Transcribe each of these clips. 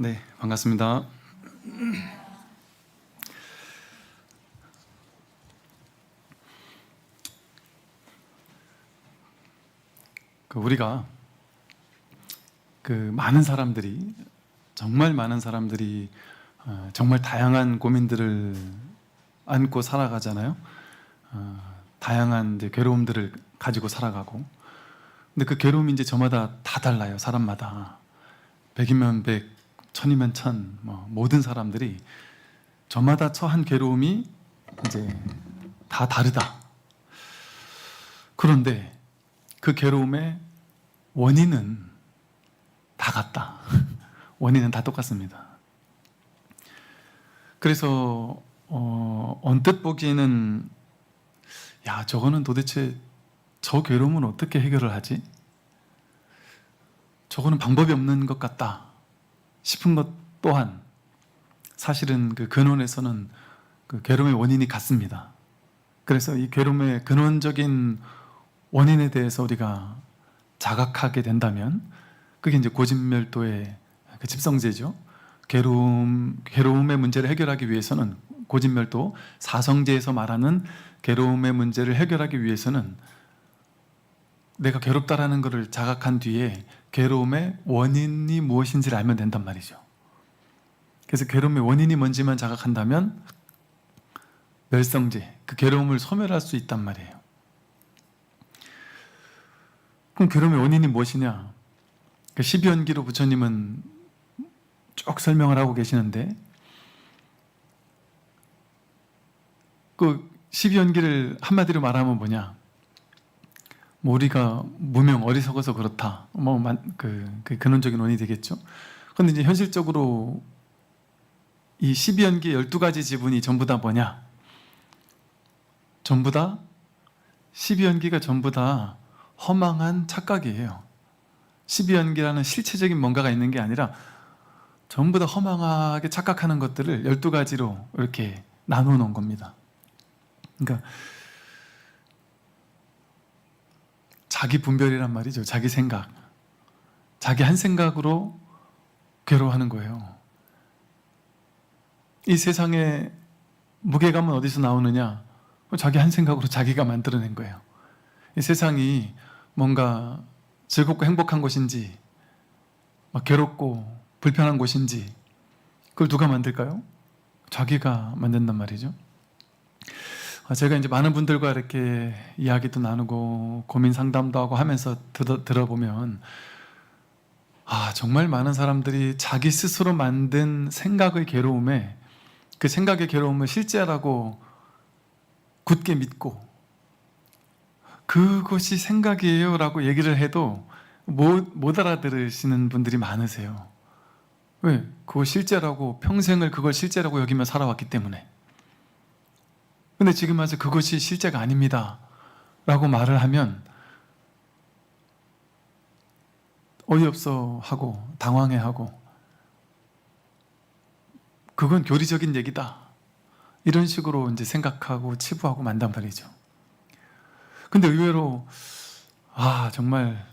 네, 반갑습니다. 우리가 많은 사람들이, 정말 많은 사람들이 정말 다양한 고민들을 안고 살아가잖아요. 다양한 이제 괴로움들을 가지고 살아가고. 근데 그 괴로움이 이제 저마다 다 달라요. 사람마다. 100이면 100, 1000이면 1000, 모든 사람들이 저마다 처한 괴로움이 이제 다 다르다. 그런데 그 괴로움의 원인은 다 같다. 원인은 다 똑같습니다. 그래서 언뜻 보기에는 야, 저거는 도대체 저 괴로움은 어떻게 해결을 하지? 저거는 방법이 없는 것 같다 싶은 것 또한 사실은 그 근원에서는 그 괴로움의 원인이 같습니다. 그래서 이 괴로움의 근원적인 원인에 대해서 우리가 자각하게 된다면 그게 이제 고진멸도의 그 집성제죠. 괴로움의 문제를 해결하기 위해서는 고진멸도 사성제에서 말하는 괴로움의 문제를 해결하기 위해서는 내가 괴롭다라는 것을 자각한 뒤에 괴로움의 원인이 무엇인지를 알면 된단 말이죠. 그래서 괴로움의 원인이 뭔지만 자각한다면 멸성제, 그 괴로움을 소멸할 수 있단 말이에요. 그럼 괴로움의 원인이 무엇이냐? 그 12연기로 부처님은 쭉 설명을 하고 계시는데 그 12연기를 한마디로 말하면 뭐냐? 우리가 무명, 어리석어서 그렇다. 그 근원적인 원인이 되겠죠. 그런데 이제 현실적으로 이 12연기 12가지 지분이 전부 다 뭐냐? 전부 다 12연기가 전부 다 허망한 착각이에요. 12연기라는 실체적인 뭔가가 있는 게 아니라 전부 다 허망하게 착각하는 것들을 12가지로 이렇게 나누어 놓은 겁니다. 그러니까 자기 분별이란 말이죠. 자기 생각. 자기 한 생각으로 괴로워하는 거예요. 이 세상에 무게감은 어디서 나오느냐? 자기 한 생각으로 자기가 만들어낸 거예요. 이 세상이 뭔가 즐겁고 행복한 곳인지 괴롭고 불편한 곳인지 그걸 누가 만들까요? 자기가 만든단 말이죠. 제가 이제 많은 분들과 이렇게 이야기도 나누고 고민 상담도 하고 하면서 들어보면 정말 많은 사람들이 자기 스스로 만든 생각의 괴로움에 그 생각의 괴로움을 실제라고 굳게 믿고 그것이 생각이에요 라고 얘기를 해도 못 알아들으시는 분들이 많으세요. 왜? 그거 실제라고, 평생을 그걸 실제라고 여기며 살아왔기 때문에. 근데 지금 와서 그것이 실제가 아닙니다 라고 말을 하면 어이없어 하고 당황해 하고 그건 교리적인 얘기다 이런 식으로 이제 생각하고 치부하고 만단 말이죠. 근데 의외로 정말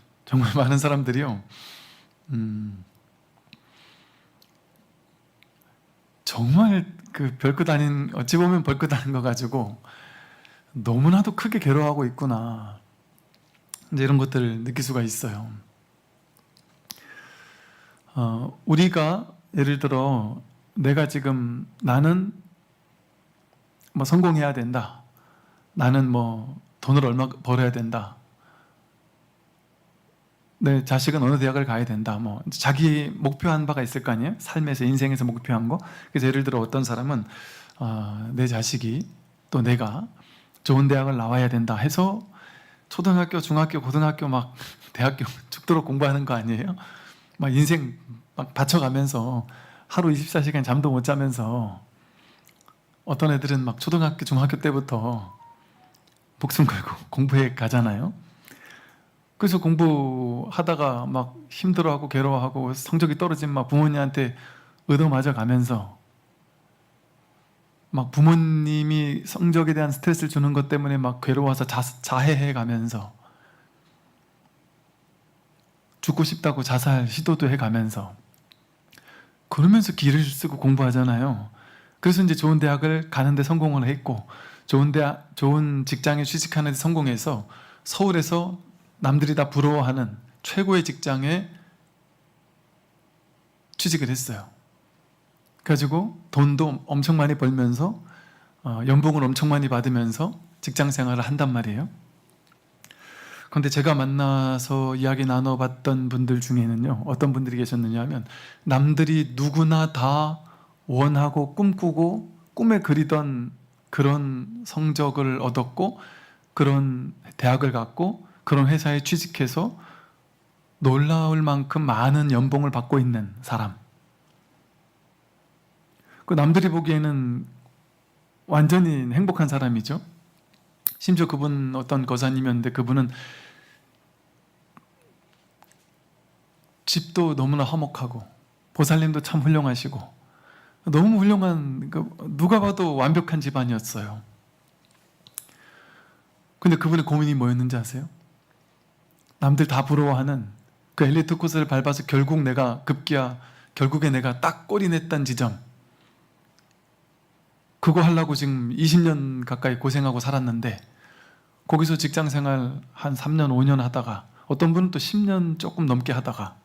많은 사람들이요 정말 그 별것 아닌, 어찌 보면 별것 아닌 거 가지고 너무나도 크게 괴로워하고 있구나 이제 이런 것들을 느낄 수가 있어요. 우리가 예를 들어 내가 지금 나는 성공해야 된다, 나는 돈을 얼마 벌어야 된다, 내 자식은 어느 대학을 가야 된다, 자기 목표한 바가 있을 거 아니에요? 삶에서, 인생에서 목표한 거. 그래서 예를 들어 어떤 사람은 내 자식이 또 내가 좋은 대학을 나와야 된다 해서 초등학교, 중학교, 고등학교 대학교 죽도록 공부하는 거 아니에요? 인생 바쳐가면서 하루 24시간 잠도 못 자면서 어떤 애들은 초등학교, 중학교 때부터 목숨 걸고 공부해 가잖아요. 그래서 공부하다가 힘들어하고 괴로워하고 성적이 떨어지면 부모님한테 얻어맞아 가면서 부모님이 성적에 대한 스트레스를 주는 것 때문에 괴로워서 자해해 가면서 죽고 싶다고 자살 시도도 해 가면서 그러면서 기를 쓰고 공부하잖아요. 그래서 이제 좋은 대학을 가는데 성공을 했고, 좋은 직장에 취직하는 데 성공해서 서울에서 남들이 다 부러워하는 최고의 직장에 취직을 했어요. 그래가지고 돈도 엄청 많이 벌면서 연봉을 엄청 많이 받으면서 직장 생활을 한단 말이에요. 그런데 제가 만나서 이야기 나눠봤던 분들 중에는요, 어떤 분들이 계셨느냐 하면, 남들이 누구나 다 원하고 꿈꾸고 꿈에 그리던 그런 성적을 얻었고, 그런 대학을 갔고, 그런 회사에 취직해서 놀라울 만큼 많은 연봉을 받고 있는 사람. 그 남들이 보기에는 완전히 행복한 사람이죠. 심지어 그분 어떤 거사님이었는데, 그분은 집도 너무나 화목하고 보살님도 참 훌륭하시고 너무 훌륭한, 누가 봐도 완벽한 집안이었어요. 근데 그분의 고민이 뭐였는지 아세요? 남들 다 부러워하는 그 엘리트 코스를 밟아서 결국에 내가 딱 골이 냈던 지점, 그거 하려고 지금 20년 가까이 고생하고 살았는데, 거기서 직장생활 한 3년 5년 하다가, 어떤 분은 또 10년 조금 넘게 하다가,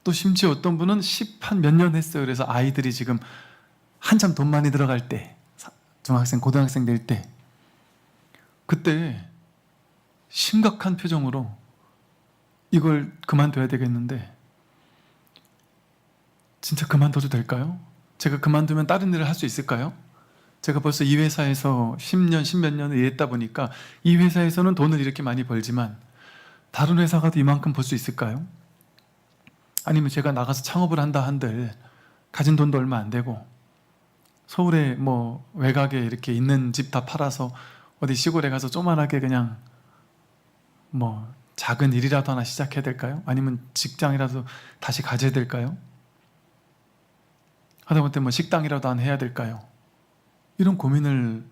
또 심지어 어떤 분은 10한 몇 년 했어요. 그래서 아이들이 지금 한참 돈 많이 들어갈 때, 중학생 고등학생 될 때, 그때 심각한 표정으로 이걸 그만둬야 되겠는데, 진짜 그만둬도 될까요? 제가 그만두면 다른 일을 할 수 있을까요? 제가 벌써 이 회사에서 10년, 10몇 년을 일했다 보니까 이 회사에서는 돈을 이렇게 많이 벌지만 다른 회사 가도 이만큼 벌 수 있을까요? 아니면 제가 나가서 창업을 한다 한들 가진 돈도 얼마 안 되고, 서울에 뭐 외곽에 이렇게 있는 집 다 팔아서 어디 시골에 가서 조만하게 그냥 뭐 작은 일이라도 하나 시작해야 될까요? 아니면 직장이라도 다시 가져야 될까요? 하다못해 뭐 식당이라도 하나 해야 될까요? 이런 고민을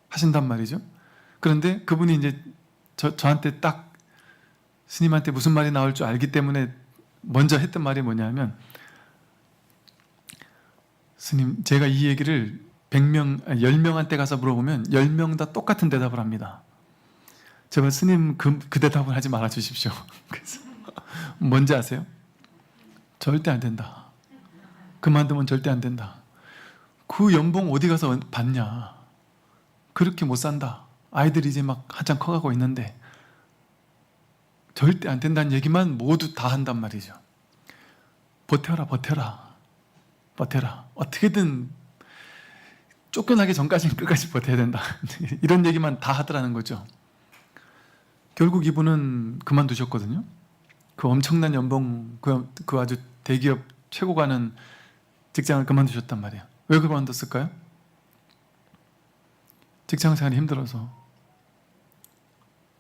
하신단 말이죠. 그런데 그분이 이제 저한테 딱 스님한테 무슨 말이 나올 줄 알기 때문에 먼저 했던 말이 뭐냐면, 스님, 제가 이 얘기를 10명한테 가서 물어보면 10명 다 똑같은 대답을 합니다. 제발 스님 그 대답을 하지 말아 주십시오. 그래서 뭔지 아세요? 절대 안 된다. 그만두면 절대 안 된다. 그 연봉 어디 가서 받냐. 그렇게 못 산다. 아이들이 이제 막 한참 커가고 있는데 절대 안 된다는 얘기만 모두 다 한단 말이죠. 버텨라, 버텨라, 버텨라. 어떻게든 쫓겨나기 전까지는 끝까지 버텨야 된다. 이런 얘기만 다 하더라는 거죠. 결국 이분은 그만두셨거든요. 그 엄청난 연봉, 그 아주 대기업 최고 가는 직장을 그만두셨단 말이에요. 왜 그만뒀을까요? 직장생활이 힘들어서,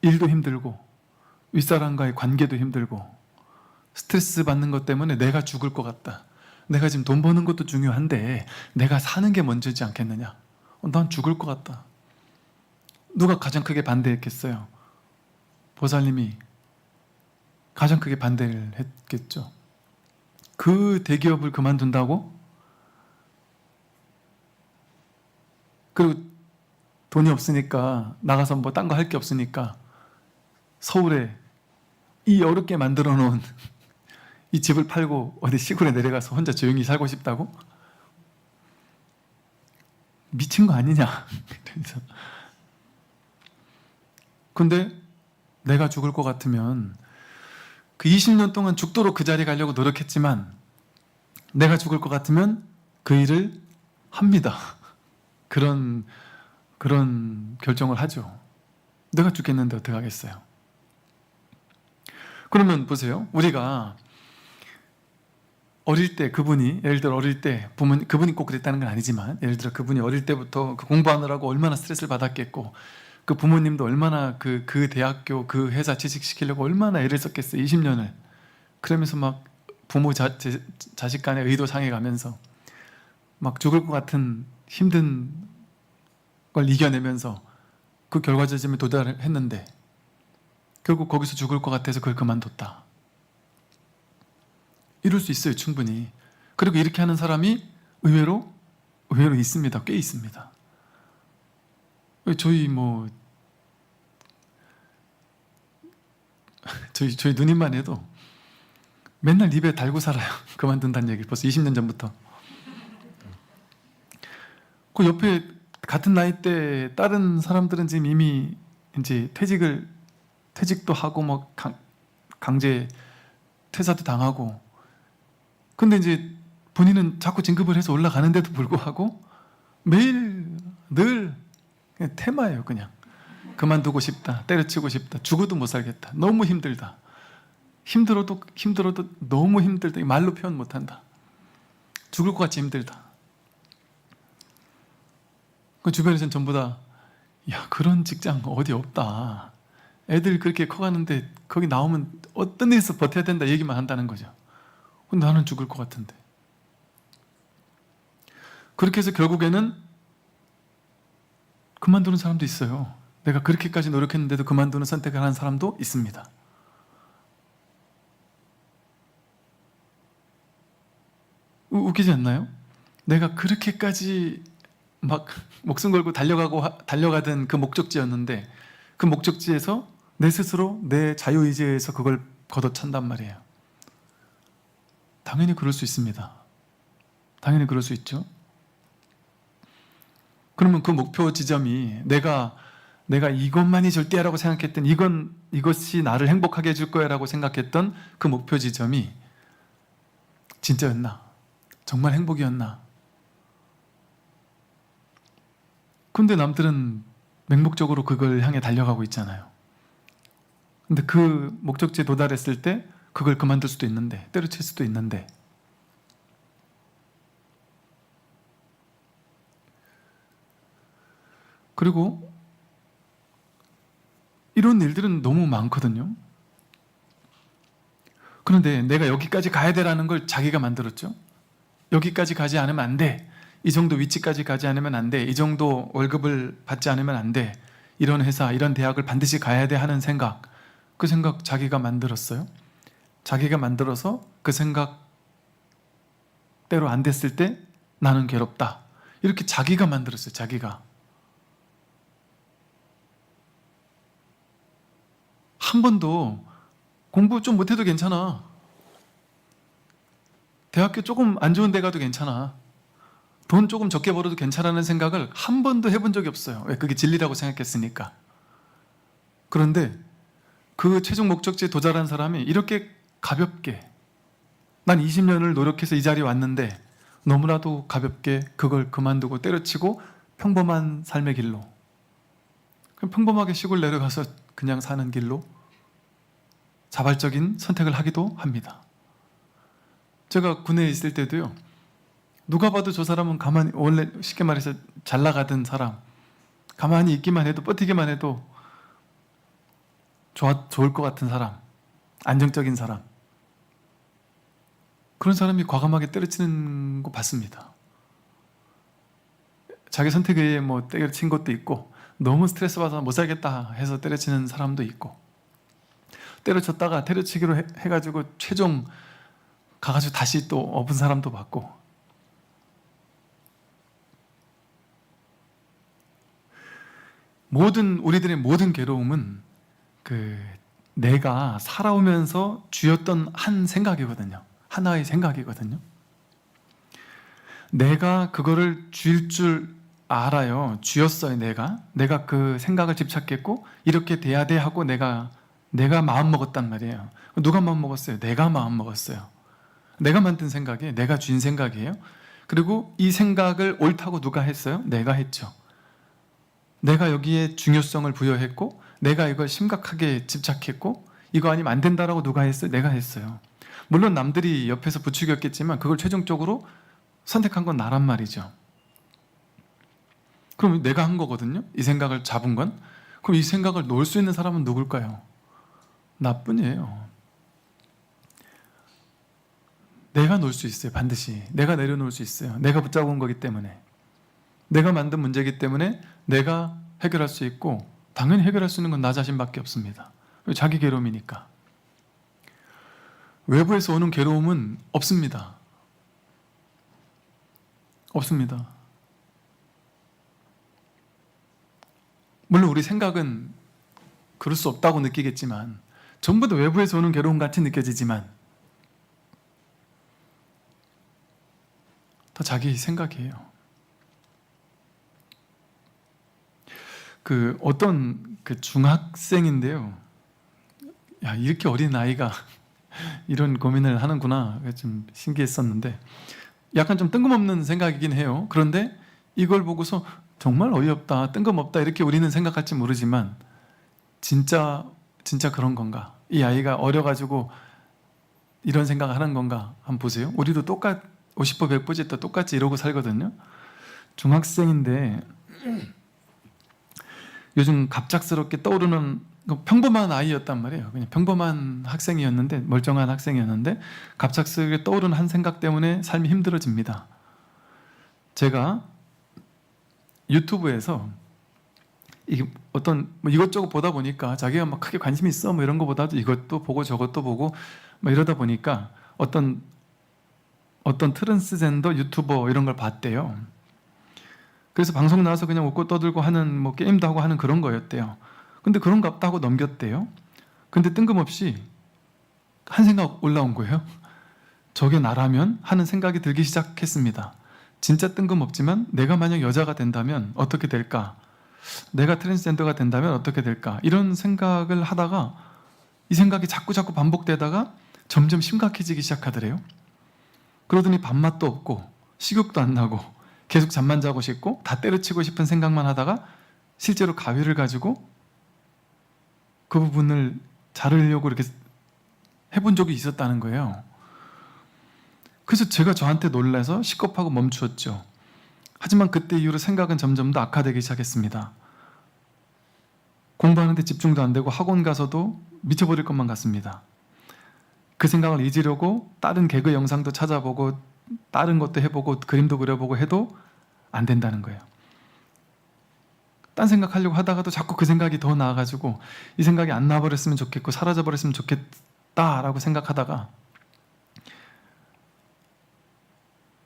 일도 힘들고 윗사람과의 관계도 힘들고 스트레스 받는 것 때문에 내가 죽을 것 같다. 내가 지금 돈 버는 것도 중요한데 내가 사는 게 먼저지 않겠느냐. 난 죽을 것 같다. 누가 가장 크게 반대했겠어요? 보살님이 가장 크게 반대를 했겠죠. 그 대기업을 그만둔다고? 그리고 돈이 없으니까, 나가서 뭐 딴 거 할 게 없으니까 서울에 이 어렵게 만들어 놓은 이 집을 팔고 어디 시골에 내려가서 혼자 조용히 살고 싶다고? 미친 거 아니냐. 그래서 근데 내가 죽을 것 같으면, 그 20년 동안 죽도록 그 자리에 가려고 노력했지만 내가 죽을 것 같으면 그 일을 합니다. 그런 결정을 하죠. 내가 죽겠는데 어떻게 하겠어요? 그러면 보세요. 우리가 어릴 때, 그분이 예를 들어 어릴 때 그분이 꼭 그랬다는 건 아니지만, 예를 들어 그분이 어릴 때부터 그 공부하느라고 얼마나 스트레스를 받았겠고, 그 부모님도 얼마나 그 대학교 그 회사 취직시키려고 얼마나 애를 썼겠어요. 20년을. 그러면서 막 부모 자식 간의 의도 상해가면서 막 죽을 것 같은 힘든 걸 이겨내면서 그 결과적점에 도달했는데 결국 거기서 죽을 것 같아서 그걸 그만뒀다. 이럴 수 있어요, 충분히. 그리고 이렇게 하는 사람이 의외로 있습니다. 꽤 있습니다. 저희 누님만 해도 맨날 입에 달고 살아요. 그만둔다는 얘기 벌써 20년 전부터. 그 옆에 같은 나이대 다른 사람들은 지금 이미 이제 퇴직도 하고 강제 퇴사도 당하고, 근데 이제 본인은 자꾸 진급을 해서 올라가는데도 불구하고 매일 늘 그냥 테마예요. 그냥 그만두고 싶다, 때려치고 싶다, 죽어도 못 살겠다, 너무 힘들다, 힘들어도 너무 힘들다, 말로 표현 못한다, 죽을 것 같이 힘들다. 그 주변에서는 전부 다 야, 그런 직장 어디 없다, 애들 그렇게 커가는데 거기 나오면 어떤 데서 버텨야 된다 얘기만 한다는 거죠. 근데 나는 죽을 것 같은데. 그렇게 해서 결국에는 그만두는 사람도 있어요. 내가 그렇게까지 노력했는데도 그만두는 선택을 하는 사람도 있습니다. 웃기지 않나요? 내가 그렇게까지 막 목숨 걸고 달려가던 그 목적지였는데, 그 목적지에서 내 스스로 내 자유의지에서 그걸 걷어찬단 말이에요. 당연히 그럴 수 있습니다. 당연히 그럴 수 있죠. 그러면 그 목표 지점이 내가 이것만이 절대라고 생각했던, 이것이 나를 행복하게 해줄 거야라고 생각했던 그 목표 지점이 진짜였나? 정말 행복이었나? 근데 남들은 맹목적으로 그걸 향해 달려가고 있잖아요. 근데 그 목적지에 도달했을 때 그걸 그만둘 수도 있는데, 때려칠 수도 있는데, 그리고 이런 일들은 너무 많거든요. 그런데 내가 여기까지 가야 되라는 걸 자기가 만들었죠. 여기까지 가지 않으면 안 돼, 이 정도 위치까지 가지 않으면 안 돼, 이 정도 월급을 받지 않으면 안 돼, 이런 회사, 이런 대학을 반드시 가야 돼 하는 생각, 그 생각 자기가 만들었어요. 자기가 만들어서 그 생각대로 안 됐을 때 나는 괴롭다, 이렇게 자기가 만들었어요. 자기가. 한 번도 공부 좀 못해도 괜찮아, 대학교 조금 안 좋은 데 가도 괜찮아, 돈 조금 적게 벌어도 괜찮다는 생각을 한 번도 해본 적이 없어요. 왜? 그게 진리라고 생각했으니까. 그런데 그 최종 목적지에 도달한 사람이 이렇게 가볍게, 난 20년을 노력해서 이 자리에 왔는데 너무나도 가볍게 그걸 그만두고 때려치고 평범한 삶의 길로, 평범하게 시골 내려가서 그냥 사는 길로 자발적인 선택을 하기도 합니다. 제가 군에 있을 때도요, 누가 봐도 저 사람은 가만히, 원래 쉽게 말해서 잘 나가던 사람, 가만히 있기만 해도, 버티기만 해도 좋을 것 같은 사람, 안정적인 사람, 그런 사람이 과감하게 때려치는 거 봤습니다. 자기 선택에 의해 때려친 것도 있고, 너무 스트레스 받아서 못 살겠다 해서 때려치는 사람도 있고, 때려쳤다가 때려치기로 해가지고 최종 가가지고 다시 또 엎은 사람도 봤고, 우리들의 모든 괴로움은 내가 살아오면서 쥐었던 한 생각이거든요. 하나의 생각이거든요. 내가 그거를 쥐일 줄 알아요. 쥐었어요. 내가 그 생각을 집착했고 이렇게 돼야 돼 하고 내가 마음 먹었단 말이에요. 누가 마음 먹었어요? 내가 마음 먹었어요. 내가 만든 생각이에요. 내가 쥔 생각이에요. 그리고 이 생각을 옳다고 누가 했어요? 내가 했죠. 내가 여기에 중요성을 부여했고, 내가 이걸 심각하게 집착했고, 이거 아니면 안 된다라고 누가 했어요? 내가 했어요. 물론 남들이 옆에서 부추겼겠지만 그걸 최종적으로 선택한 건 나란 말이죠. 그럼 내가 한 거거든요. 이 생각을 잡은 건. 그럼 이 생각을 놓을 수 있는 사람은 누굴까요? 나뿐이에요. 내가 놓을 수 있어요. 반드시 내가 내려놓을 수 있어요. 내가 붙잡은 거기 때문에, 내가 만든 문제이기 때문에 내가 해결할 수 있고, 당연히 해결할 수 있는 건 나 자신밖에 없습니다. 자기 괴로움이니까. 외부에서 오는 괴로움은 없습니다. 없습니다. 물론 우리 생각은 그럴 수 없다고 느끼겠지만, 전부 다 외부에서 오는 괴로움 같이 느껴지지만 다 자기 생각이에요. 어떤 중학생인데요. 야, 이렇게 어린 아이가 이런 고민을 하는구나, 좀 신기했었는데, 약간 좀 뜬금없는 생각이긴 해요. 그런데 이걸 보고서 정말 어이없다, 뜬금없다 이렇게 우리는 생각할지 모르지만, 진짜 그런 건가? 이 아이가 어려가지고 이런 생각을 하는 건가? 한번 보세요. 우리도 50보 100보지 또 똑같이 이러고 살거든요. 중학생인데 요즘 갑작스럽게 떠오르는, 평범한 아이였단 말이에요. 그냥 평범한 학생이었는데, 멀쩡한 학생이었는데 갑작스럽게 떠오르는 한 생각 때문에 삶이 힘들어집니다. 제가 유튜브에서 이것저것 보다 보니까, 자기가 막 크게 관심이 있어 이런 거보다도 이것도 보고 저것도 보고 이러다 보니까 어떤 트랜스젠더 유튜버 이런 걸 봤대요. 그래서 방송 나와서 그냥 웃고 떠들고 하는, 게임도 하고 하는 그런 거였대요. 근데 그런가 하고 넘겼대요. 근데 뜬금없이 한 생각 올라온 거예요. 저게 나라면 하는 생각이 들기 시작했습니다. 진짜 뜬금없지만, 내가 만약 여자가 된다면 어떻게 될까? 내가 트랜스젠더가 된다면 어떻게 될까? 이런 생각을 하다가 이 생각이 자꾸 반복되다가 점점 심각해지기 시작하더래요. 그러더니 밥맛도 없고 식욕도 안 나고 계속 잠만 자고 싶고 다 때려치고 싶은 생각만 하다가 실제로 가위를 가지고 그 부분을 자르려고 이렇게 해본 적이 있었다는 거예요. 그래서 제가 저한테 놀라서 식겁하고 멈추었죠. 하지만 그때 이후로 생각은 점점 더 악화되기 시작했습니다. 공부하는데 집중도 안 되고 학원 가서도 미쳐버릴 것만 같습니다. 그 생각을 잊으려고 다른 개그 영상도 찾아보고 다른 것도 해보고 그림도 그려보고 해도 안 된다는 거예요. 딴 생각하려고 하다가도 자꾸 그 생각이 더 나와가지고 이 생각이 안 나와버렸으면 좋겠고 사라져버렸으면 좋겠다라고 생각하다가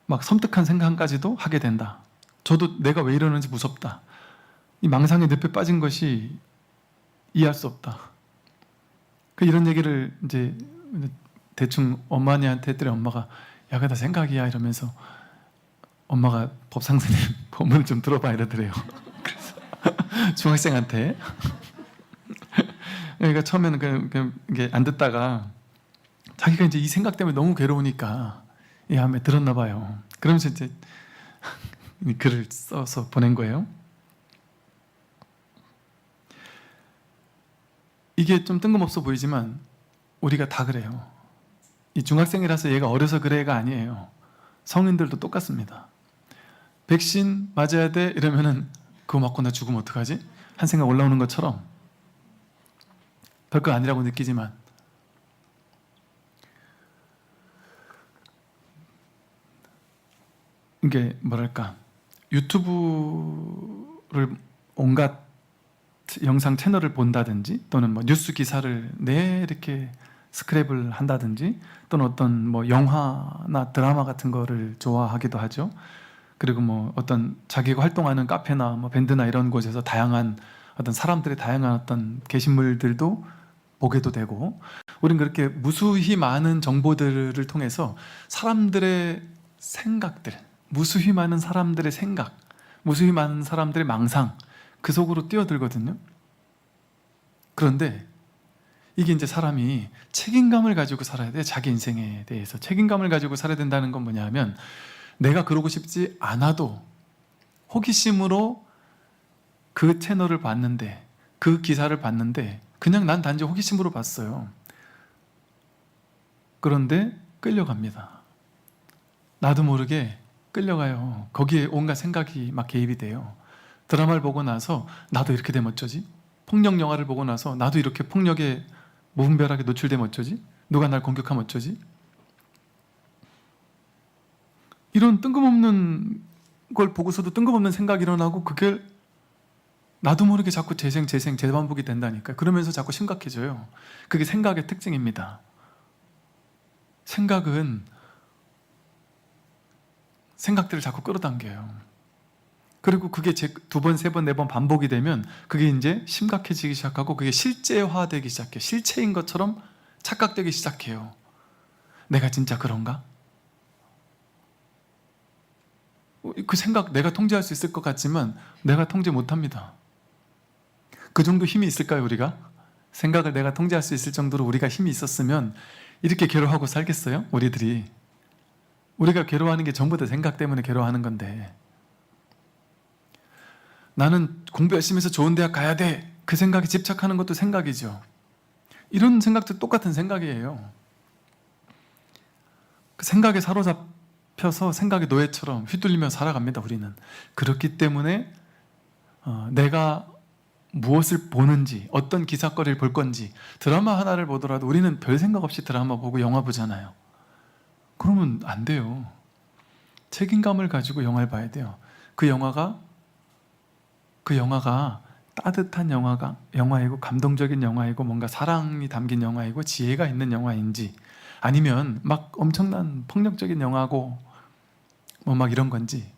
막 섬뜩한 생각까지도 하게 된다. 저도 내가 왜 이러는지 무섭다. 이 망상의 늪에 빠진 것이 이해할 수 없다. 이런 얘기를 이제 대충 어머니한테 했더니 엄마가, 야, 그거 다 생각이야 이러면서, 엄마가 법상선생님 법문을 좀 들어봐 이러더래요. 그래서 중학생한테. 그러니까 처음에는 그냥 이게 안 듣다가 자기가 이제 이 생각 때문에 너무 괴로우니까 이 마음에 들었나 봐요. 그러면서 이제 글을 써서 보낸 거예요. 이게 좀 뜬금없어 보이지만 우리가 다 그래요. 이 중학생이라서 얘가 어려서 그래가 아니에요. 성인들도 똑같습니다. 백신 맞아야 돼 이러면은 그거 맞고 나 죽으면 어떡하지? 한 생각 올라오는 것처럼 별거 아니라고 느끼지만, 이게 뭐랄까, 유튜브를 온갖 영상 채널을 본다든지 또는 뉴스 기사를 이렇게 스크랩을 한다든지 또는 어떤 영화나 드라마 같은 거를 좋아하기도 하죠. 그리고 어떤 자기가 활동하는 카페나 밴드나 이런 곳에서 다양한 어떤 사람들의 다양한 어떤 게시물들도 보게도 되고, 우린 그렇게 무수히 많은 정보들을 통해서 사람들의 생각들, 무수히 많은 사람들의 생각, 무수히 많은 사람들의 망상, 그 속으로 뛰어들거든요. 그런데 이게 이제 사람이 책임감을 가지고 살아야 돼. 자기 인생에 대해서 책임감을 가지고 살아야 된다는 건 뭐냐면, 내가 그러고 싶지 않아도 호기심으로 그 채널을 봤는데, 그 기사를 봤는데 그냥 난 단지 호기심으로 봤어요. 그런데 끌려갑니다. 나도 모르게 끌려가요. 거기에 온갖 생각이 막 개입이 돼요. 드라마를 보고 나서 나도 이렇게 되면 어쩌지? 폭력 영화를 보고 나서 나도 이렇게 폭력에 무분별하게 노출되면 어쩌지? 누가 날 공격하면 어쩌지? 이런 뜬금없는 걸 보고서도 뜬금없는 생각이 일어나고, 그게 나도 모르게 자꾸 재반복이 된다니까. 그러면서 자꾸 심각해져요. 그게 생각의 특징입니다. 생각은 생각들을 자꾸 끌어당겨요. 그리고 그게 두 번, 세 번, 네 번 반복이 되면 그게 이제 심각해지기 시작하고 그게 실제화되기 시작해요. 실체인 것처럼 착각되기 시작해요. 내가 진짜 그런가? 그 생각 내가 통제할 수 있을 것 같지만 내가 통제 못합니다. 그 정도 힘이 있을까요, 우리가? 생각을 내가 통제할 수 있을 정도로 우리가 힘이 있었으면 이렇게 괴로워하고 살겠어요? 우리들이. 우리가 괴로워하는 게 전부 다 생각 때문에 괴로워하는 건데, 나는 공부 열심히 해서 좋은 대학 가야 돼, 그 생각에 집착하는 것도 생각이죠. 이런 생각도 똑같은 생각이에요. 그 생각에 사로잡혀서 생각의 노예처럼 휘둘리며 살아갑니다, 우리는. 그렇기 때문에 내가 무엇을 보는지, 어떤 기사거리를 볼 건지, 드라마 하나를 보더라도 우리는 별 생각 없이 드라마 보고 영화 보잖아요. 그러면 안 돼요. 책임감을 가지고 영화를 봐야 돼요. 그 영화가 따뜻한 영화이고 감동적인 영화이고 뭔가 사랑이 담긴 영화이고 지혜가 있는 영화인지, 아니면 막 엄청난 폭력적인 영화고 뭐 막 이런 건지.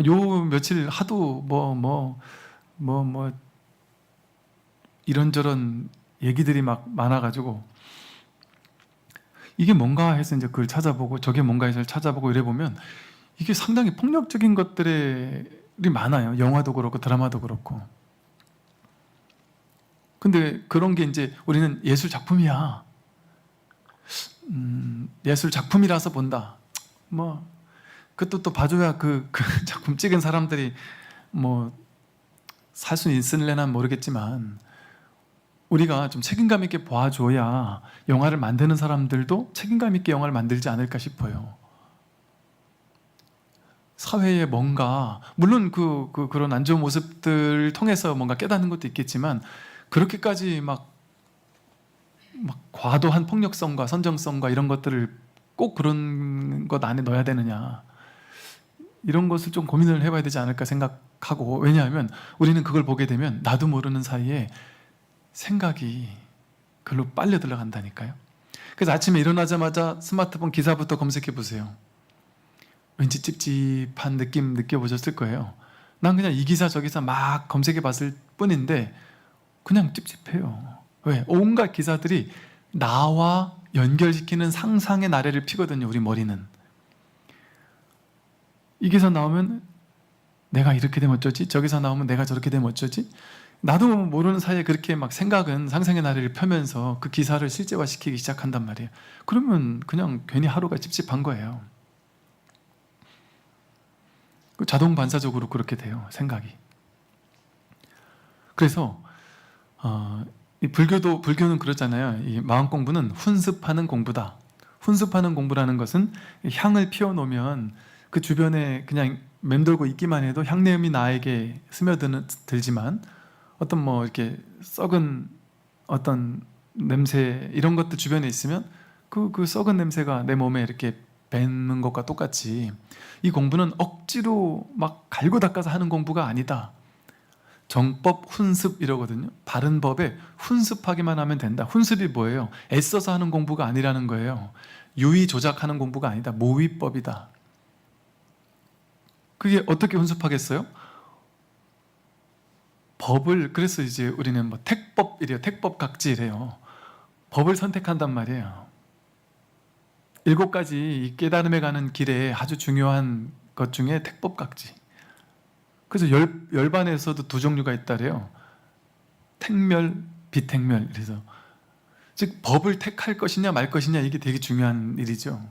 요 며칠 하도 이런저런 얘기들이 막 많아가지고 이게 뭔가 해서 이제 그걸 찾아보고 저게 뭔가 해서 찾아보고 이래 보면 이게 상당히 폭력적인 것들이 많아요. 영화도 그렇고 드라마도 그렇고. 근데 그런 게 이제 우리는 예술 작품이야. 예술 작품이라서 본다. 뭐 그것도 또 봐줘야 그 작품 찍은 사람들이 뭐 살 수 있을래나 모르겠지만 우리가 좀 책임감 있게 봐줘야 영화를 만드는 사람들도 책임감 있게 영화를 만들지 않을까 싶어요. 사회에 뭔가, 물론 그런 안 좋은 모습들을 통해서 뭔가 깨닫는 것도 있겠지만 그렇게까지 막 과도한 폭력성과 선정성과 이런 것들을 꼭 그런 것 안에 넣어야 되느냐, 이런 것을 좀 고민을 해봐야 되지 않을까 생각하고. 왜냐하면 우리는 그걸 보게 되면 나도 모르는 사이에 생각이 글로 빨려 들어간다니까요. 그래서 아침에 일어나자마자 스마트폰 기사부터 검색해 보세요. 왠지 찝찝한 느낌 느껴보셨을 거예요. 난 그냥 이 기사 저 기사 막 검색해 봤을 뿐인데 그냥 찝찝해요. 왜? 온갖 기사들이 나와 연결시키는 상상의 나래를 피거든요, 우리 머리는. 이 기사 나오면 내가 이렇게 되면 어쩌지? 저 기사 나오면 내가 저렇게 되면 어쩌지? 나도 모르는 사이에 그렇게 막 생각은 상상의 나래를 펴면서 그 기사를 실제화시키기 시작한단 말이에요. 그러면 그냥 괜히 하루가 찝찝한 거예요. 자동 반사적으로 그렇게 돼요, 생각이. 그래서 이 불교는 그렇잖아요. 이 마음 공부는 훈습하는 공부다. 훈습하는 공부라는 것은 향을 피워놓으면 그 주변에 그냥 맴돌고 있기만 해도 향내음이 나에게 스며들지만 어떤 뭐 이렇게 썩은 어떤 냄새 이런 것들 주변에 있으면 그 썩은 냄새가 내 몸에 이렇게 뱉는 것과 똑같이 이 공부는 억지로 막 갈고 닦아서 하는 공부가 아니다. 정법 훈습 이러거든요. 바른 법에 훈습하기만 하면 된다. 훈습이 뭐예요? 애써서 하는 공부가 아니라는 거예요. 유의 조작하는 공부가 아니다. 모의법이다. 그게 어떻게 훈습하겠어요? 법을, 그래서 이제 우리는 뭐 택법이래요. 택법각지래요. 법을 선택한단 말이에요. 7가지 깨달음에 가는 길에 아주 중요한 것 중에 택법각지. 그래서 열반에서도 2종류가 있다래요. 택멸, 비택멸. 그래서 즉 법을 택할 것이냐 말 것이냐, 이게 되게 중요한 일이죠.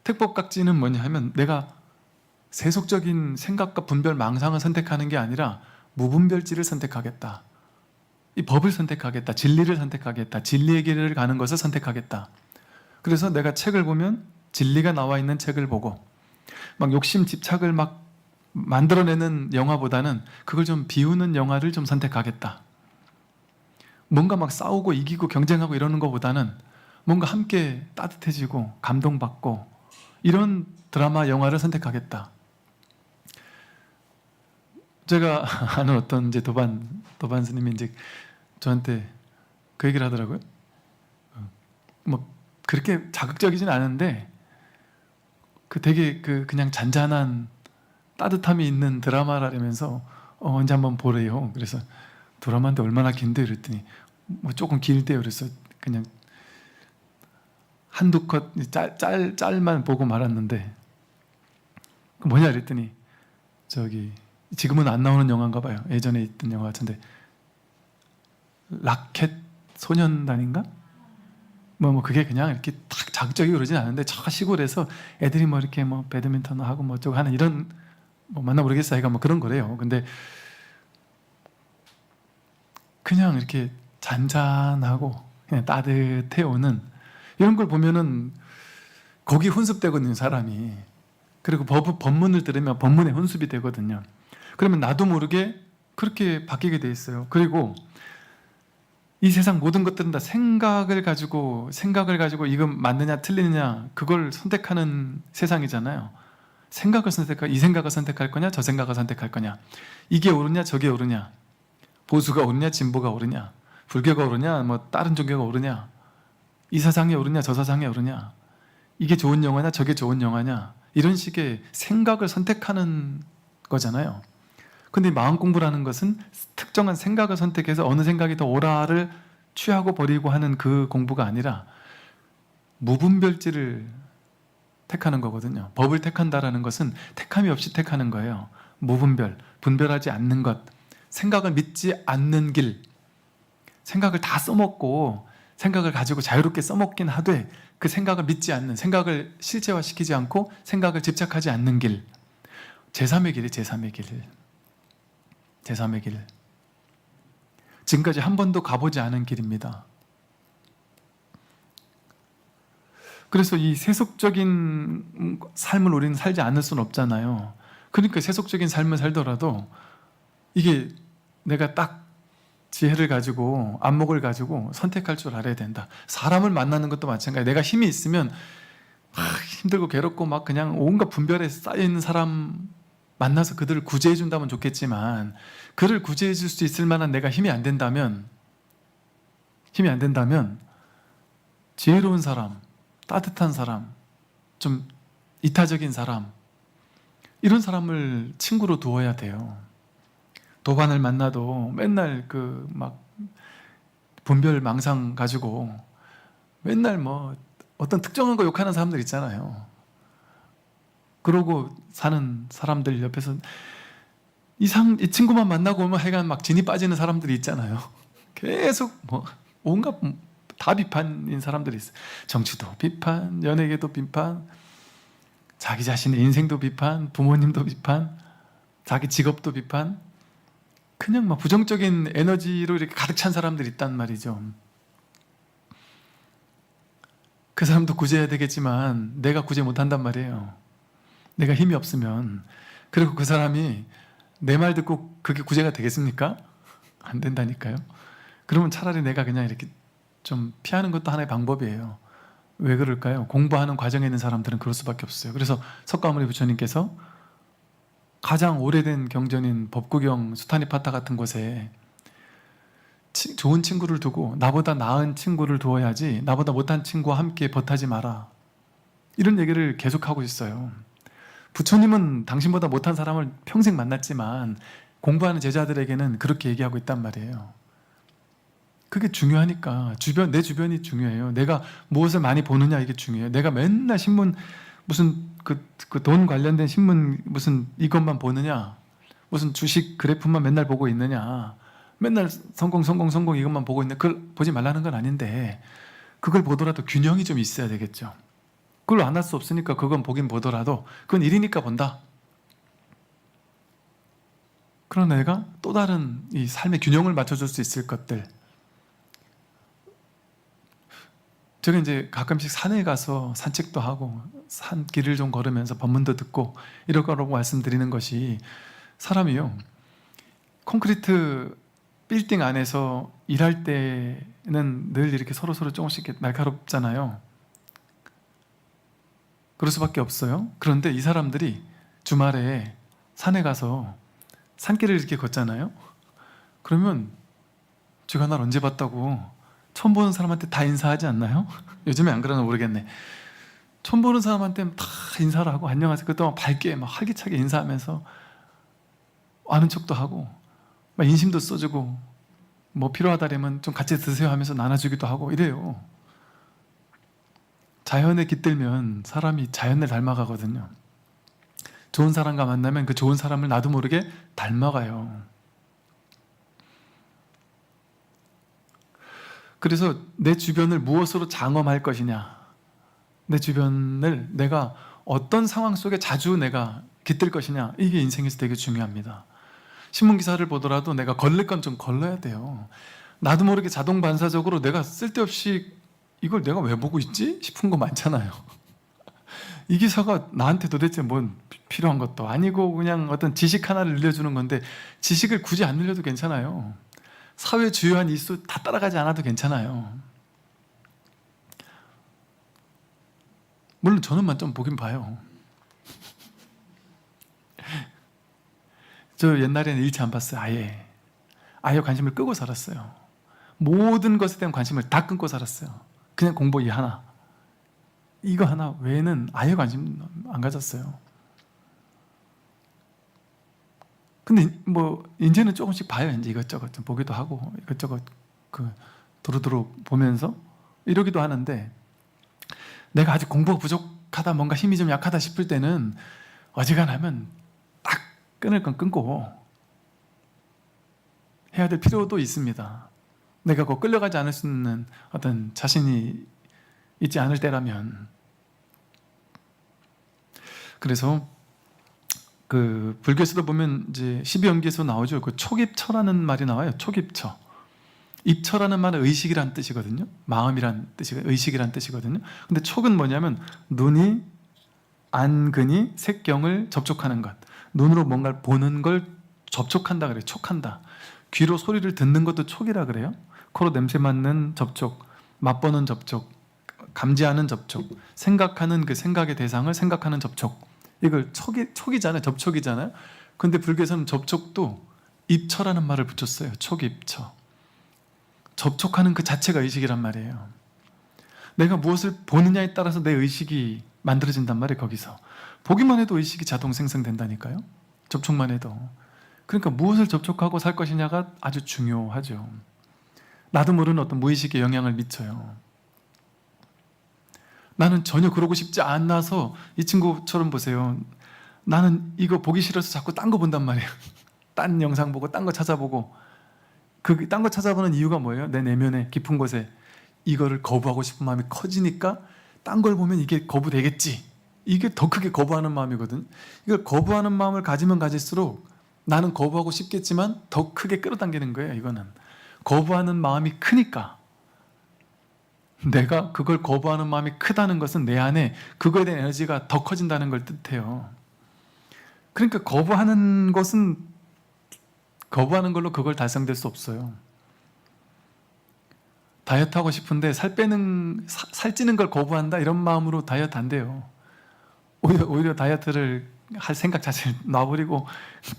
택법각지는 뭐냐 하면 내가 세속적인 생각과 분별 망상을 선택하는 게 아니라 무분별지를 선택하겠다. 이 법을 선택하겠다. 진리를 선택하겠다. 진리의 길을 가는 것을 선택하겠다. 그래서 내가 책을 보면 진리가 나와 있는 책을 보고, 막 욕심 집착을 막 만들어내는 영화보다는 그걸 좀 비우는 영화를 좀 선택하겠다. 뭔가 막 싸우고 이기고 경쟁하고 이러는 것보다는 뭔가 함께 따뜻해지고 감동받고 이런 드라마 영화를 선택하겠다. 제가 아는 어떤 이제 도반 스님이 이제 저한테 그 얘기를 하더라고요. 뭐 그렇게 자극적이진 않은데 그 되게 그냥 잔잔한 따뜻함이 있는 드라마라면서 언제 한번 보래요. 그래서 드라마인데 얼마나 긴데 그랬더니 뭐 조금 길대요. 그래서 그냥 한두 컷 짤만 보고 말았는데 그 뭐냐 그랬더니 저기 지금은 안 나오는 영화인가 봐요. 예전에 있던 영화 같은데 라켓 소년단인가? 뭐 그게 그냥 이렇게 딱 자극적이고 그러진 않은데 저 시골에서 애들이 뭐 이렇게 뭐 배드민턴 하고 뭐 어쩌고 하는 이런 뭐 맞나 모르겠어요. 그러니까 뭐 그런 거래요. 근데 그냥 이렇게 잔잔하고 그냥 따뜻해 오는 이런 걸 보면은 거기 혼습되거든요, 사람이. 그리고 법문을 들으면 법문에 혼습이 되거든요. 그러면 나도 모르게 그렇게 바뀌게 돼 있어요. 그리고 이 세상 모든 것들은 다 생각을 가지고 이건 맞느냐 틀리느냐 그걸 선택하는 세상이잖아요. 이 생각을 선택할 거냐 저 생각을 선택할 거냐, 이게 옳으냐 저게 옳으냐, 보수가 옳으냐 진보가 옳으냐, 불교가 옳으냐 뭐 다른 종교가 옳으냐, 이 사상이 옳으냐 저 사상이 옳으냐, 이게 좋은 영화냐 저게 좋은 영화냐, 이런 식의 생각을 선택하는 거잖아요. 근데 마음 공부라는 것은 특정한 생각을 선택해서 어느 생각이 더 옳아를 취하고 버리고 하는 그 공부가 아니라 무분별지를 택하는 거거든요. 법을 택한다라는 것은 택함이 없이 택하는 거예요. 무분별, 분별하지 않는 것, 생각을 믿지 않는 길. 생각을 다 써먹고 생각을 가지고 자유롭게 써먹긴 하되 그 생각을 믿지 않는, 생각을 실체화시키지 않고 생각을 집착하지 않는 길. 제3의 길이 제3의 길. 제3의 길. 지금까지 한 번도 가보지 않은 길입니다. 그래서 이 세속적인 삶을 우리는 살지 않을 수는 없잖아요. 그러니까 세속적인 삶을 살더라도 이게 내가 딱 지혜를 가지고 안목을 가지고 선택할 줄 알아야 된다. 사람을 만나는 것도 마찬가지예요. 내가 힘이 있으면 힘들고 괴롭고 막 그냥 온갖 분별에 쌓여있는 사람 만나서 그들을 구제해 준다면 좋겠지만 그를 구제해 줄 수 있을 만한 내가 힘이 안 된다면 지혜로운 사람, 따뜻한 사람, 좀 이타적인 사람, 이런 사람을 친구로 두어야 돼요. 도반을 만나도 맨날 막 분별 망상 가지고 맨날 뭐 어떤 특정한 거 욕하는 사람들 있잖아요. 그러고 사는 사람들 옆에서 이 친구만 만나고 오면 하여간 막 진이 빠지는 사람들이 있잖아요. 계속 뭐 온갖 다 비판인 사람들이 있어요. 정치도 비판, 연예계도 비판, 자기 자신의 인생도 비판, 부모님도 비판, 자기 직업도 비판, 그냥 막 부정적인 에너지로 이렇게 가득 찬 사람들이 있단 말이죠. 그 사람도 구제해야 되겠지만 내가 구제 못한단 말이에요. 내가 힘이 없으면. 그리고 그 사람이 내 말 듣고 그게 구제가 되겠습니까? 안 된다니까요. 그러면 차라리 내가 그냥 이렇게 좀 피하는 것도 하나의 방법이에요. 왜 그럴까요? 공부하는 과정에 있는 사람들은 그럴 수밖에 없어요. 그래서 석가모니 부처님께서 가장 오래된 경전인 법구경 수타니파타 같은 곳에 좋은 친구를 두고 나보다 나은 친구를 두어야지 나보다 못한 친구와 함께 벗하지 마라, 이런 얘기를 계속하고 있어요. 부처님은 당신보다 못한 사람을 평생 만났지만 공부하는 제자들에게는 그렇게 얘기하고 있단 말이에요. 그게 중요하니까. 내 주변이 중요해요. 내가 무엇을 많이 보느냐, 이게 중요해요. 내가 맨날 신문 무슨 돈 관련된 신문 무슨 이것만 보느냐, 무슨 주식 그래프만 맨날 보고 있느냐, 맨날 성공 이것만 보고 있는, 그걸 보지 말라는 건 아닌데 그걸 보더라도 균형이 좀 있어야 되겠죠. 그걸 안 할 수 없으니까 그건 보긴 보더라도 그건 일이니까 본다. 그러나 내가 또 다른 이 삶의 균형을 맞춰줄 수 있을 것들, 제가 이제 가끔씩 산에 가서 산책도 하고 산길을 좀 걸으면서 법문도 듣고 이럴 거라고 말씀드리는 것이, 사람이요 콘크리트 빌딩 안에서 일할 때는 늘 이렇게 서로 조금씩 날카롭잖아요. 그럴 수밖에 없어요. 그런데 이 사람들이 주말에 산에 가서 산길을 이렇게 걷잖아요. 그러면 제가 날 언제 봤다고 처음 보는 사람한테 다 인사하지 않나요? 요즘에 안 그러나 모르겠네. 처음 보는 사람한테 다 인사를 하고 안녕하세요. 그동안 밝게 막 활기차게 인사하면서 아는 척도 하고 막 인심도 써주고 뭐 필요하다면 좀 같이 드세요 하면서 나눠주기도 하고 이래요. 자연에 깃들면 사람이 자연을 닮아가거든요. 좋은 사람과 만나면 그 좋은 사람을 나도 모르게 닮아가요. 그래서 내 주변을 무엇으로 장엄할 것이냐, 내 주변을 내가 어떤 상황 속에 자주 내가 깃들 것이냐, 이게 인생에서 되게 중요합니다. 신문기사를 보더라도 내가 걸릴 건 좀 걸러야 돼요. 나도 모르게 자동 반사적으로 내가 쓸데없이 이걸 내가 왜 보고 있지? 싶은 거 많잖아요. 이 기사가 나한테 도대체 뭔 필요한 것도 아니고 그냥 어떤 지식 하나를 늘려주는 건데 지식을 굳이 안 늘려도 괜찮아요. 사회 주요한 이슈 다 따라가지 않아도 괜찮아요. 물론 저는만 좀 보긴 봐요. 저 옛날에는 일치 안 봤어요. 아예 관심을 끄고 살았어요. 모든 것에 대한 관심을 다 끊고 살았어요. 그냥 공부 이 하나, 이거 하나 외에는 아예 관심 안 가졌어요. 근데 뭐 이제는 조금씩 봐요. 이제 이것저것 좀 보기도 하고 이것저것 그 두루두루 보면서 이러기도 하는데, 내가 아직 공부가 부족하다, 뭔가 힘이 좀 약하다 싶을 때는 어지간하면 딱 끊을 건 끊고 해야 될 필요도 있습니다. 내가 그 끌려가지 않을 수 있는 어떤 자신이 있지 않을 때라면. 그래서 그 불교에서도 보면 이제 12연기에서 나오죠. 그 촉입처라는 말이 나와요. 촉입처. 입처라는 말은 의식이란 뜻이거든요. 마음이란 뜻이, 의식이란 뜻이거든요. 근데 촉은 뭐냐면 눈이 안근이 색경을 접촉하는 것. 눈으로 뭔가를 보는 걸 접촉한다 그래요. 촉한다. 귀로 소리를 듣는 것도 촉이라 그래요. 코로 냄새 맡는 접촉, 맛보는 접촉, 감지하는 접촉, 생각하는 그 생각의 대상을 생각하는 접촉. 이걸 촉이잖아요. 접촉이잖아요. 근데 불교에서는 접촉도 입처라는 말을 붙였어요. 촉입처. 접촉하는 그 자체가 의식이란 말이에요. 내가 무엇을 보느냐에 따라서 내 의식이 만들어진단 말이에요. 거기서 보기만 해도 의식이 자동 생성된다니까요. 접촉만 해도. 그러니까 무엇을 접촉하고 살 것이냐가 아주 중요하죠. 나도 모르는 어떤 무의식의 영향을 미쳐요. 나는 전혀 그러고 싶지 않아서, 이 친구처럼 보세요. 나는 이거 보기 싫어서 자꾸 딴 거 본단 말이에요. 딴 영상 보고 딴 거 찾아보고. 그 딴 거 찾아보는 이유가 뭐예요? 내 내면의 깊은 곳에 이거를 거부하고 싶은 마음이 커지니까 딴 걸 보면 이게 거부되겠지. 이게 더 크게 거부하는 마음이거든. 이걸 거부하는 마음을 가지면 가질수록 나는 거부하고 싶겠지만 더 크게 끌어당기는 거예요. 이거는 거부하는 마음이 크니까. 내가 그걸 거부하는 마음이 크다는 것은 내 안에 그거에 대한 에너지가 더 커진다는 걸 뜻해요. 그러니까 거부하는 것은 거부하는 걸로 그걸 달성될 수 없어요. 다이어트 하고 싶은데 살찌는 걸 거부한다, 이런 마음으로 다이어트 안 돼요. 오히려 다이어트를 할 생각 자체를 놔버리고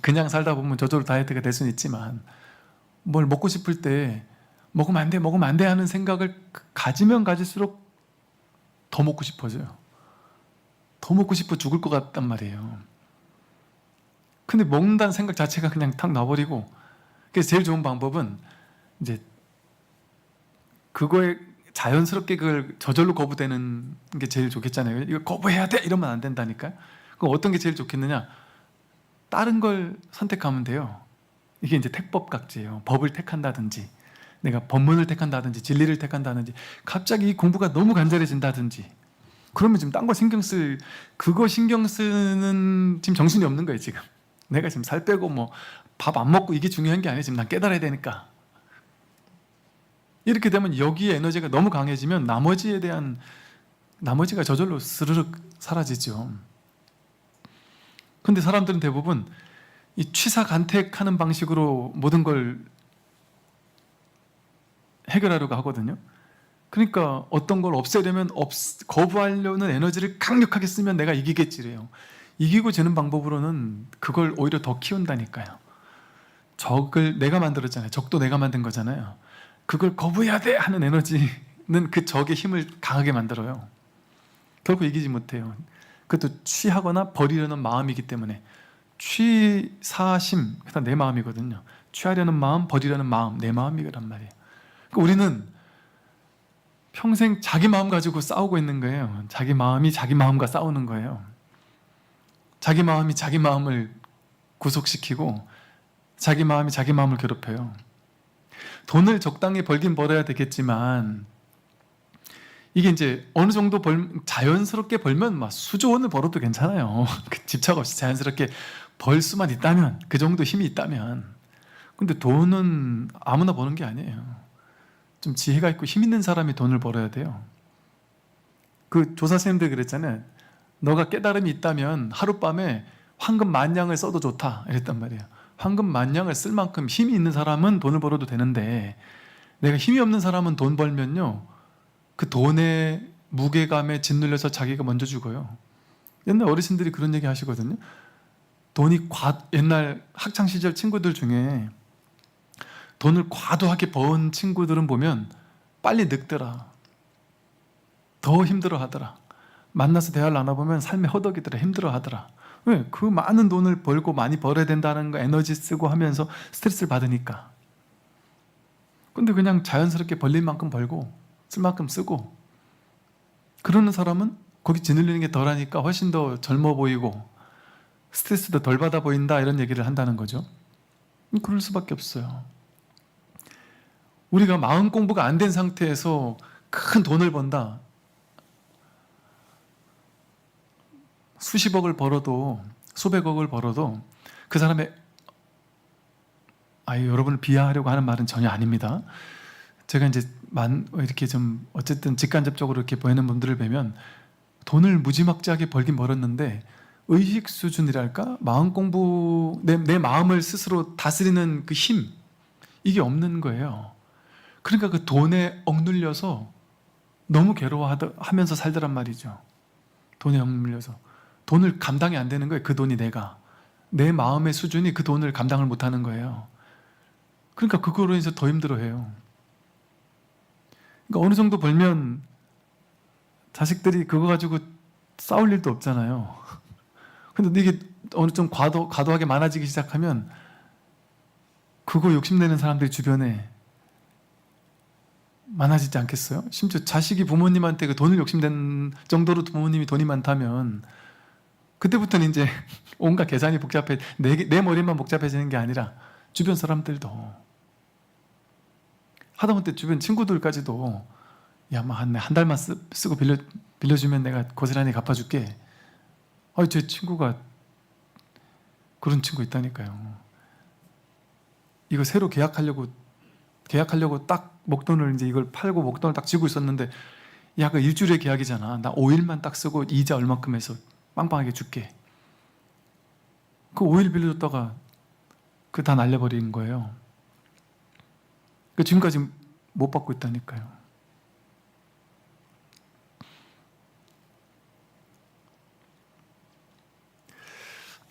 그냥 살다 보면 저절로 다이어트가 될 수는 있지만, 뭘 먹고 싶을 때 먹으면 안 돼 하는 생각을 가지면 가질수록 더 먹고 싶어져요. 더 먹고 싶어 죽을 것 같단 말이에요. 근데 먹는다는 생각 자체가 그냥 탁 놔버리고, 그래서 제일 좋은 방법은 이제 그거에 자연스럽게 그걸 저절로 거부되는 게 제일 좋겠잖아요. 이거 거부해야 돼! 이러면 안 된다니까요. 그럼 어떤 게 제일 좋겠느냐? 다른 걸 선택하면 돼요. 이게 이제 택법각지예요. 법을 택한다든지, 내가 법문을 택한다든지, 진리를 택한다든지, 갑자기 이 공부가 너무 간절해진다든지, 그러면 지금 딴 거 그거 신경 쓰는 지금 정신이 없는 거예요. 지금 내가 지금 살 빼고 뭐 밥 안 먹고 이게 중요한 게 아니에요. 지금 난 깨달아야 되니까. 이렇게 되면 여기에 에너지가 너무 강해지면 나머지가 저절로 스르륵 사라지죠. 근데 사람들은 대부분 이 취사간택하는 방식으로 모든 걸 해결하려고 하거든요. 그러니까 어떤 걸 없애려면 거부하려는 에너지를 강력하게 쓰면 내가 이기겠지래요. 이기고 지는 방법으로는 그걸 오히려 더 키운다니까요. 적을 내가 만들었잖아요. 적도 내가 만든 거잖아요. 그걸 거부해야 돼 하는 에너지는 그 적의 힘을 강하게 만들어요. 결코 이기지 못해요. 그것도 취하거나 버리려는 마음이기 때문에. 취사심, 그다음 내 마음이거든요. 취하려는 마음, 버리려는 마음, 내 마음이란 말이에요. 그러니까 우리는 평생 자기 마음 가지고 싸우고 있는 거예요. 자기 마음이 자기 마음과 싸우는 거예요. 자기 마음이 자기 마음을 구속시키고 자기 마음이 자기 마음을 괴롭혀요. 돈을 적당히 벌긴 벌어야 되겠지만 이게 이제 어느 정도 자연스럽게 벌면 막 수조 원을 벌어도 괜찮아요. 집착 없이 자연스럽게 벌 수만 있다면, 그 정도 힘이 있다면. 근데 돈은 아무나 버는 게 아니에요. 좀 지혜가 있고 힘 있는 사람이 돈을 벌어야 돼요. 그 조사쌤들 그랬잖아요. 너가 깨달음이 있다면 하룻밤에 황금 10,000냥을 써도 좋다 이랬단 말이에요. 황금 10,000냥을 쓸 만큼 힘이 있는 사람은 돈을 벌어도 되는데, 내가 힘이 없는 사람은 돈 벌면요, 그 돈의 무게감에 짓눌려서 자기가 먼저 죽어요. 옛날 어르신들이 그런 얘기 하시거든요. 옛날 학창시절 친구들 중에 돈을 과도하게 번 친구들은 보면 빨리 늙더라. 더 힘들어 하더라. 만나서 대화를 나눠보면 삶에 허덕이더라. 힘들어 하더라. 왜? 그 많은 돈을 벌고 많이 벌어야 된다는 거, 에너지 쓰고 하면서 스트레스를 받으니까. 근데 그냥 자연스럽게 벌릴 만큼 벌고 쓸 만큼 쓰고, 그러는 사람은 거기 짓눌리는 게 덜하니까 훨씬 더 젊어 보이고 스트레스도 덜 받아 보인다, 이런 얘기를 한다는 거죠. 그럴 수밖에 없어요. 우리가 마음 공부가 안 된 상태에서 큰 돈을 번다, 수십억을 벌어도, 수백억을 벌어도 그 사람의, 여러분을 비하하려고 하는 말은 전혀 아닙니다. 제가 이제 이렇게 좀 어쨌든 직간접적으로 이렇게 보이는 분들을 뵈면 돈을 무지막지하게 벌긴 벌었는데 의식 수준이랄까? 마음 공부, 내 마음을 스스로 다스리는 그 힘, 이게 없는 거예요. 그러니까 그 돈에 억눌려서 너무 괴로워하면서 살더란 말이죠. 돈에 억눌려서. 돈을 감당이 안 되는 거예요. 그 돈이 내 마음의 수준이 그 돈을 감당을 못하는 거예요. 그러니까 그거로 인해서 더 힘들어해요. 그러니까 어느 정도 벌면 자식들이 그거 가지고 싸울 일도 없잖아요. 근데 이게 어느 좀 과도하게 많아지기 시작하면 그거 욕심내는 사람들이 주변에 많아지지 않겠어요? 심지어 자식이 부모님한테 그 돈을 욕심낸 정도로 부모님이 돈이 많다면 그때부터는 이제 온갖 계산이 내 머리만 복잡해지는 게 아니라 주변 사람들도, 하다못해 주변 친구들까지도, 야, 한 달만 쓰고 빌려주면 내가 고스란히 갚아줄게. 제 친구가 그런 친구 있다니까요. 이거 새로 계약하려고 딱 목돈을, 이제 이걸 팔고 목돈을 딱 쥐고 있었는데, 야, 그 일주일의 계약이잖아. 나 5일만 딱 쓰고 이자 얼마큼 해서 빵빵하게 줄게. 그 5일 빌려줬다가 그 다 날려버리는 거예요. 그 지금까지 못 받고 있다니까요.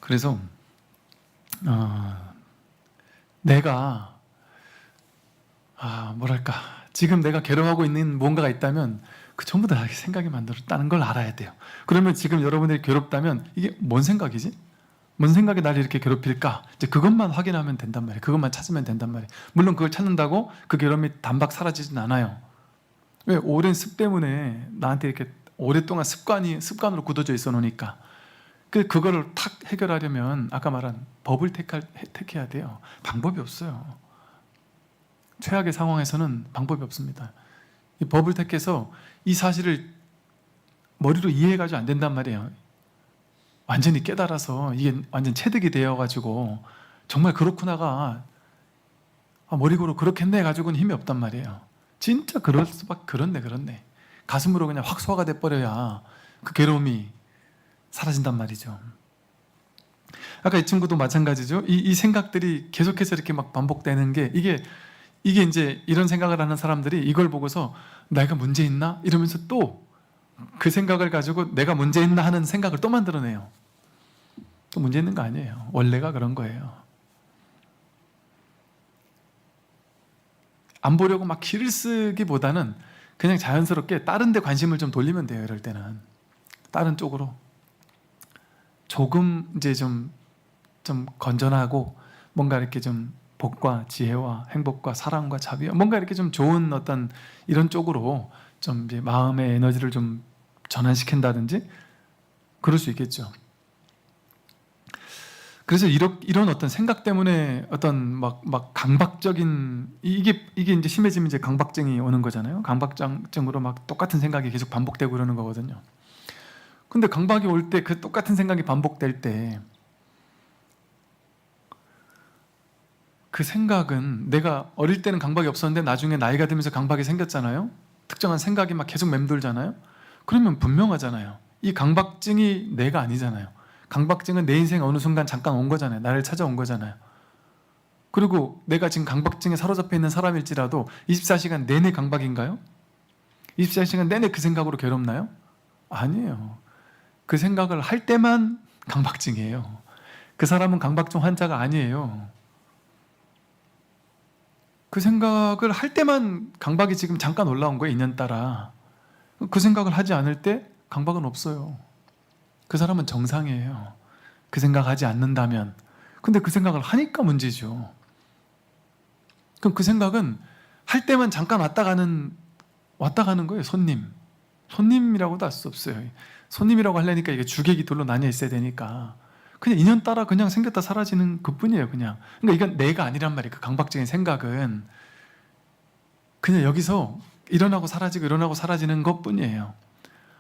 그래서 내가 뭐랄까, 지금 내가 괴로워하고 있는 뭔가가 있다면 그 전부 다 생각이 만들었다는 걸 알아야 돼요. 그러면 지금 여러분들이 괴롭다면 이게 뭔 생각이지? 뭔 생각이 나를 이렇게 괴롭힐까? 이제 그것만 확인하면 된단 말이에요. 그것만 찾으면 된단 말이에요. 물론 그걸 찾는다고 그 괴로움이 단박 사라지진 않아요. 왜? 오랜 습 때문에 나한테 이렇게 오랫동안 습관으로 굳어져 있어 놓으니까. 그거를 탁 해결하려면 아까 말한 법을 택해야 돼요. 방법이 없어요. 최악의 상황에서는 방법이 없습니다. 이 법을 택해서 이 사실을 머리로 이해해가지고 안 된단 말이에요. 완전히 깨달아서 이게 완전 체득이 되어가지고 정말 그렇구나가, 머리고로 그렇겠네 가지고는 힘이 없단 말이에요. 진짜 그럴 수밖에, 그렇네 가슴으로 그냥 확 소화가 돼버려야 그 괴로움이 사라진단 말이죠. 아까 이 친구도 마찬가지죠. 이 생각들이 계속해서 이렇게 막 반복되는 게, 이게 이제 이런 생각을 하는 사람들이 이걸 보고서 내가 문제 있나? 이러면서 또 그 생각을 가지고 내가 문제 있나 하는 생각을 또 만들어내요. 또 문제 있는 거 아니에요. 원래가 그런 거예요. 안 보려고 막 기를 쓰기보다는 그냥 자연스럽게 다른 데 관심을 좀 돌리면 돼요. 이럴 때는 다른 쪽으로 조금 이제 좀 건전하고 뭔가 이렇게 좀 복과 지혜와 행복과 사랑과 자비와 뭔가 이렇게 좀 좋은 어떤 이런 쪽으로 좀 이제 마음의 에너지를 좀 전환시킨다든지 그럴 수 있겠죠. 그래서 이런 어떤 생각 때문에 어떤 막 강박적인 이게 이제 심해지면 이제 강박증이 오는 거잖아요. 강박증으로 막 똑같은 생각이 계속 반복되고 그러는 거거든요. 근데 강박이 올 때 그 똑같은 생각이 반복될 때 그 생각은 내가 어릴 때는 강박이 없었는데 나중에 나이가 들면서 강박이 생겼잖아요. 특정한 생각이 막 계속 맴돌잖아요. 그러면 분명하잖아요. 이 강박증이 내가 아니잖아요. 강박증은 내 인생에 어느 순간 잠깐 온 거잖아요. 나를 찾아온 거잖아요. 그리고 내가 지금 강박증에 사로잡혀 있는 사람일지라도 24시간 내내 강박인가요? 24시간 내내 그 생각으로 괴롭나요? 아니에요. 그 생각을 할 때만 강박증이에요. 그 사람은 강박증 환자가 아니에요. 그 생각을 할 때만 강박이 지금 잠깐 올라온 거예요. 인연 따라. 그 생각을 하지 않을 때 강박은 없어요. 그 사람은 정상이에요. 그 생각하지 않는다면. 근데 그 생각을 하니까 문제죠. 그럼 그 생각은 할 때만 잠깐 왔다 가는 거예요. 손님이라고도 할 수 없어요. 손님이라고 하려니까 이게 주객이 둘로 나뉘어 있어야 되니까 그냥 인연 따라 그냥 생겼다 사라지는 그뿐이에요. 그냥. 그러니까 이건 내가 아니란 말이에요. 그 강박적인 생각은 그냥 여기서 일어나고 사라지는 것뿐이에요.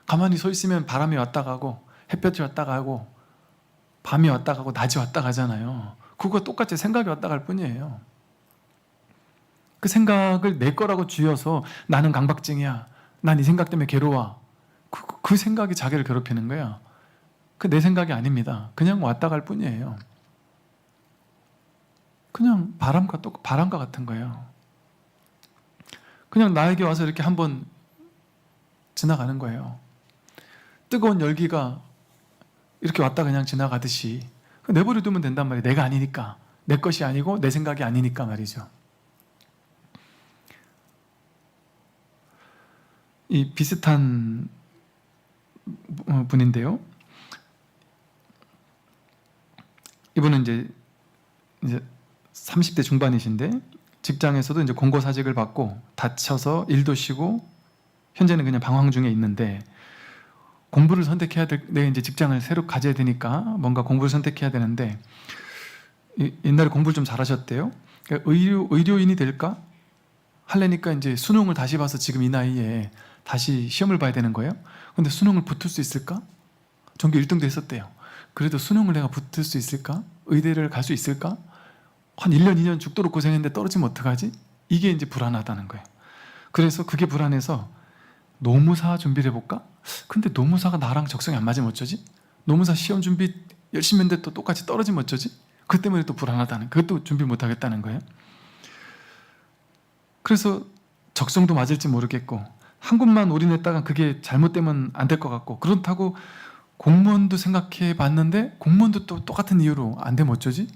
가만히 서 있으면 바람이 왔다 가고 햇볕이 왔다 가고 밤이 왔다 가고 낮이 왔다 가잖아요. 그거 똑같이 생각이 왔다 갈 뿐이에요. 그 생각을 내 거라고 쥐어서 나는 강박증이야. 난 이 생각 때문에 괴로워. 그 생각이 자기를 괴롭히는 거야. 그 내 생각이 아닙니다. 그냥 왔다 갈 뿐이에요. 그냥 바람과 같은 거예요. 그냥 나에게 와서 이렇게 한번 지나가는 거예요. 뜨거운 열기가 이렇게 왔다 그냥 지나가듯이 내버려 두면 된단 말이에요. 내가 아니니까. 내 것이 아니고 내 생각이 아니니까 말이죠. 이 비슷한 분인데요. 이분은 이제 30대 중반이신데 직장에서도 이제 공고사직을 받고 다쳐서 일도 쉬고 현재는 그냥 방황 중에 있는데 공부를 선택해야 내 이제 직장을 새로 가져야 되니까 뭔가 공부를 선택해야 되는데 옛날에 공부를 좀 잘하셨대요. 그러니까 의료인이 될까 하려니까 이제 수능을 다시 봐서 지금 이 나이에 다시 시험을 봐야 되는 거예요. 근데 수능을 붙을 수 있을까? 전교 1등도 했었대요. 그래도 수능을 내가 붙을 수 있을까? 의대를 갈 수 있을까? 한 1년, 2년 죽도록 고생했는데 떨어지면 어떡하지? 이게 이제 불안하다는 거예요. 그래서 그게 불안해서 노무사 준비를 해볼까? 근데 노무사가 나랑 적성이 안 맞으면 어쩌지? 노무사 시험 준비 열심히 했는데 또 똑같이 떨어지면 어쩌지? 그 때문에 또 불안하다는, 그것도 준비 못 하겠다는 거예요. 그래서 적성도 맞을지 모르겠고 한 곳만 올인했다가 그게 잘못되면 안 될 것 같고 그렇다고 공무원도 생각해 봤는데 공무원도 또 똑같은 이유로 안 되면 어쩌지?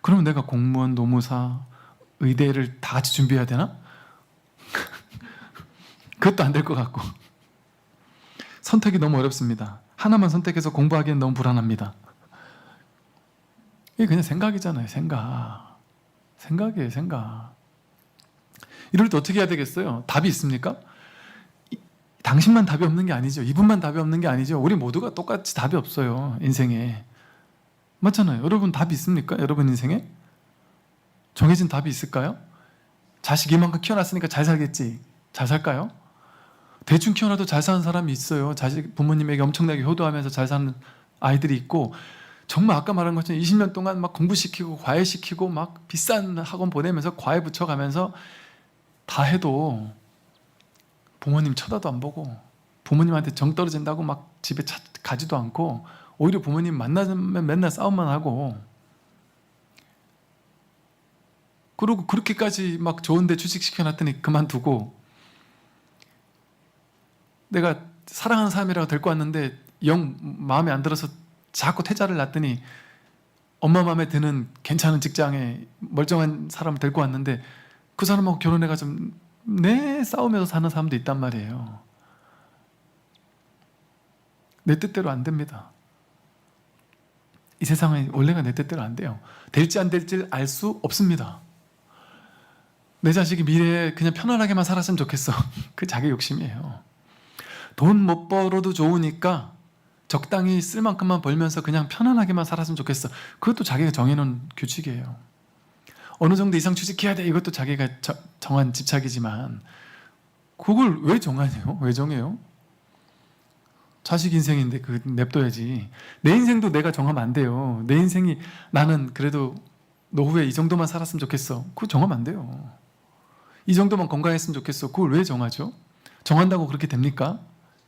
그러면 내가 공무원, 노무사, 의대를 다 같이 준비해야 되나? 그것도 안 될 것 같고 선택이 너무 어렵습니다. 하나만 선택해서 공부하기엔 너무 불안합니다. 이게 그냥 생각이잖아요. 생각이에요. 생각. 이럴 때 어떻게 해야 되겠어요? 답이 있습니까? 당신만 답이 없는 게 아니죠. 이분만 답이 없는 게 아니죠. 우리 모두가 똑같이 답이 없어요. 인생에. 맞잖아요. 여러분 답이 있습니까? 여러분 인생에? 정해진 답이 있을까요? 자식 이만큼 키워놨으니까 잘 살겠지. 잘 살까요? 대충 키워놔도 잘 사는 사람이 있어요. 자식 부모님에게 엄청나게 효도하면서 잘 사는 아이들이 있고 정말 아까 말한 것처럼 20년 동안 막 공부시키고 과외시키고 막 비싼 학원 보내면서 과외 붙여가면서 다 해도 부모님 쳐다도 안 보고 부모님한테 정 떨어진다고 막 집에 가지도 않고 오히려 부모님 만나면 맨날 싸움만 하고 그리고 그렇게까지 막 좋은데 취직시켜놨더니 그만두고 내가 사랑하는 사람이라고 데리고 왔는데 영 마음에 안 들어서 자꾸 퇴짜를 놨더니 엄마 마음에 드는 괜찮은 직장에 멀쩡한 사람을 데리고 왔는데 그 사람하고 결혼해가지고 싸우면서 사는 사람도 있단 말이에요. 내 뜻대로 안 됩니다. 이 세상은 원래가 내 뜻대로 안 돼요. 될지 안 될지 알 수 없습니다. 내 자식이 미래에 그냥 편안하게만 살았으면 좋겠어. 그 자기 욕심이에요. 돈 못 벌어도 좋으니까 적당히 쓸 만큼만 벌면서 그냥 편안하게만 살았으면 좋겠어. 그것도 자기가 정해놓은 규칙이에요. 어느 정도 이상 취직해야 돼. 이것도 자기가 정한 집착이지만 그걸 왜 정하네요? 왜 정해요? 자식 인생인데 그 냅둬야지. 내 인생도 내가 정하면 안 돼요. 내 인생이 나는 그래도 노후에 이 정도만 살았으면 좋겠어. 그거 정하면 안 돼요. 이 정도만 건강했으면 좋겠어. 그걸 왜 정하죠? 정한다고 그렇게 됩니까?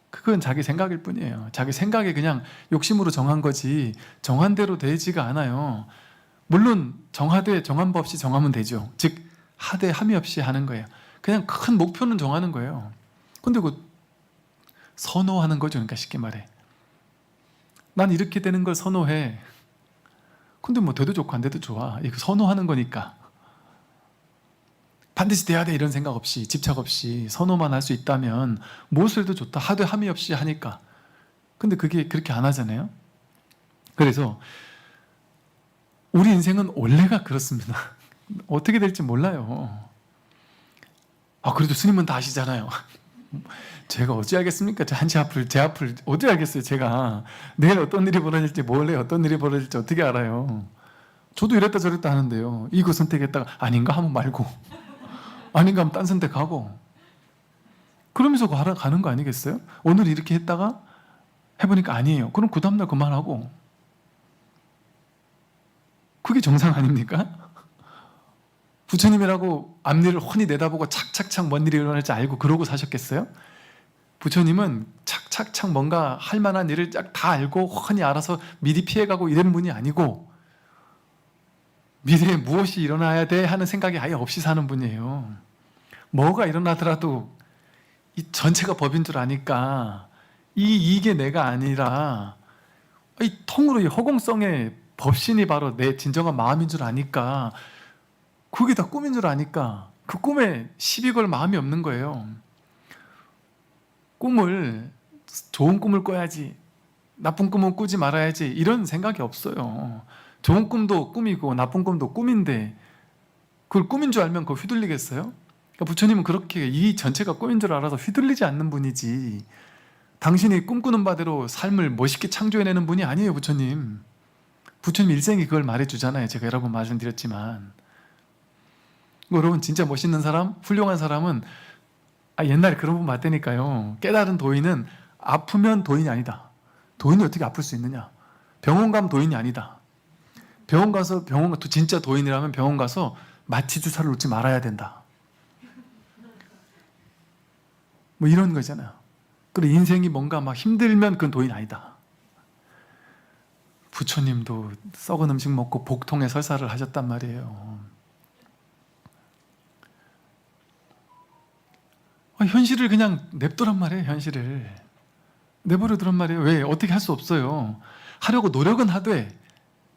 그건 자기 생각일 뿐이에요. 자기 생각에 그냥 욕심으로 정한 거지 정한 대로 되지가 않아요. 물론 정하되 정한 법 없이 정하면 되죠. 즉 하되 함이 없이 하는 거예요. 그냥 큰 목표는 정하는 거예요. 근데 그 선호하는 거죠. 그러니까 쉽게 말해. 난 이렇게 되는 걸 선호해. 근데 뭐 돼도 좋고 안 돼도 좋아. 이거 선호하는 거니까. 반드시 돼야 돼 이런 생각 없이 집착 없이 선호만 할 수 있다면 무엇을 해도 좋다. 하되 함이 없이 하니까. 근데 그게 그렇게 안 하잖아요. 그래서 우리 인생은 원래가 그렇습니다. 어떻게 될지 몰라요. 그래도 스님은 다 아시잖아요. 제가 어찌 알겠습니까? 제 앞을 어찌 알겠어요? 제가 내일 어떤 일이 벌어질지 몰래 어떤 일이 벌어질지 어떻게 알아요? 저도 이랬다 저랬다 하는데요. 이거 선택했다가 아닌가 하면 말고 아닌가 하면 딴 선택하고 그러면서 가는 거 아니겠어요? 오늘 이렇게 했다가 해보니까 아니에요. 그럼 그 다음날 그만하고 그게 정상 아닙니까? 부처님이라고 앞일을 훤히 내다보고 착착착 뭔 일이 일어날지 알고 그러고 사셨겠어요? 부처님은 착착착 뭔가 할 만한 일을 다 알고 훤히 알아서 미리 피해가고 이런 분이 아니고 미래에 무엇이 일어나야 돼 하는 생각이 아예 없이 사는 분이에요. 뭐가 일어나더라도 이 전체가 법인 줄 아니까 이게 내가 아니라 이 통으로 이 허공성의 법신이 바로 내 진정한 마음인 줄 아니까 그게 다 꿈인 줄 아니까 그 꿈에 시비 걸 마음이 없는 거예요. 좋은 꿈을 꿔야지 나쁜 꿈은 꾸지 말아야지 이런 생각이 없어요. 좋은 꿈도 꿈이고 나쁜 꿈도 꿈인데 그걸 꿈인 줄 알면 그거 휘둘리겠어요? 그러니까 부처님은 그렇게 이 전체가 꿈인 줄 알아서 휘둘리지 않는 분이지 당신이 꿈꾸는 바대로 삶을 멋있게 창조해내는 분이 아니에요. 부처님 일생이 그걸 말해주잖아요. 제가 여러 번 말씀드렸지만 여러분 진짜 멋있는 사람, 훌륭한 사람은 옛날에 그런 분 봤다니까요. 깨달은 도인은 아프면 도인이 아니다. 도인이 어떻게 아플 수 있느냐? 병원 가면 도인이 아니다. 진짜 도인이라면 병원 가서 마취 주사를 놓지 말아야 된다. 뭐 이런 거잖아요. 그리고 인생이 뭔가 막 힘들면 그건 도인 아니다. 부처님도 썩은 음식 먹고 복통에 설사를 하셨단 말이에요. 현실을 그냥 냅두란 말이에요. 현실을 내버려두란 말이에요. 왜? 어떻게 할 수 없어요. 하려고 노력은 하되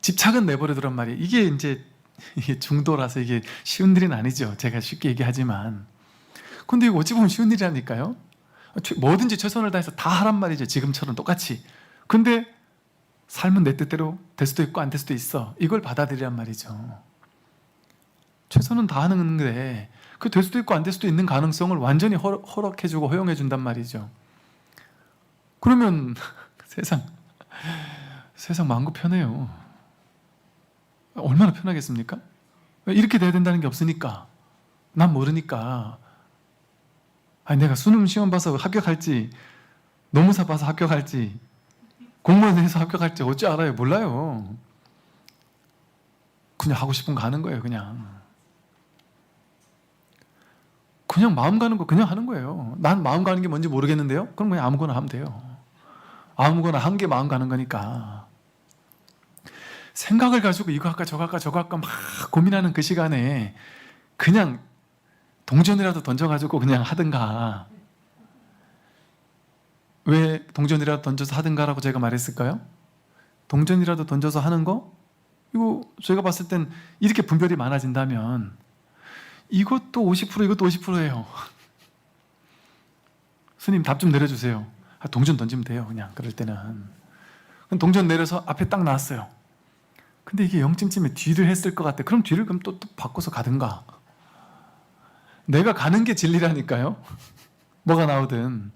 집착은 내버려두란 말이에요. 이게 중도라서 이게 쉬운 일은 아니죠. 제가 쉽게 얘기하지만 근데 이거 어찌 보면 쉬운 일이라니까요. 뭐든지 최선을 다해서 다 하란 말이죠. 지금처럼 똑같이. 근데 삶은 내 뜻대로 될 수도 있고 안 될 수도 있어. 이걸 받아들이란 말이죠. 최선은 다 하는데 그 될 수도 있고 안 될 수도 있는 가능성을 완전히 허락해주고 허용해준단 말이죠. 그러면 세상 마음껏 편해요. 얼마나 편하겠습니까? 이렇게 돼야 된다는 게 없으니까 난 모르니까 내가 수능 시험 봐서 합격할지 노무사 봐서 합격할지 공무원 해서 합격할지 어찌 알아요? 몰라요. 그냥 하고 싶은 거 하는 거예요. 그냥 마음 가는 거 그냥 하는 거예요. 난 마음 가는 게 뭔지 모르겠는데요? 그럼 그냥 아무거나 하면 돼요. 아무거나 한 게 마음 가는 거니까. 생각을 가지고 이거 할까 저거 할까 저거 할까 막 고민하는 그 시간에 그냥 동전이라도 던져가지고 그냥 하든가. 왜 동전이라도 던져서 하든가라고 제가 말했을까요? 동전이라도 던져서 하는 거? 이거 제가 봤을 땐 이렇게 분별이 많아진다면 이것도 50% 이것도 50%예요. 스님 답 좀 내려주세요. 동전 던지면 돼요. 그냥 그럴 때는. 그럼 동전 내려서 앞에 딱 나왔어요. 근데 이게 0쯤에 뒤를 했을 것 같아. 그럼 뒤를 그럼 또 바꿔서 가든가. 내가 가는 게 진리라니까요. 뭐가 나오든.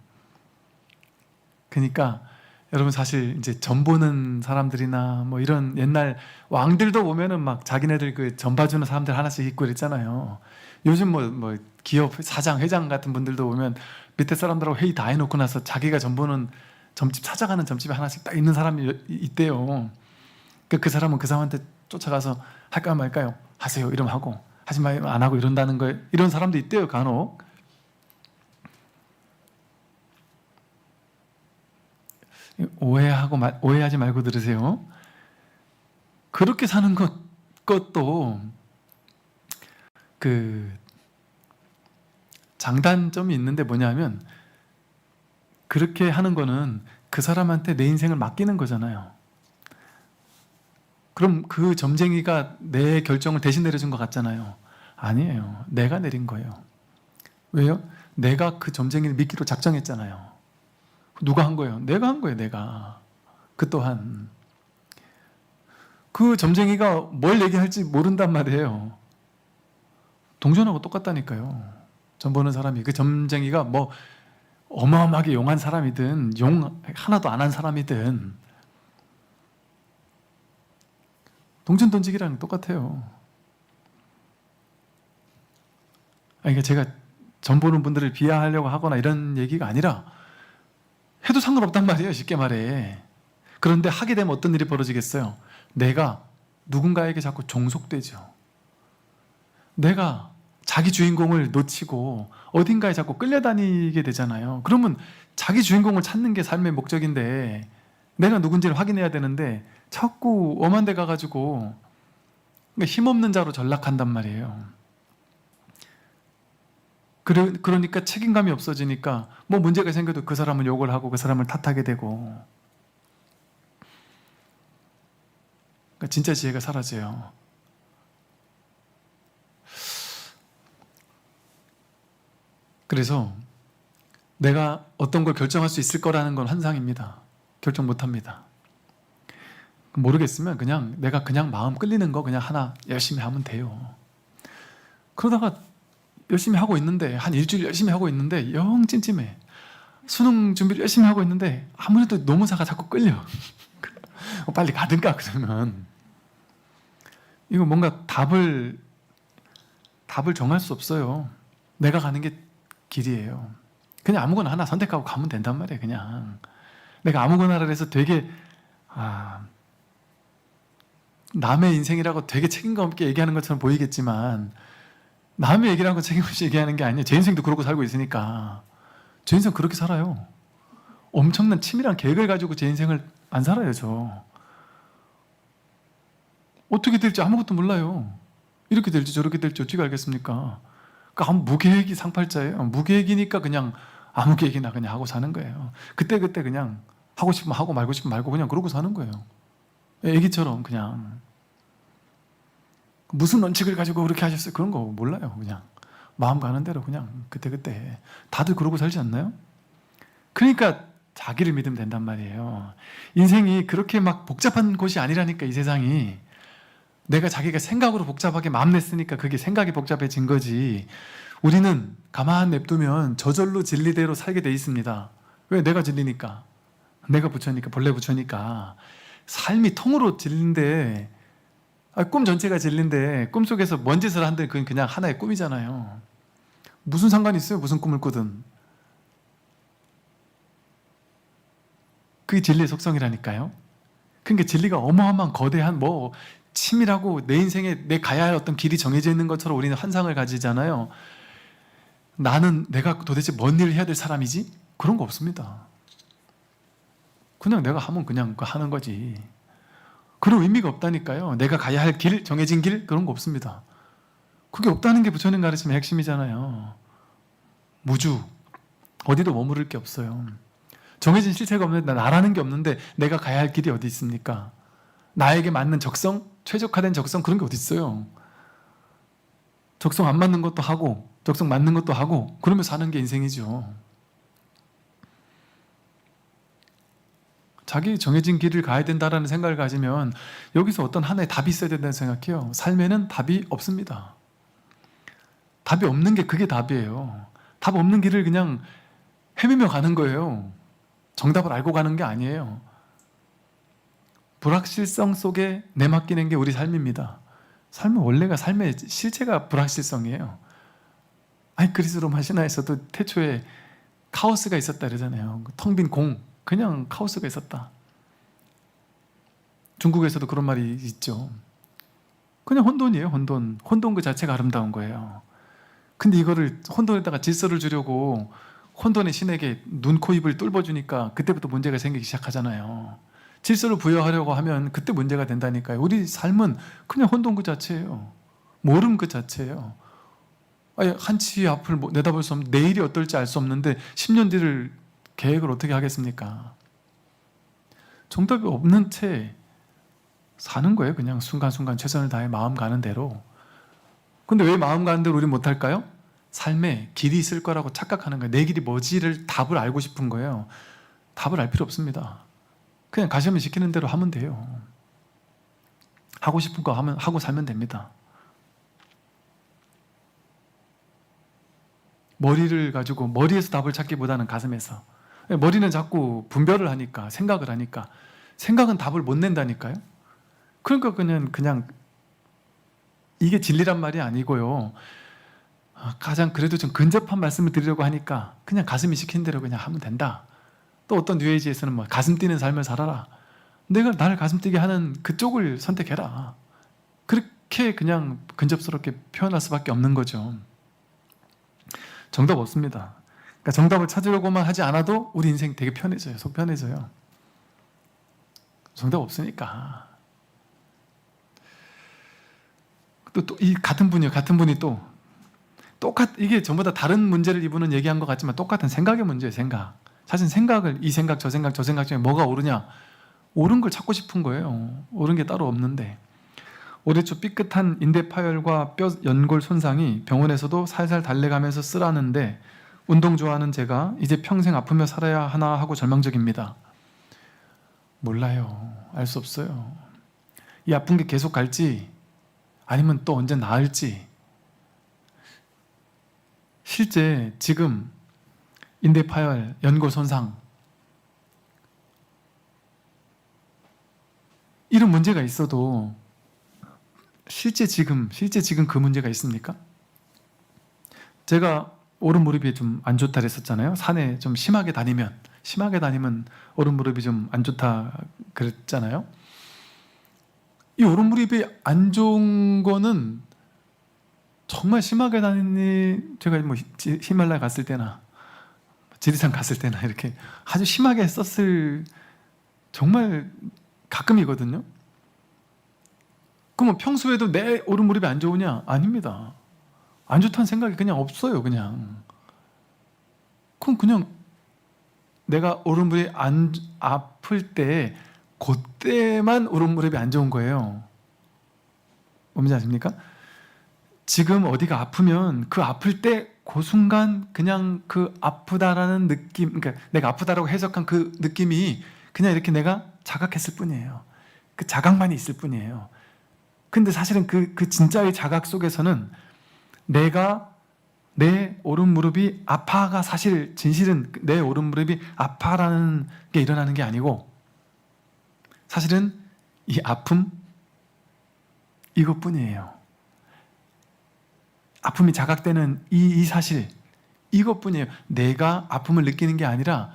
그러니까 여러분 사실 이제 점 보는 사람들이나 뭐 이런 옛날 왕들도 보면은 막 자기네들 그 점 봐주는 사람들 하나씩 있고 그랬잖아요. 요즘 뭐 기업 사장, 회장 같은 분들도 보면 밑에 사람들하고 회의 다 해놓고 나서 자기가 점 보는 점집 찾아가는 점집에 하나씩 딱 있는 사람이 있대요. 그 사람은 그 사람한테 쫓아가서 할까요 말까요? 하세요 이러면 하고 하지 마요 안 하고 이런다는 거예요. 이런 사람도 있대요 간혹. 오해하지 말고 들으세요. 그렇게 사는 것도 그 장단점이 있는데 뭐냐면 그렇게 하는 거는 그 사람한테 내 인생을 맡기는 거잖아요. 그럼 그 점쟁이가 내 결정을 대신 내려준 것 같잖아요. 아니에요. 내가 내린 거예요. 왜요? 내가 그 점쟁이를 믿기로 작정했잖아요. 누가 한 거예요? 내가 한 거예요. 내가. 그 또한 그 점쟁이가 뭘 얘기할지 모른단 말이에요. 동전하고 똑같다니까요. 점 보는 사람이 그 점쟁이가 뭐 어마어마하게 용한 사람이든 용 하나도 안 한 사람이든 동전 던지기랑 똑같아요. 그러니까 제가 점 보는 분들을 비하하려고 하거나 이런 얘기가 아니라 해도 상관없단 말이에요. 쉽게 말해. 그런데 하게 되면 어떤 일이 벌어지겠어요? 내가 누군가에게 자꾸 종속되죠. 내가 자기 주인공을 놓치고 어딘가에 자꾸 끌려다니게 되잖아요. 그러면 자기 주인공을 찾는 게 삶의 목적인데 내가 누군지를 확인해야 되는데 자꾸 엄한 데 가가지고 힘없는 자로 전락한단 말이에요. 그러니까 책임감이 없어지니까 뭐 문제가 생겨도 그 사람을 욕을 하고 그 사람을 탓하게 되고 그러니까 진짜 지혜가 사라져요. 그래서 내가 어떤 걸 결정할 수 있을 거라는 건 환상입니다. 결정 못합니다. 모르겠으면 그냥 내가 그냥 마음 끌리는 거 그냥 하나 열심히 하면 돼요. 그러다가 열심히 하고 있는데 한 일주일 열심히 하고 있는데 영 찜찜해. 수능 준비를 열심히 하고 있는데 아무래도 노무사가 자꾸 끌려. 빨리 가든가 그러면 이거 뭔가 답을 정할 수 없어요. 내가 가는 게 길이에요. 그냥 아무거나 하나 선택하고 가면 된단 말이에요. 그냥 내가 아무거나를 해서 되게 남의 인생이라고 되게 책임감 없게 얘기하는 것처럼 보이겠지만 남의 얘기라고 책임없이 얘기하는 게 아니에요. 제 인생도 그러고 살고 있으니까. 제 인생 그렇게 살아요. 엄청난 치밀한 계획을 가지고 제 인생을 안 살아요. 저 어떻게 될지 아무것도 몰라요. 이렇게 될지 저렇게 될지 어떻게 알겠습니까? 그러니까 무계획이 상팔자예요. 무계획이니까 그냥 아무 계획이나 그냥 하고 사는 거예요. 그때 그냥 하고 싶으면 하고 말고 싶으면 말고 그냥 그러고 사는 거예요. 애기처럼 그냥 무슨 원칙을 가지고 그렇게 하셨어요? 그런 거 몰라요. 그냥 마음 가는 대로 그냥 그때 다들 그러고 살지 않나요? 그러니까 자기를 믿으면 된단 말이에요. 인생이 그렇게 막 복잡한 곳이 아니라니까. 이 세상이 내가 자기가 생각으로 복잡하게 마음 냈으니까 그게 생각이 복잡해진 거지. 우리는 가만 냅두면 저절로 진리대로 살게 돼 있습니다. 왜? 내가 진리니까. 내가 부처니까. 본래 부처니까. 삶이 통으로 진리인데 꿈 전체가 진리인데 꿈속에서 뭔 짓을 한들 그건 그냥 하나의 꿈이잖아요. 무슨 상관이 있어요? 무슨 꿈을 꾸든. 그게 진리의 속성이라니까요. 그러니까 진리가 어마어마한 거대한 뭐 치밀하고 내 인생에 내 가야 할 어떤 길이 정해져 있는 것처럼 우리는 환상을 가지잖아요. 내가 도대체 뭔 일을 해야 될 사람이지? 그런 거 없습니다. 그냥 내가 하면 그냥 하는 거지. 그런 의미가 없다니까요. 내가 가야 할 길, 정해진 길 그런 거 없습니다. 그게 없다는 게 부처님 가르침의 핵심이잖아요. 무주, 어디도 머무를 게 없어요. 정해진 실체가 없는데 나라는 게 없는데 내가 가야 할 길이 어디 있습니까? 나에게 맞는 적성, 최적화된 적성 그런 게 어디 있어요? 적성 안 맞는 것도 하고 적성 맞는 것도 하고 그러면서 사는 게 인생이죠. 자기 정해진 길을 가야 된다라는 생각을 가지면 여기서 어떤 하나의 답이 있어야 된다는 생각해요. 삶에는 답이 없습니다. 답이 없는 게 그게 답이에요. 답 없는 길을 그냥 헤매며 가는 거예요. 정답을 알고 가는 게 아니에요. 불확실성 속에 내맡기는 게 우리 삶입니다. 삶은 원래가 삶의 실체가 불확실성이에요. 아니 그리스 로마 신화에서도 태초에 카오스가 있었다 그러잖아요. 텅 빈 공, 그냥 카오스가 있었다. 중국에서도 그런 말이 있죠. 그냥 혼돈이에요. 혼돈. 혼돈 그 자체가 아름다운 거예요. 근데 이거를 혼돈에다가 질서를 주려고 혼돈의 신에게 눈, 코, 입을 뚫어주니까 그때부터 문제가 생기기 시작하잖아요. 질서를 부여하려고 하면 그때 문제가 된다니까요. 우리 삶은 그냥 혼돈 그 자체예요. 모름 그 자체예요. 아니, 한치 앞을 내다볼 수 없는, 내일이 어떨지 알 수 없는데 10년 뒤를 계획을 어떻게 하겠습니까? 정답이 없는 채 사는 거예요. 그냥 순간순간 최선을 다해 마음 가는 대로. 근데 왜 마음 가는 대로 우리 못할까요? 삶에 길이 있을 거라고 착각하는 거예요. 내 길이 뭐지를 답을 알고 싶은 거예요. 답을 알 필요 없습니다. 그냥 가시면 시키는 대로 하면 돼요. 하고 싶은 거 하고 살면 됩니다. 머리를 가지고 머리에서 답을 찾기보다는 가슴에서. 머리는 자꾸 분별을 하니까, 생각을 하니까. 생각은 답을 못 낸다니까요. 그러니까 그냥 이게 진리란 말이 아니고요. 가장 그래도 좀 근접한 말씀을 드리려고 하니까 그냥 가슴이 시킨 대로 그냥 하면 된다. 또 어떤 뉴에이지에서는 뭐 가슴 뛰는 삶을 살아라. 내가 나를 가슴 뛰게 하는 그쪽을 선택해라. 그렇게 그냥 근접스럽게 표현할 수밖에 없는 거죠. 정답 없습니다. 그러니까 정답을 찾으려고만 하지 않아도 우리 인생 되게 편해져요. 속 편해져요. 정답 없으니까. 또 이 같은 분이 또 이게 전부 다 다른 문제를 이분은 얘기한 것 같지만 똑같은 생각의 문제예요. 생각. 사실 생각을 이 생각 저 생각 중에 뭐가 옳으냐, 옳은 걸 찾고 싶은 거예요. 옳은 게 따로 없는데 올해 초 삐끗한 인대 파열과 뼈 연골 손상이 병원에서도 살살 달래가면서 쓰라는데 운동 좋아하는 제가 이제 평생 아프며 살아야 하나 하고 절망적입니다. 몰라요. 알 수 없어요. 이 아픈 게 계속 갈지 아니면 또 언제 나을지. 실제 지금 인대 파열, 연골 손상 이런 문제가 있어도 실제 지금 그 문제가 있습니까? 제가 오른 무릎이 좀 안 좋다 그랬었잖아요. 산에 좀 심하게 다니면 오른 무릎이 좀 안 좋다 그랬잖아요. 이 오른 무릎이 안 좋은 거는 정말 심하게 다니니, 제가 뭐 히말라야 갔을 때나 지리산 갔을 때나 이렇게 아주 심하게 썼을 정말 가끔이거든요. 그러면 평소에도 내 오른 무릎이 안 좋으냐? 아닙니다. 안 좋다는 생각이 그냥 없어요. 그냥 그럼 그냥 내가 오른 무릎이 안 아플 때 그때만 오른 무릎이 안 좋은 거예요. 뭔지 아십니까? 지금 어디가 아프면 그 아플 때 그 순간 그냥 그 아프다라는 느낌, 그러니까 내가 아프다라고 해석한 그 느낌이 그냥 이렇게 내가 자각했을 뿐이에요. 그 자각만이 있을 뿐이에요. 근데 사실은 그 진짜의 자각 속에서는 내가 내 오른 무릎이 아파가 사실 진실은 내 오른 무릎이 아파라는 게 일어나는 게 아니고 사실은 이 아픔 이것뿐이에요. 아픔이 자각되는 이 사실 이것뿐이에요. 내가 아픔을 느끼는 게 아니라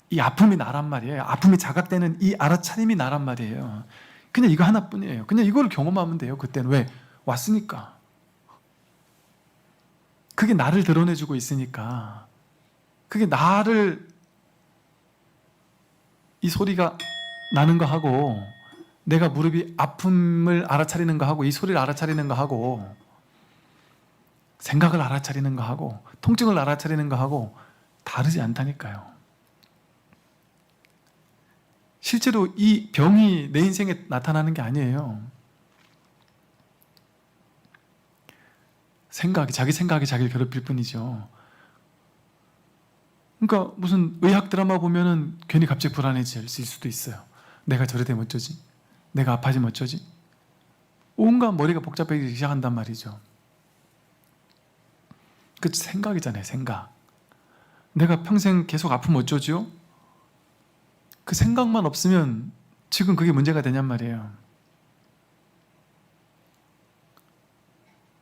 이 아픔이 나란 말이에요. 아픔이 자각되는 이 알아차림이 나란 말이에요. 그냥 이거 하나뿐이에요. 그냥 이걸 경험하면 돼요. 그때는 왜? 왔으니까. 그게 나를 드러내주고 있으니까. 그게 나를 이 소리가 나는 거 하고 내가 무릎이 아픔을 알아차리는 거 하고 이 소리를 알아차리는 거 하고 생각을 알아차리는 거 하고 통증을 알아차리는 거 하고 다르지 않다니까요. 실제로 이 병이 내 인생에 나타나는 게 아니에요. 자기 생각이 자기를 괴롭힐 뿐이죠. 그러니까 무슨 의학 드라마 보면은 괜히 갑자기 불안해질 수도 있어요. 내가 저래 되면 어쩌지? 내가 아파지면 어쩌지? 온갖 머리가 복잡해지기 시작한단 말이죠. 그 생각이잖아요, 생각. 내가 평생 계속 아프면 어쩌죠? 그 생각만 없으면 지금 그게 문제가 되냔 말이에요.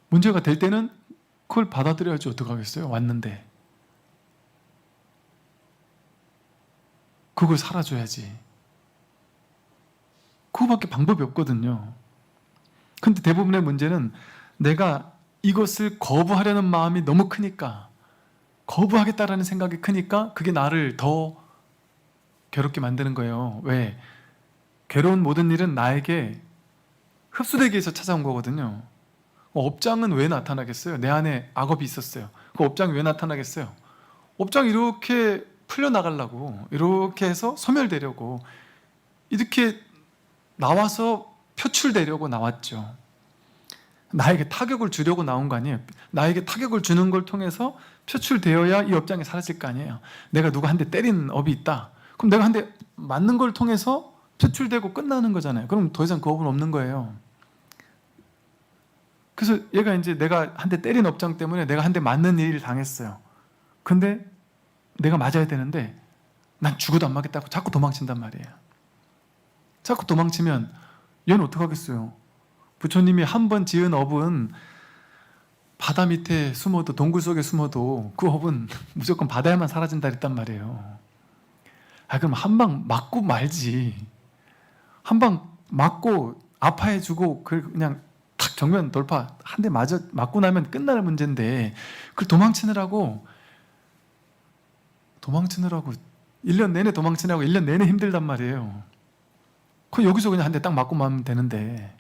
문제가 될 때는 그걸 받아들여야지 어떡하겠어요? 왔는데. 그걸 살아줘야지. 그거밖에 방법이 없거든요. 근데 대부분의 문제는 내가 이것을 거부하려는 마음이 너무 크니까, 거부하겠다라는 생각이 크니까 그게 나를 더 괴롭게 만드는 거예요. 왜? 괴로운 모든 일은 나에게 흡수되기 위해서 찾아온 거거든요. 업장은 왜 나타나겠어요? 내 안에 악업이 있었어요. 그 업장이 왜 나타나겠어요? 업장이 이렇게 풀려나가려고, 이렇게 해서 소멸되려고, 이렇게 나와서 표출되려고 나왔죠. 나에게 타격을 주려고 나온 거 아니에요. 나에게 타격을 주는 걸 통해서 표출되어야 이 업장이 사라질 거 아니에요. 내가 누가 한 대 때린 업이 있다. 그럼 내가 한 대 맞는 걸 통해서 표출되고 끝나는 거잖아요. 그럼 더 이상 그 업은 없는 거예요. 그래서 얘가 이제 내가 한 대 때린 업장 때문에 내가 한 대 맞는 일을 당했어요. 근데 내가 맞아야 되는데 난 죽어도 안 맞겠다고 자꾸 도망친단 말이에요. 자꾸 도망치면 얘는 어떡하겠어요? 부처님이 한 번 지은 업은 바다 밑에 숨어도, 동굴 속에 숨어도 그 업은 무조건 바다에만 사라진다 그랬단 말이에요. 그럼 한 방 맞고 말지. 한 방 맞고 아파해주고 그냥 탁 정면 돌파 한 대 맞고 나면 끝날 문제인데, 그걸 도망치느라고 1년 내내 도망치느라고 1년 내내 힘들단 말이에요. 그 여기서 그냥 한 대 딱 맞고 마면 되는데.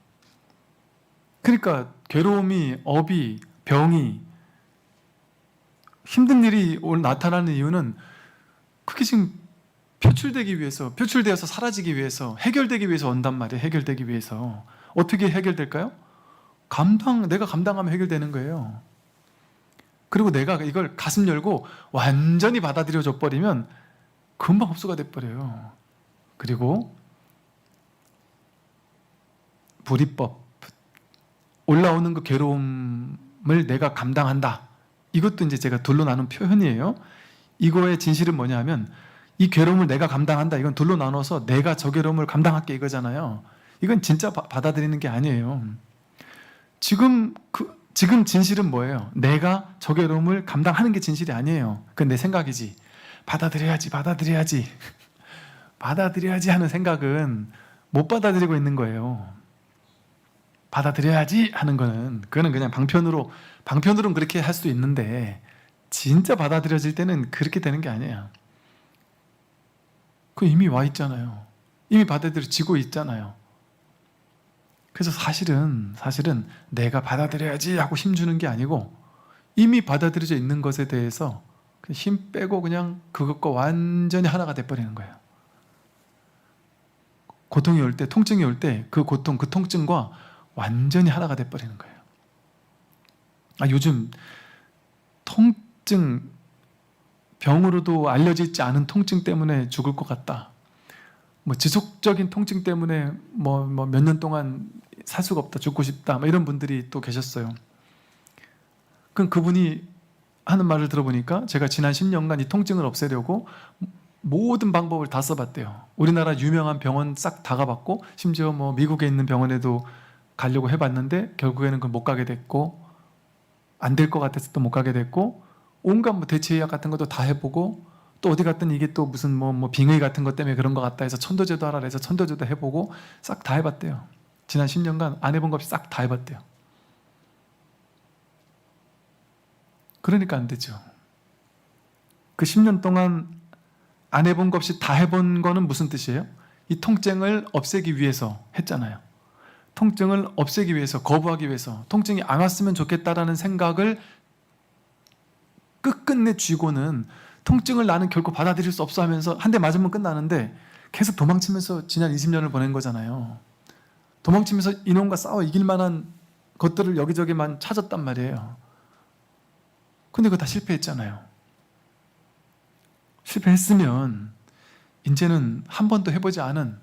그러니까 괴로움이, 업이, 병이, 힘든 일이 나타나는 이유는 그게 지금 표출되기 위해서, 표출되어서 사라지기 위해서, 해결되기 위해서 온단 말이에요. 해결되기 위해서. 어떻게 해결될까요? 내가 감당하면 해결되는 거예요. 그리고 내가 이걸 가슴 열고 완전히 받아들여줘 버리면 금방 흡수가 돼버려요. 그리고 불이법, 올라오는 그 괴로움을 내가 감당한다. 이것도 이제 제가 둘로 나눈 표현이에요. 이거의 진실은 뭐냐 하면, 이 괴로움을 내가 감당한다. 이건 둘로 나눠서 내가 저 괴로움을 감당할게 이거잖아요. 이건 진짜 받아들이는 게 아니에요. 지금 진실은 뭐예요? 내가 저 괴로움을 감당하는 게 진실이 아니에요. 그건 내 생각이지. 받아들여야지 받아들여야지 하는 생각은 못 받아들이고 있는 거예요. 받아들여야지 하는 거는, 그거는 그냥 방편으로는 그렇게 할 수도 있는데, 진짜 받아들여질 때는 그렇게 되는 게 아니에요. 그거 이미 와 있잖아요. 이미 받아들여지고 있잖아요. 그래서 사실은 내가 받아들여야지 하고 힘주는 게 아니고, 이미 받아들여져 있는 것에 대해서 힘 빼고 그냥 그것과 완전히 하나가 돼버리는 거예요. 고통이 올 때, 통증이 올 때 그 고통, 그 통증과 완전히 하나가 돼버리는 거예요. 요즘 통증, 병으로도 알려져 있지 않은 통증 때문에 죽을 것 같다. 지속적인 통증 때문에 몇 년 동안 살 수가 없다, 죽고 싶다, 이런 분들이 또 계셨어요. 그럼 그분이 하는 말을 들어보니까, 제가 지난 10년간 이 통증을 없애려고 모든 방법을 다 써봤대요. 우리나라 유명한 병원 싹 다 가봤고, 심지어 미국에 있는 병원에도 가려고 해봤는데 결국에는 그걸 못 가게 됐고, 안 될 것 같아서 또 못 가게 됐고, 온갖 대체의학 같은 것도 다 해보고, 또 어디 갔더니 이게 또 무슨 빙의 같은 것 때문에 그런 것 같다 해서 천도제도 하라 해서 천도제도 해보고 싹 다 해봤대요. 지난 10년간 안 해본 거 없이 싹 다 해봤대요. 그러니까 안 되죠. 그 10년 동안 안 해본 거 없이 다 해본 거는 무슨 뜻이에요? 이 통증을 없애기 위해서 했잖아요. 통증을 없애기 위해서, 거부하기 위해서, 통증이 안 왔으면 좋겠다라는 생각을 끝끝내 쥐고는, 통증을 나는 결코 받아들일 수 없어 하면서 한 대 맞으면 끝나는데 계속 도망치면서 지난 20년을 보낸 거잖아요. 도망치면서 이놈과 싸워 이길 만한 것들을 여기저기만 찾았단 말이에요. 근데 그거 다 실패했잖아요. 실패했으면 이제는 한 번도 해보지 않은,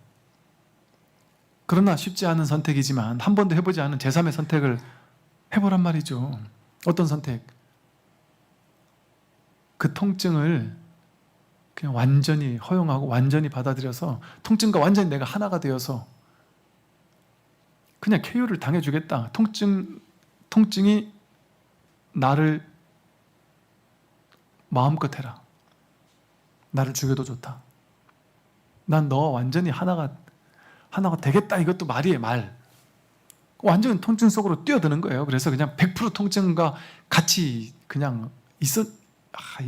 그러나 쉽지 않은 선택이지만 한 번도 해보지 않은 제3의 선택을 해보란 말이죠. 어떤 선택? 그 통증을 그냥 완전히 허용하고 완전히 받아들여서 통증과 완전히 내가 하나가 되어서 그냥 KO를 당해주겠다. 통증이 나를 마음껏 해라. 나를 죽여도 좋다. 난 너 완전히 하나가 되겠다. 이것도 말이에요, 말. 완전 통증 속으로 뛰어드는 거예요. 그래서 그냥 100% 통증과 같이 그냥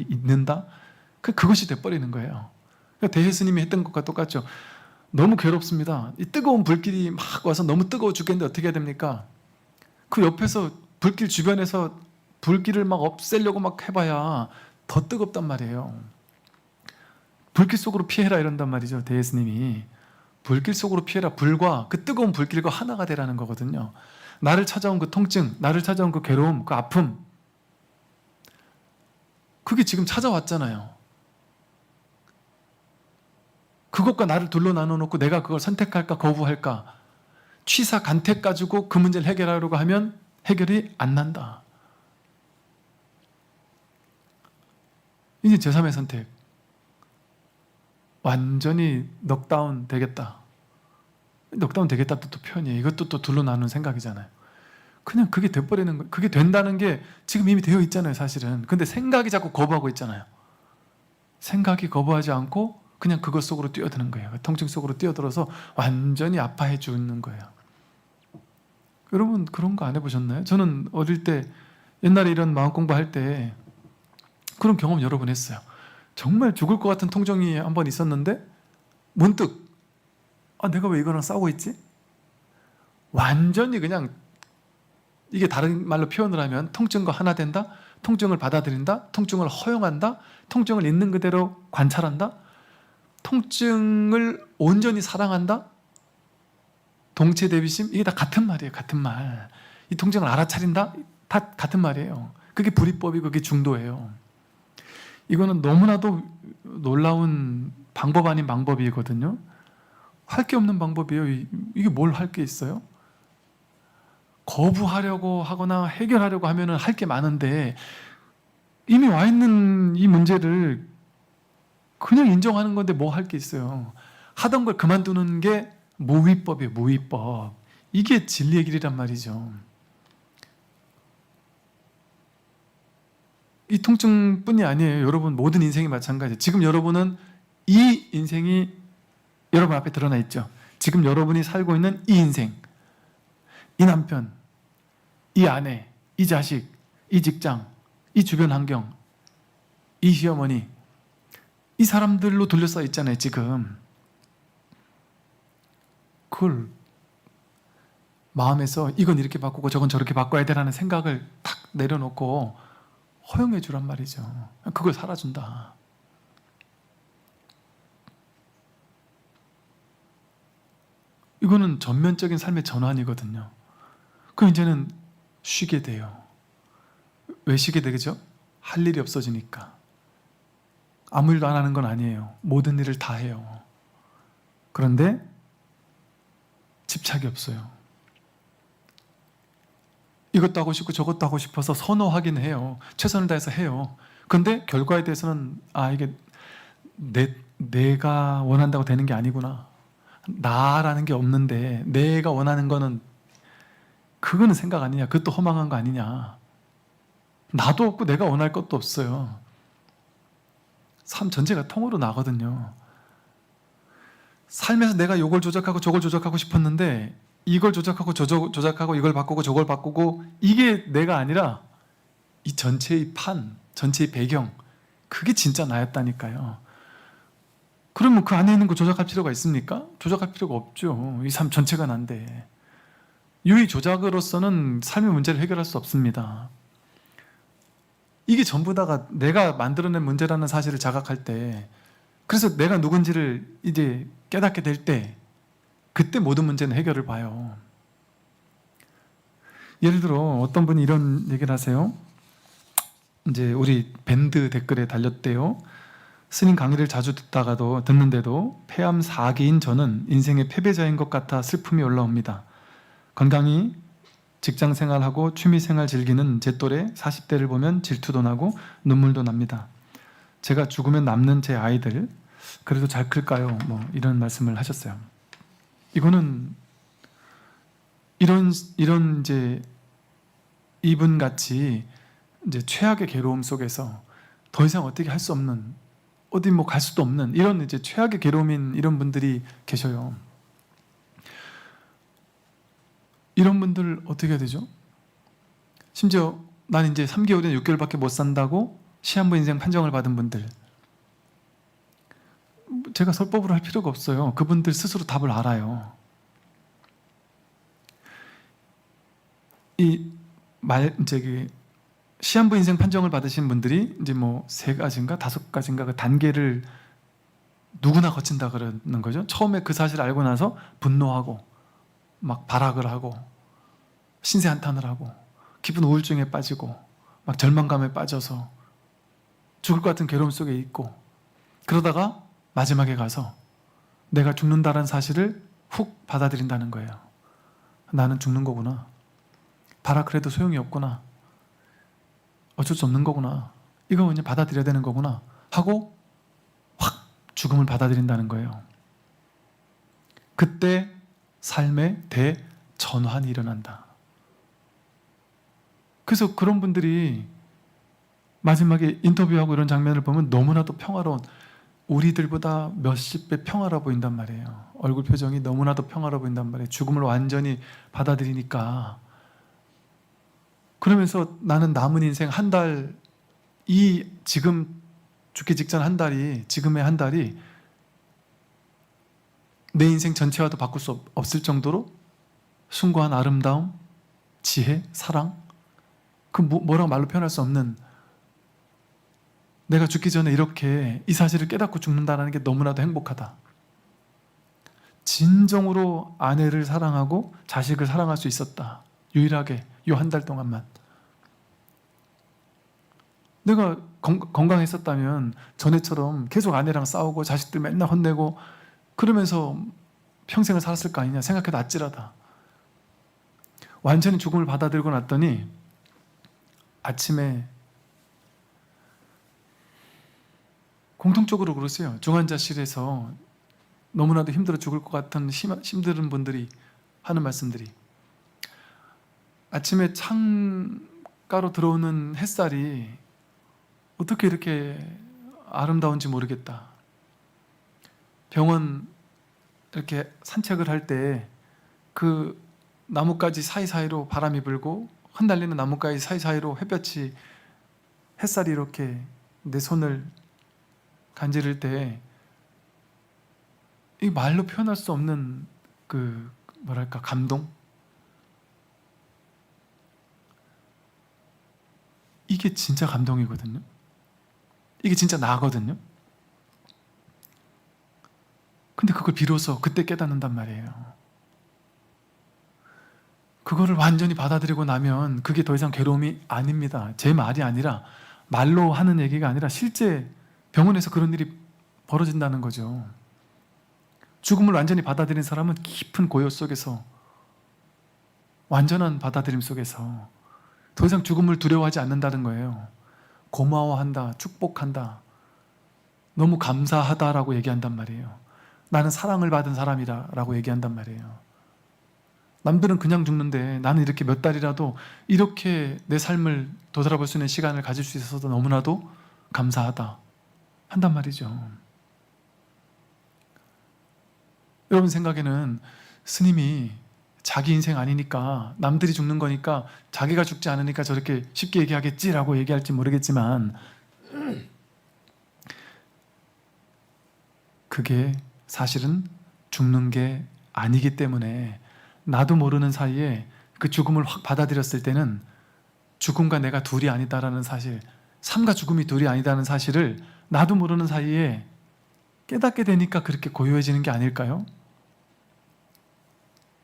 있는다? 그것이 돼버리는 거예요. 대예스님이 했던 것과 똑같죠. 너무 괴롭습니다. 이 뜨거운 불길이 막 와서 너무 뜨거워 죽겠는데 어떻게 해야 됩니까? 그 옆에서 불길 주변에서 불길을 막 없애려고 막 해봐야 더 뜨겁단 말이에요. 불길 속으로 피해라 이런단 말이죠. 대예스님이. 불길 속으로 피해라. 불과 그 뜨거운 불길과 하나가 되라는 거거든요. 나를 찾아온 그 통증, 나를 찾아온 그 괴로움, 그 아픔, 그게 지금 찾아왔잖아요. 그것과 나를 둘로 나눠놓고 내가 그걸 선택할까 거부할까, 취사 간택 가지고 그 문제를 해결하려고 하면 해결이 안 난다. 이제 제3의 선택, 완전히 넉다운 되겠다. 넉다운 되겠다도 또 표현이에요. 이것도 또 둘로 나누는 생각이잖아요. 그냥 그게 돼버리는 거예요. 그게 된다는 게 지금 이미 되어 있잖아요, 사실은. 근데 생각이 자꾸 거부하고 있잖아요. 생각이 거부하지 않고 그냥 그것 속으로 뛰어드는 거예요. 통증 속으로 뛰어들어서 완전히 아파해 주는 거예요. 여러분 그런 거 안 해보셨나요? 저는 어릴 때 옛날에 이런 마음 공부할 때 그런 경험 여러 번 했어요. 정말 죽을 것 같은 통증이 한 번 있었는데 문득 내가 왜 이거랑 싸우고 있지? 완전히 그냥, 이게 다른 말로 표현을 하면 통증과 하나 된다? 통증을 받아들인다? 통증을 허용한다? 통증을 있는 그대로 관찰한다? 통증을 온전히 사랑한다? 동체 대비심? 이게 다 같은 말이에요. 같은 말. 이 통증을 알아차린다? 다 같은 말이에요. 그게 불이법이고 그게 중도예요. 이거는 너무나도 놀라운 방법 아닌 방법이거든요. 할 게 없는 방법이에요. 이게 뭘 할 게 있어요? 거부하려고 하거나 해결하려고 하면 할 게 많은데 이미 와 있는 이 문제를 그냥 인정하는 건데 뭐 할 게 있어요. 하던 걸 그만두는 게 무위법이에요. 무위법. 이게 진리의 길이란 말이죠. 이 통증뿐이 아니에요. 여러분 모든 인생이 마찬가지예요. 지금 여러분은 이 인생이 여러분 앞에 드러나 있죠. 지금 여러분이 살고 있는 이 인생, 이 남편, 이 아내, 이 자식, 이 직장, 이 주변 환경, 이 시어머니, 이 사람들로 둘러싸여 있잖아요. 지금 그걸 마음에서 이건 이렇게 바꾸고 저건 저렇게 바꿔야 되라는 생각을 탁 내려놓고 허용해 주란 말이죠. 그걸 살아준다. 이거는 전면적인 삶의 전환이거든요. 그럼 이제는 쉬게 돼요. 왜 쉬게 되죠? 할 일이 없어지니까. 아무 일도 안 하는 건 아니에요. 모든 일을 다 해요. 그런데 집착이 없어요. 이것도 하고 싶고 저것도 하고 싶어서 선호하긴 해요. 최선을 다해서 해요. 그런데 결과에 대해서는 이게 내가 원한다고 되는 게 아니구나. 나라는 게 없는데 내가 원하는 거는 그거는 생각 아니냐. 그것도 허망한 거 아니냐. 나도 없고 내가 원할 것도 없어요. 삶 전체가 통으로 나거든요. 삶에서 내가 이걸 조작하고 저걸 조작하고 싶었는데 이걸 조작하고 저걸 조작하고 이걸 바꾸고 저걸 바꾸고 이게 내가 아니라 이 전체의 판, 전체의 배경, 그게 진짜 나였다니까요. 그러면 그 안에 있는 거 조작할 필요가 있습니까? 조작할 필요가 없죠. 이 삶 전체가 난데. 유의 조작으로서는 삶의 문제를 해결할 수 없습니다. 이게 전부 다가 내가 만들어낸 문제라는 사실을 자각할 때, 그래서 내가 누군지를 이제 깨닫게 될 때, 그때 모든 문제는 해결을 봐요. 예를 들어 어떤 분이 이런 얘기를 하세요. 이제 우리 밴드 댓글에 달렸대요. 스님 강의를 자주 듣는데도 폐암 4기인 저는 인생의 패배자인 것 같아 슬픔이 올라옵니다. 건강히 직장생활하고 취미생활 즐기는 제 또래 40대를 보면 질투도 나고 눈물도 납니다. 제가 죽으면 남는 제 아이들 그래도 잘 클까요? 뭐 이런 말씀을 하셨어요. 이거는 이런 이제 이분 같이 이제 최악의 괴로움 속에서 더 이상 어떻게 할 수 없는, 어디 뭐 갈 수도 없는 이런 이제 최악의 괴로움인 이런 분들이 계셔요. 이런 분들 어떻게 해야 되죠? 심지어 난 이제 3개월이나 6개월밖에 못 산다고 시한부 인생 판정을 받은 분들, 제가 설법으로 할 필요가 없어요. 그분들 스스로 답을 알아요. 시한부 인생 판정을 받으신 분들이 이제 뭐 3가지인가 5가지인가 그 단계를 누구나 거친다 그러는 거죠. 처음에 그 사실을 알고 나서 분노하고 막 발악을 하고 신세 한탄을 하고 깊은 우울증에 빠지고 막 절망감에 빠져서 죽을 것 같은 괴로움 속에 있고, 그러다가 마지막에 가서 내가 죽는다는 사실을 훅 받아들인다는 거예요. 나는 죽는 거구나. 발악을 해도 소용이 없구나. 어쩔 수 없는 거구나. 이거 그냥 받아들여야 되는 거구나 하고 확 죽음을 받아들인다는 거예요. 그때 삶의 대전환이 일어난다. 그래서 그런 분들이 마지막에 인터뷰하고 이런 장면을 보면 너무나도 평화로운, 우리들보다 몇십 배 평화로워 보인단 말이에요. 얼굴 표정이 너무나도 평화로워 보인단 말이에요. 죽음을 완전히 받아들이니까. 그러면서 나는 남은 인생 한 달, 지금 죽기 직전 한 달이, 지금의 한 달이 내 인생 전체와도 바꿀 수 없을 정도로 숭고한 아름다움, 지혜, 사랑, 그 뭐라고 말로 표현할 수 없는, 내가 죽기 전에 이렇게 이 사실을 깨닫고 죽는다는 게 너무나도 행복하다. 진정으로 아내를 사랑하고 자식을 사랑할 수 있었다. 유일하게 이 한 달 동안만. 내가 건강했었다면 전에처럼 계속 아내랑 싸우고 자식들 맨날 혼내고 그러면서 평생을 살았을 거 아니냐 생각해도 아찔하다. 완전히 죽음을 받아들이고 났더니 아침에 공통적으로 그러세요. 중환자실에서 너무나도 힘들어 죽을 것 같은 힘든 분들이 하는 말씀들이, 아침에 창가로 들어오는 햇살이 어떻게 이렇게 아름다운지 모르겠다. 병원 이렇게 산책을 할 때 그 나뭇가지 사이사이로 바람이 불고 흩날리는 나뭇가지 사이사이로 햇살이 이렇게 내 손을 간지를 때 이 말로 표현할 수 없는 그 뭐랄까 감동? 이게 진짜 감동이거든요. 이게 진짜 나거든요. 근데 그걸 비로소 그때 깨닫는단 말이에요. 그거를 완전히 받아들이고 나면 그게 더 이상 괴로움이 아닙니다. 제 말이 아니라, 말로 하는 얘기가 아니라 실제 병원에서 그런 일이 벌어진다는 거죠. 죽음을 완전히 받아들인 사람은 깊은 고요 속에서, 완전한 받아들임 속에서 더 이상 죽음을 두려워하지 않는다는 거예요. 고마워한다, 축복한다, 너무 감사하다라고 얘기한단 말이에요. 나는 사랑을 받은 사람이라고 얘기한단 말이에요. 남들은 그냥 죽는데 나는 이렇게 몇 달이라도 이렇게 내 삶을 되돌아볼 수 있는 시간을 가질 수 있어서 너무나도 감사하다 한단 말이죠. 여러분 생각에는 스님이 자기 인생 아니니까, 남들이 죽는 거니까 자기가 죽지 않으니까 저렇게 쉽게 얘기하겠지라고 얘기할지 모르겠지만, 그게 사실은 죽는 게 아니기 때문에 나도 모르는 사이에 그 죽음을 확 받아들였을 때는 죽음과 내가 둘이 아니다라는 사실, 삶과 죽음이 둘이 아니다는 사실을 나도 모르는 사이에 깨닫게 되니까 그렇게 고요해지는 게 아닐까요?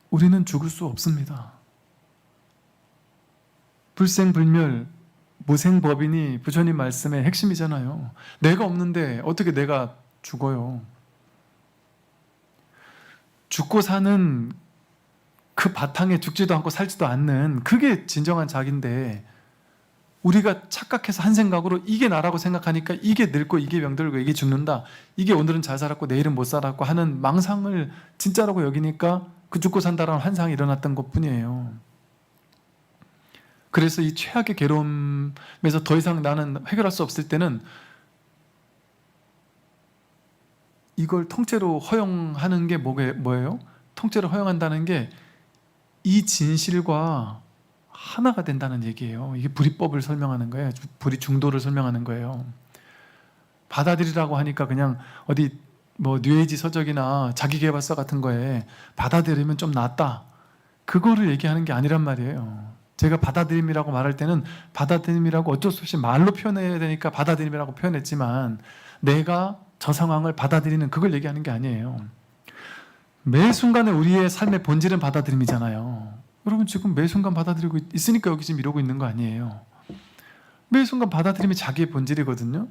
우리는 죽을 수 없습니다. 불생불멸, 무생법인이 부처님 말씀의 핵심이잖아요. 내가 없는데 어떻게 내가 죽어요? 죽고 사는 그 바탕에 죽지도 않고 살지도 않는 그게 진정한 자기인데, 우리가 착각해서 한 생각으로 이게 나라고 생각하니까 이게 늙고 이게 병들고 이게 죽는다, 이게 오늘은 잘 살았고 내일은 못 살았고 하는 망상을 진짜라고 여기니까 그 죽고 산다라는 환상이 일어났던 것뿐이에요. 그래서 이 최악의 괴로움에서 더 이상 나는 해결할 수 없을 때는 이걸 통째로 허용하는 게 뭐예요? 통째로 허용한다는 게 이 진실과 하나가 된다는 얘기예요. 이게 불이법을 설명하는 거예요. 불이 중도를 설명하는 거예요. 받아들이라고 하니까 그냥 어디 뭐 뉴에이지 서적이나 자기계발서 같은 거에 받아들이면 좀 낫다, 그거를 얘기하는 게 아니란 말이에요. 제가 받아들임이라고 말할 때는 받아들임이라고 어쩔 수 없이 말로 표현해야 되니까 받아들임이라고 표현했지만, 내가 저 상황을 받아들이는 그걸 얘기하는 게 아니에요. 매 순간에 우리의 삶의 본질은 받아들임이잖아요. 여러분 지금 매 순간 받아들이고 있으니까 여기 지금 이러고 있는 거 아니에요. 매 순간 받아들임이 자기의 본질이거든요.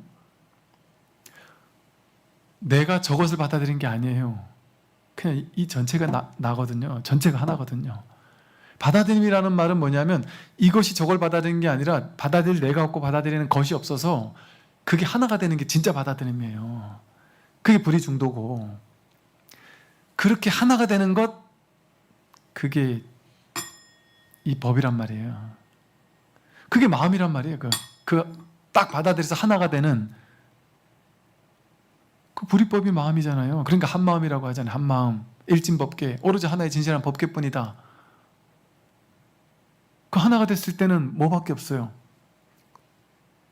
내가 저것을 받아들인 게 아니에요. 그냥 이 전체가 나거든요. 전체가 하나거든요. 받아들임이라는 말은 뭐냐면 이것이 저걸 받아들이는 게 아니라 받아들일 내가 없고 받아들이는 것이 없어서 그게 하나가 되는 게 진짜 받아들임이에요. 그게 불이 중도고, 그렇게 하나가 되는 것, 그게 이 법이란 말이에요. 그게 마음이란 말이에요. 그 딱 받아들여서 하나가 되는 그 불이법이 마음이잖아요. 그러니까 한 마음이라고 하잖아요. 한 마음, 일진법계, 오로지 하나의 진실한 법계뿐이다. 그 하나가 됐을 때는 뭐밖에 없어요?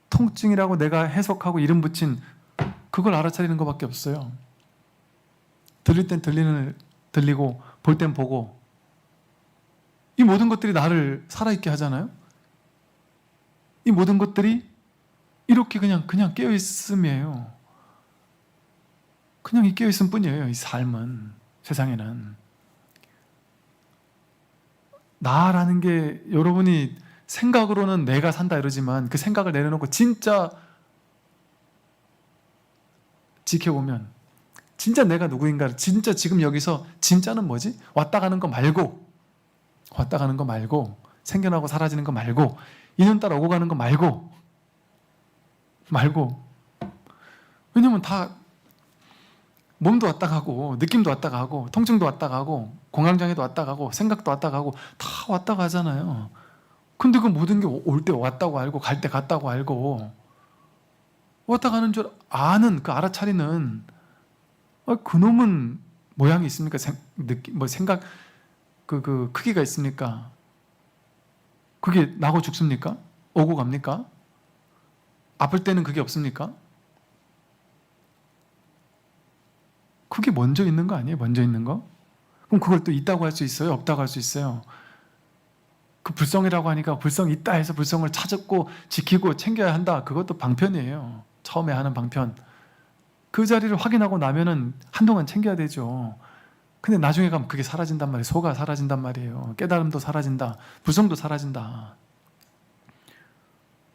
통증이라고 내가 해석하고 이름 붙인 그걸 알아차리는 것밖에 없어요. 들릴 땐 들리고 볼 땐 보고, 이 모든 것들이 나를 살아있게 하잖아요. 이 모든 것들이 이렇게 그냥 깨어있음이에요. 그냥 이 깨어있음 뿐이에요. 이 삶은, 세상에는. 나라는 게 여러분이 생각으로는 내가 산다 이러지만 그 생각을 내려놓고 진짜 지켜보면 진짜 내가 누구인가를, 진짜 지금 여기서 진짜는 뭐지? 왔다 가는 거 말고, 생겨나고 사라지는 거 말고, 인연 따라 오고 가는 거 말고, 왜냐면 다 몸도 왔다 가고 느낌도 왔다 가고 통증도 왔다 가고 공황장애도 왔다 가고 생각도 왔다 가고 다 왔다 가잖아요. 근데 그 모든 게 올 때 왔다고 알고 갈 때 갔다고 알고 왔다 가는 줄 아는 그 알아차리는 그놈은 모양이 있습니까? 생각 그 크기가 있습니까? 그게 나고 죽습니까? 오고 갑니까? 아플 때는 그게 없습니까? 그게 먼저 있는 거 아니에요? 먼저 있는 거? 그럼 그걸 또 있다고 할 수 있어요? 없다고 할 수 있어요? 그 불성이라고 하니까 불성 있다 해서 불성을 찾았고 지키고 챙겨야 한다, 그것도 방편이에요. 처음에 하는 방편. 그 자리를 확인하고 나면은 한동안 챙겨야 되죠. 근데 나중에 가면 그게 사라진단 말이에요. 소가 사라진단 말이에요. 깨달음도 사라진다. 불성도 사라진다.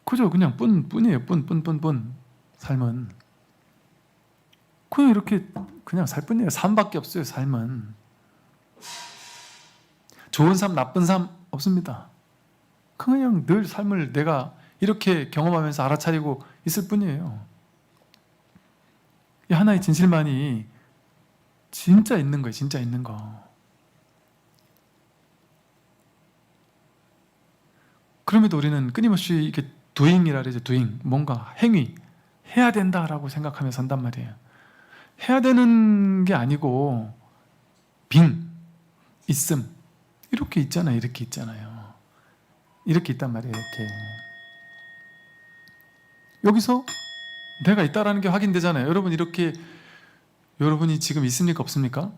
그죠? 그냥 뿐이에요. 뿐. 삶은. 그냥 이렇게 그냥 살 뿐이에요. 삶밖에 없어요. 삶은. 좋은 삶, 나쁜 삶 없습니다. 그냥 늘 삶을 내가 이렇게 경험하면서 알아차리고 있을 뿐이에요. 이 하나의 진실만이 진짜 있는 거예요. 진짜 있는 거. 그럼에도 우리는 끊임없이 이렇게 doing이라 그러죠. doing. 뭔가 행위. 해야 된다라고 생각하며 산단 말이에요. 해야 되는 게 아니고 있음. 이렇게 있잖아요. 이렇게 있잖아요. 이렇게 있단 말이에요. 이렇게. 여기서 내가 있다라는 게 확인되잖아요. 여러분 이렇게, 여러분이 지금 있습니까? 없습니까?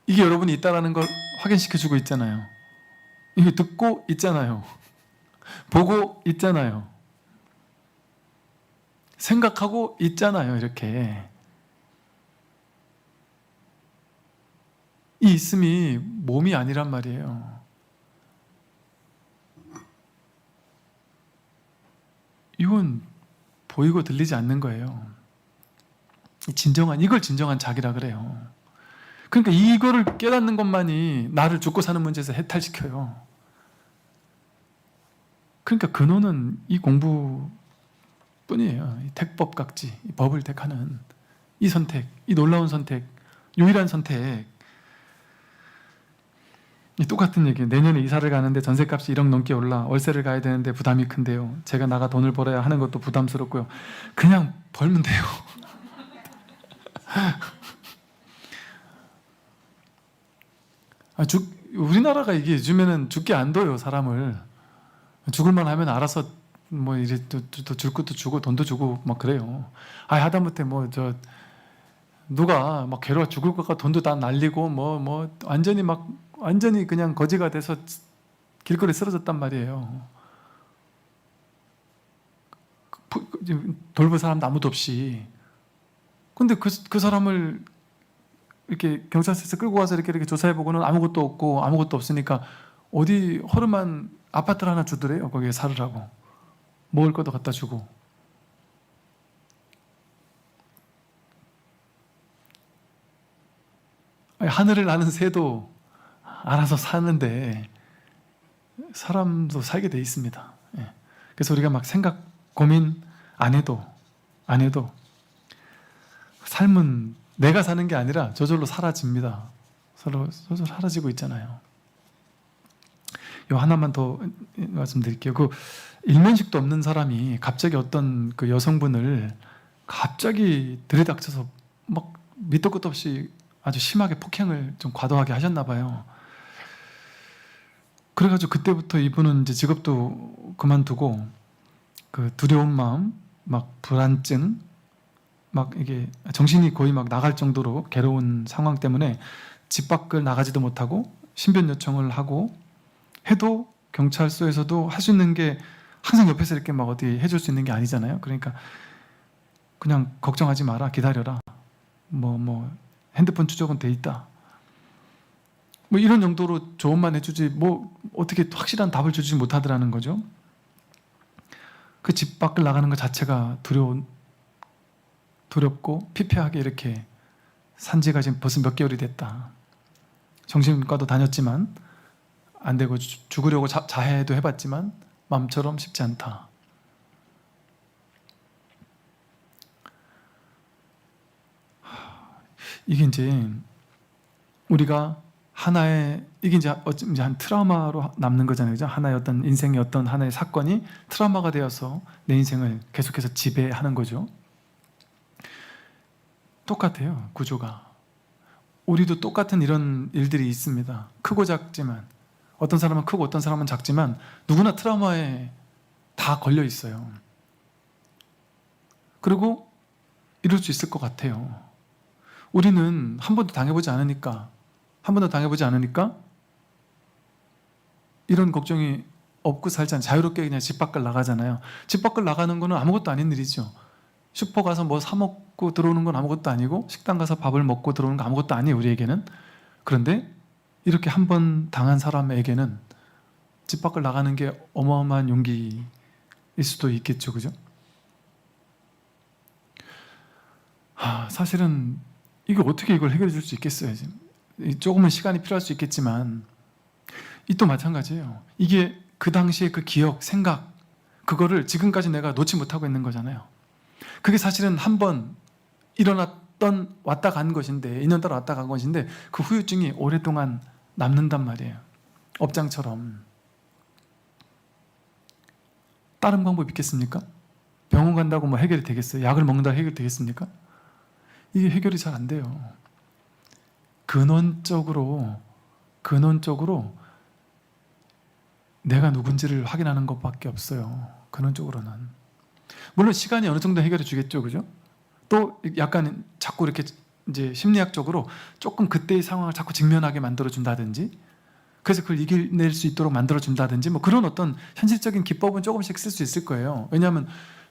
이게 여러분이 있다라는 걸 확인시켜주고 있잖아요. 이거 듣고 있잖아요. 보고 있잖아요. 생각하고 있잖아요. 이렇게. 이 있음이 몸이 아니란 말이에요. 이건 보이고 들리지 않는 거예요. 이걸 진정한 자기라 그래요. 그러니까 이거를 깨닫는 것만이 나를 죽고 사는 문제에서 해탈시켜요. 그러니까 근원은 이 공부뿐이에요. 이 택법각지, 이 법을 택하는 이 선택, 이 놀라운 선택, 유일한 선택. 이 똑같은 얘기예요. 내년에 이사를 가는데 전셋값이 1억 넘게 올라 월세를 가야 되는데 부담이 큰데요. 제가 나가 돈을 벌어야 하는 것도 부담스럽고요. 그냥 벌면 돼요. 우리나라가 이게 요즘에는 죽게 안 둬요, 사람을. 죽을만 하면 알아서 뭐 이제 또 줄 것도 주고 돈도 주고 막 그래요. 하다못해 뭐 누가 막 괴로워 죽을 것 같고 돈도 다 날리고 뭐 완전히 그냥 거지가 돼서 길거리에 쓰러졌단 말이에요. 돌볼 사람도 아무도 없이. 근데 그 사람을 이렇게 경찰서에서 끌고 와서 이렇게 조사해보고는 아무것도 없고 아무것도 없으니까 어디 허름한 아파트를 하나 주더래요. 거기에 살으라고. 먹을 것도 갖다 주고. 하늘을 나는 새도 알아서 사는데 사람도 살게 돼 있습니다. 그래서 우리가 막 생각, 고민 안 해도 삶은 내가 사는 게 아니라 저절로 사라집니다. 저절로 사라지고 있잖아요. 요 하나만 더 말씀드릴게요. 그 일면식도 없는 사람이 갑자기 어떤 그 여성분을 갑자기 들이닥쳐서 막 밑도 끝도 없이 아주 심하게 폭행을 좀 과도하게 하셨나 봐요. 그래가지고 그때부터 이분은 이제 직업도 그만두고 그 두려운 마음, 막 불안증, 막 이게 정신이 거의 막 나갈 정도로 괴로운 상황 때문에 집 밖을 나가지도 못하고 신변 요청을 하고 해도 경찰서에서도 할 수 있는 게 항상 옆에서 이렇게 막 어디 해줄 수 있는 게 아니잖아요. 그러니까 그냥 걱정하지 마라, 기다려라. 뭐 핸드폰 추적은 돼 있다. 뭐 이런 정도로 조언만 해주지 뭐 어떻게 확실한 답을 주지 못하더라는 거죠. 그 집 밖을 나가는 것 자체가 두렵고 피폐하게 이렇게 산지가 지금 벌써 몇 개월이 됐다. 정신과도 다녔지만 안 되고 죽으려고 자해도 해봤지만 마음처럼 쉽지 않다. 이게 이제 우리가 하나의 이게 이제 한 트라우마로 남는 거잖아요. 그죠? 하나의 어떤 인생의 어떤 하나의 사건이 트라우마가 되어서 내 인생을 계속해서 지배하는 거죠. 똑같아요, 구조가. 우리도 똑같은 이런 일들이 있습니다. 크고 작지만 어떤 사람은 크고 어떤 사람은 작지만 누구나 트라우마에 다 걸려 있어요. 그리고 이럴 수 있을 것 같아요. 우리는 한 번도 당해보지 않으니까 이런 걱정이 없고 살잖아요. 자유롭게 그냥 집 밖을 나가잖아요. 집 밖을 나가는 거는 아무것도 아닌 일이죠. 슈퍼 가서 뭐 사 먹고 들어오는 건 아무것도 아니고 식당 가서 밥을 먹고 들어오는 건 아무것도 아니에요, 우리에게는. 그런데 이렇게 한 번 당한 사람에게는 집 밖을 나가는 게 어마어마한 용기일 수도 있겠죠. 그죠? 사실은 이게 어떻게 이걸 해결해 줄 수 있겠어요? 지금 조금은 시간이 필요할 수 있겠지만 이 또 마찬가지예요. 이게 그 당시에 그 기억, 생각 그거를 지금까지 내가 놓지 못하고 있는 거잖아요. 그게 사실은 한 번 일어났던 왔다 간 것인데 인연따라 왔다 간 것인데 그 후유증이 오랫동안 남는단 말이에요. 업장처럼. 다른 방법 있겠습니까? 병원 간다고 뭐 해결이 되겠어요? 약을 먹는다고 해결이 되겠습니까? 이게 해결이 잘 안 돼요. 근원적으로 내가 누군지를 확인하는 것밖에 없어요. 근원적으로는. 물론 시간이 어느 정도 해결해 주겠죠. 그죠? 또 약간 자꾸 이렇게 이제 심리학적으로 조금 그때의 상황을 자꾸 직면하게 만들어 준다든지 그래서 그걸 이겨낼 수 있도록 만들어 준다든지 뭐 그런 어떤 현실적인 기법은 조금씩 쓸 수 있을 거예요. 왜냐하면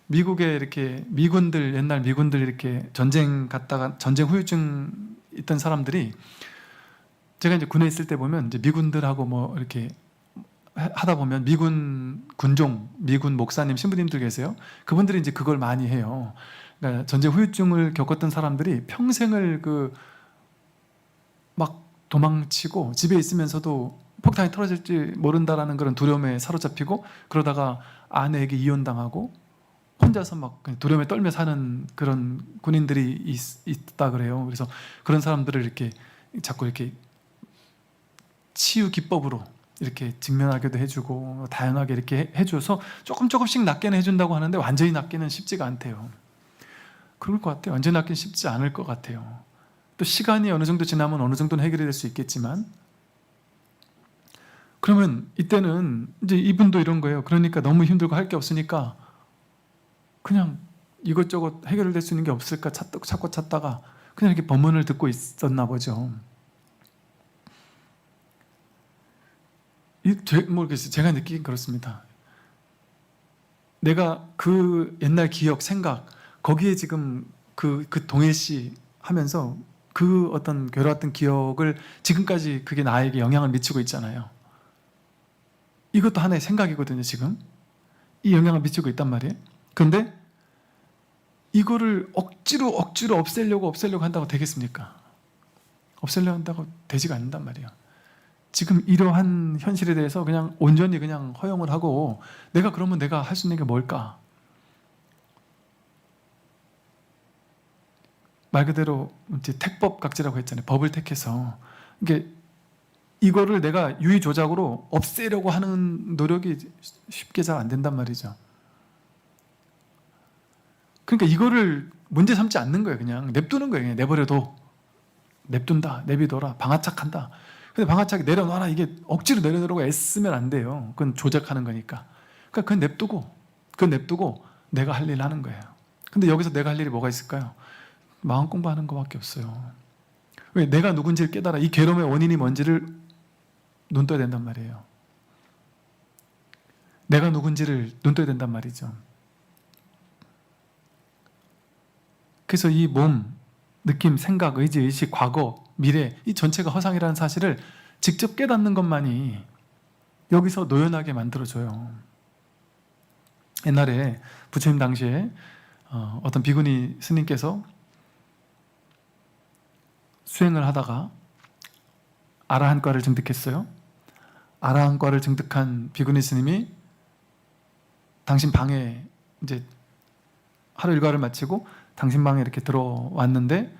미국에 이렇게 옛날 미군들 이렇게 전쟁 갔다가 전쟁 후유증 있던 사람들이 제가 이제 군에 있을 때 보면 이제 미군들하고 뭐 이렇게 하다 보면 미군 군종, 미군 목사님, 신부님들 계세요. 그분들이 이제 그걸 많이 해요. 그러니까 전쟁 후유증을 겪었던 사람들이 평생을 그 막 도망치고 집에 있으면서도 폭탄이 떨어질지 모른다라는 그런 두려움에 사로잡히고, 그러다가 아내에게 이혼당하고 혼자서 막 두려움에 떨며 사는 그런 군인들이 있다 그래요. 그래서 그런 사람들을 이렇게 자꾸 이렇게 치유 기법으로 이렇게 직면하게도 해주고 다양하게 이렇게 해줘서 조금씩 낫게는 해준다고 하는데, 완전히 낫기는 쉽지가 않대요. 그럴 것 같아요. 완전히 낫기는 쉽지 않을 것 같아요. 또 시간이 어느 정도 지나면 어느 정도는 해결이 될 수 있겠지만, 그러면 이때는 이제 이분도 이런 거예요. 그러니까 너무 힘들고 할 게 없으니까 그냥 이것저것 해결될 수 있는 게 없을까 찾고 찾다가 그냥 이렇게 법문을 듣고 있었나 보죠. 모르겠어요. 제가 느끼긴 그렇습니다. 내가 그 옛날 기억, 생각, 거기에 지금 그 동일시 하면서 그 어떤 괴로웠던 기억을 지금까지 그게 나에게 영향을 미치고 있잖아요. 이것도 하나의 생각이거든요. 지금 이 영향을 미치고 있단 말이에요. 그런데 이거를 억지로 없애려고 한다고 되겠습니까? 없애려고 한다고 되지가 않는단 말이에요. 지금 이러한 현실에 대해서 그냥 온전히 그냥 허용을 하고, 그러면 내가 할 수 있는 게 뭘까? 말 그대로 이제 택법각지라고 했잖아요. 법을 택해서 이거를 내가 유의조작으로 없애려고 하는 노력이 쉽게 잘 안 된단 말이죠. 그러니까 이거를 문제 삼지 않는 거예요. 그냥 냅두는 거예요. 그냥 내버려둬. 냅둔다, 내비둬라, 방아착한다. 근데 방아착이 내려놔라, 이게 억지로 내려놓으라고 애쓰면 안 돼요. 그건 조작하는 거니까. 그러니까 그건 냅두고 내가 할 일 하는 거예요. 근데 여기서 내가 할 일이 뭐가 있을까요? 마음 공부하는 것밖에 없어요. 왜? 내가 누군지를 깨달아. 이 괴로움의 원인이 뭔지를 눈 떠야 된단 말이에요. 내가 누군지를 눈 떠야 된단 말이죠. 그래서 이 몸, 느낌, 생각, 의지, 의식, 과거, 미래, 이 전체가 허상이라는 사실을 직접 깨닫는 것만이 여기서 노연하게 만들어줘요. 옛날에 부처님 당시에 어떤 비구니 스님께서 수행을 하다가 아라한과를 증득했어요. 아라한과를 증득한 비구니 스님이 당신 방에 이제 하루 일과를 마치고 당신 방에 이렇게 들어왔는데,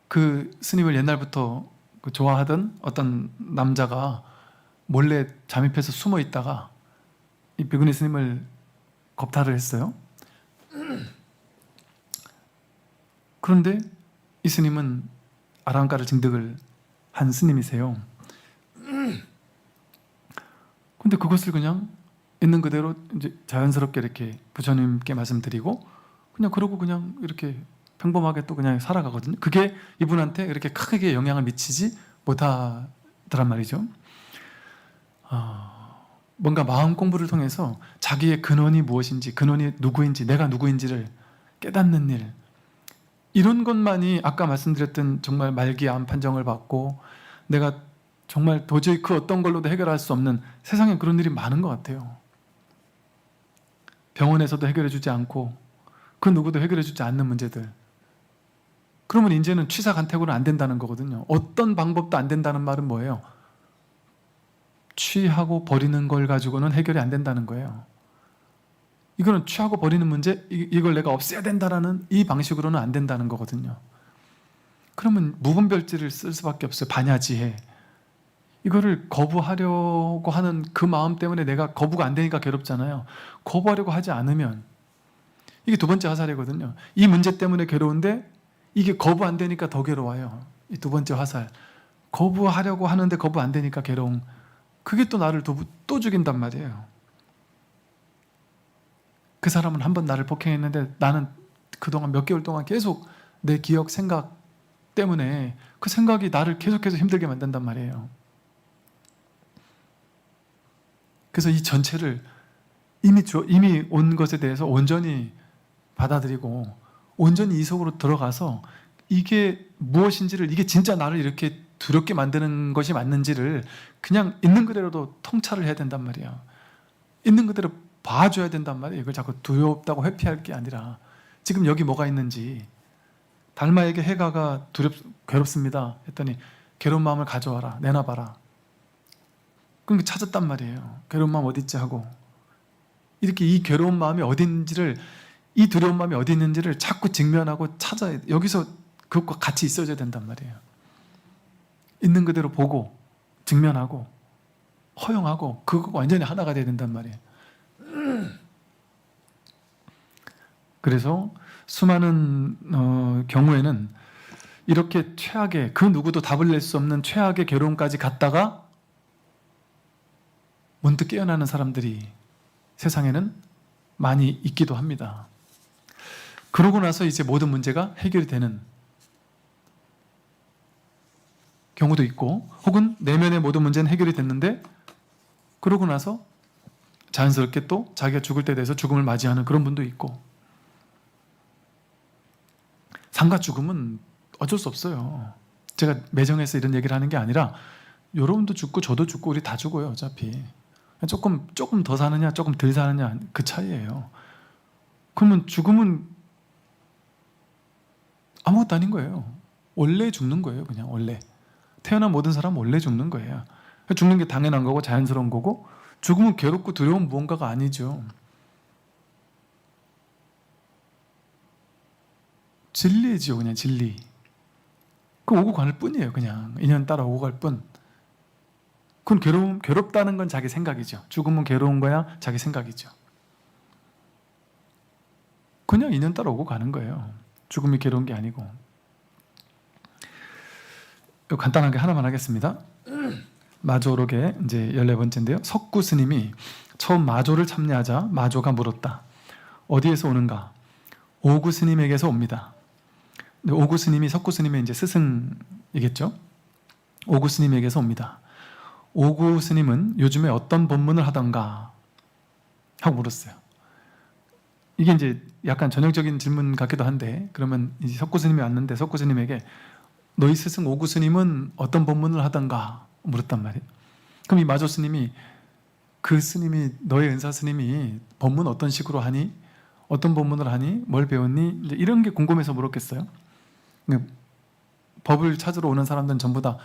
그 스님을 옛날부터 좋아하던 어떤 남자가 몰래 잠입해서 숨어 있다가 이 비구니 스님을 겁탈을 했어요. 그런데 이 스님은 아라한과를 증득을 한 스님이세요. 근데 그것을 그냥 있는 그대로 이제 자연스럽게 이렇게 부처님께 말씀드리고 그러고 그냥 이렇게 평범하게 또 그냥 살아가거든요. 그게 이분한테 그렇게 크게 영향을 미치지 못하더란 말이죠. 뭔가 마음 공부를 통해서 자기의 근원이 무엇인지, 근원이 누구인지, 내가 누구인지를 깨닫는 일, 이런 것만이 아까 말씀드렸던 정말 말기 암 판정을 받고 내가 정말 도저히 그 어떤 걸로도 해결할 수 없는, 세상에 그런 일이 많은 것 같아요. 병원에서도 해결해 주지 않고 그 누구도 해결해 주지 않는 문제들. 그러면 이제는 취사간택으로는 안 된다는 거거든요. 어떤 방법도 안 된다는 말은 뭐예요? 취하고 버리는 걸 가지고는 해결이 안 된다는 거예요. 이거는 취하고 버리는 문제, 이걸 내가 없애야 된다라는 이 방식으로는 안 된다는 거거든요. 그러면 무분별지를 쓸 수밖에 없어요. 반야지혜. 이거를 거부하려고 하는 그 마음 때문에 내가 거부가 안 되니까 괴롭잖아요. 거부하려고 하지 않으면, 이게 두 번째 화살이거든요. 이 문제 때문에 괴로운데 이게 거부 안 되니까 더 괴로워요. 이 두 번째 화살. 거부하려고 하는데 거부 안 되니까 괴로움. 그게 또 나를 또 죽인단 말이에요. 그 사람은 한 번 나를 폭행했는데 나는 그동안 몇 개월 동안 계속 내 기억, 생각 때문에 그 생각이 나를 계속해서 힘들게 만든단 말이에요. 그래서 이 전체를 이미 온 것에 대해서 온전히 받아들이고 온전히 이 속으로 들어가서 이게 무엇인지를, 이게 진짜 나를 이렇게 두렵게 만드는 것이 맞는지를 그냥 있는 그대로도 통찰을 해야 된단 말이에요. 있는 그대로 봐줘야 된단 말이에요. 이걸 자꾸 두렵다고 회피할 게 아니라 지금 여기 뭐가 있는지. 달마에게 해가가 괴롭습니다 했더니 괴로운 마음을 가져와라, 내놔봐라. 그러니까 찾았단 말이에요. 괴로운 마음 어디 있지 하고, 이렇게 이 괴로운 마음이 어디 있는지를, 이 두려운 마음이 어디 있는지를 자꾸 직면하고 찾아야 돼. 여기서 그것과 같이 있어줘야 된단 말이에요. 있는 그대로 보고 직면하고 허용하고 그것과 완전히 하나가 돼야 된단 말이에요. 그래서 수많은 경우에는 이렇게 최악의, 그 누구도 답을 낼 수 없는 최악의 괴로움까지 갔다가 문득 깨어나는 사람들이 세상에는 많이 있기도 합니다. 그러고 나서 이제 모든 문제가 해결이 되는 경우도 있고, 혹은 내면의 모든 문제는 해결이 됐는데 그러고 나서 자연스럽게 또 자기가 죽을 때 돼서 죽음을 맞이하는 그런 분도 있고, 삶과 죽음은 어쩔 수 없어요. 제가 매정해서 이런 얘기를 하는 게 아니라 여러분도 죽고 저도 죽고 우리 다 죽어요. 어차피 조금 더 사느냐 조금 덜 사느냐 그 차이예요. 그러면 죽음은 아무것도 아닌 거예요. 원래 죽는 거예요. 그냥 원래 태어난 모든 사람은 원래 죽는 거예요. 죽는 게 당연한 거고 자연스러운 거고, 죽음은 괴롭고 두려운 무언가가 아니죠. 진리지요. 그냥 진리. 그 오고 갈 뿐이에요. 그냥 인연 따라 오고 갈 뿐. 그건 괴롭다는 건 자기 생각이죠. 죽음은 괴로운 거야 자기 생각이죠. 그냥 인연 따라 오고 가는 거예요. 죽음이 괴로운 게 아니고. 간단하게 하나만 하겠습니다. 마조록의 이제 14번째인데요. 석구 스님이 처음 마조를 참여하자 마조가 물었다. 어디에서 오는가? 오구 스님에게서 옵니다. 오구 스님이 석구 스님의 이제 스승이겠죠. 오구 스님에게서 옵니다. 오구 스님은 요즘에 어떤 법문을 하던가 하고 물었어요. 이게 이제 약간 전형적인 질문 같기도 한데, 그러면 이제 석구 스님이 왔는데 석구 스님에게 너희 스승 오구 스님은 어떤 법문을 하던가 물었단 말이에요. 그럼 이 마조 스님이, 그 스님이, 너의 은사 스님이 법문 어떤 식으로 하니? 어떤 법문을 하니? 뭘 배웠니? 이제 이런 게 궁금해서 물었겠어요. 법을 찾으러 오는 사람들은 전부 다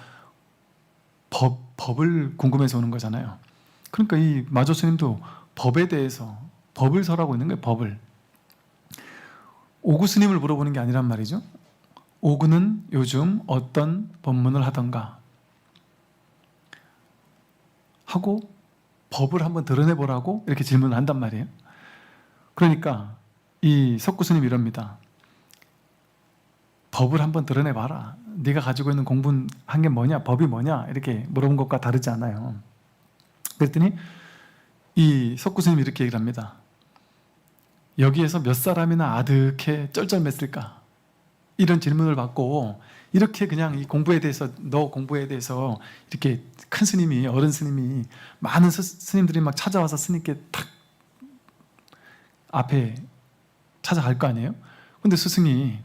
법을 궁금해서 오는 거잖아요. 그러니까 이 마조 스님도 법에 대해서 법을 설하고 있는 거예요. 법을. 오구 스님을 물어보는 게 아니란 말이죠. 오구는 요즘 어떤 법문을 하던가 하고 법을 한번 드러내보라고 이렇게 질문을 한단 말이에요. 그러니까 이 석구 스님이 이럽니다. 법을 한번 드러내봐라. 네가 가지고 있는 공부한 게 뭐냐? 법이 뭐냐? 이렇게 물어본 것과 다르지 않아요. 그랬더니 이 석구 스님이 이렇게 얘기를 합니다. 여기에서 몇 사람이나 아득해 쩔쩔맸을까? 이런 질문을 받고, 이렇게 그냥 이 공부에 대해서, 너 공부에 대해서 이렇게 큰 스님이, 어른 스님이, 많은 스님들이 막 찾아와서 스님께 탁 앞에 찾아갈 거 아니에요? 근데 스승이,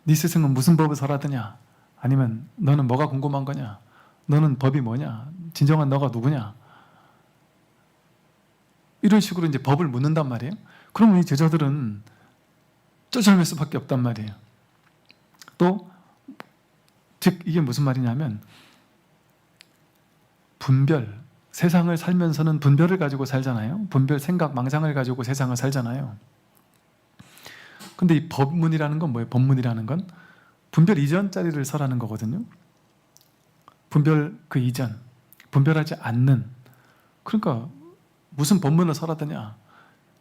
네 스승은 무슨 법을 설하더냐? 아니면 너는 뭐가 궁금한 거냐? 너는 법이 뭐냐? 진정한 너가 누구냐? 이런 식으로 이제 법을 묻는단 말이에요. 그러면 이 제자들은 쩔쩔맬 수밖에 없단 말이에요. 또, 즉 이게 무슨 말이냐면, 분별, 세상을 살면서는 분별을 가지고 살잖아요. 분별, 생각, 망상을 가지고 세상을 살잖아요. 근데 이 법문이라는 건 뭐예요? 법문이라는 건 분별 이전 자리를 설하는 거거든요. 분별 그 이전, 분별하지 않는. 그러니까 무슨 법문을 설하더냐?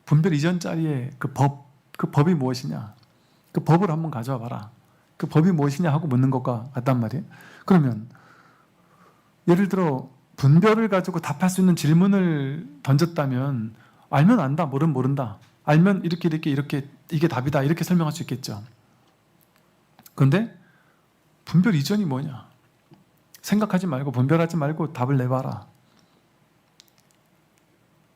분별 이전 자리에 그 법이 무엇이냐? 그 법을 한번 가져와 봐라. 그 법이 무엇이냐 하고 묻는 것과 같단 말이에요. 그러면 예를 들어 분별을 가지고 답할 수 있는 질문을 던졌다면, 알면 안다, 모르면 모른다. 알면 이렇게 이게 답이다, 이렇게 설명할 수 있겠죠. 그런데 분별 이전이 뭐냐? 생각하지 말고 분별하지 말고 답을 내봐라.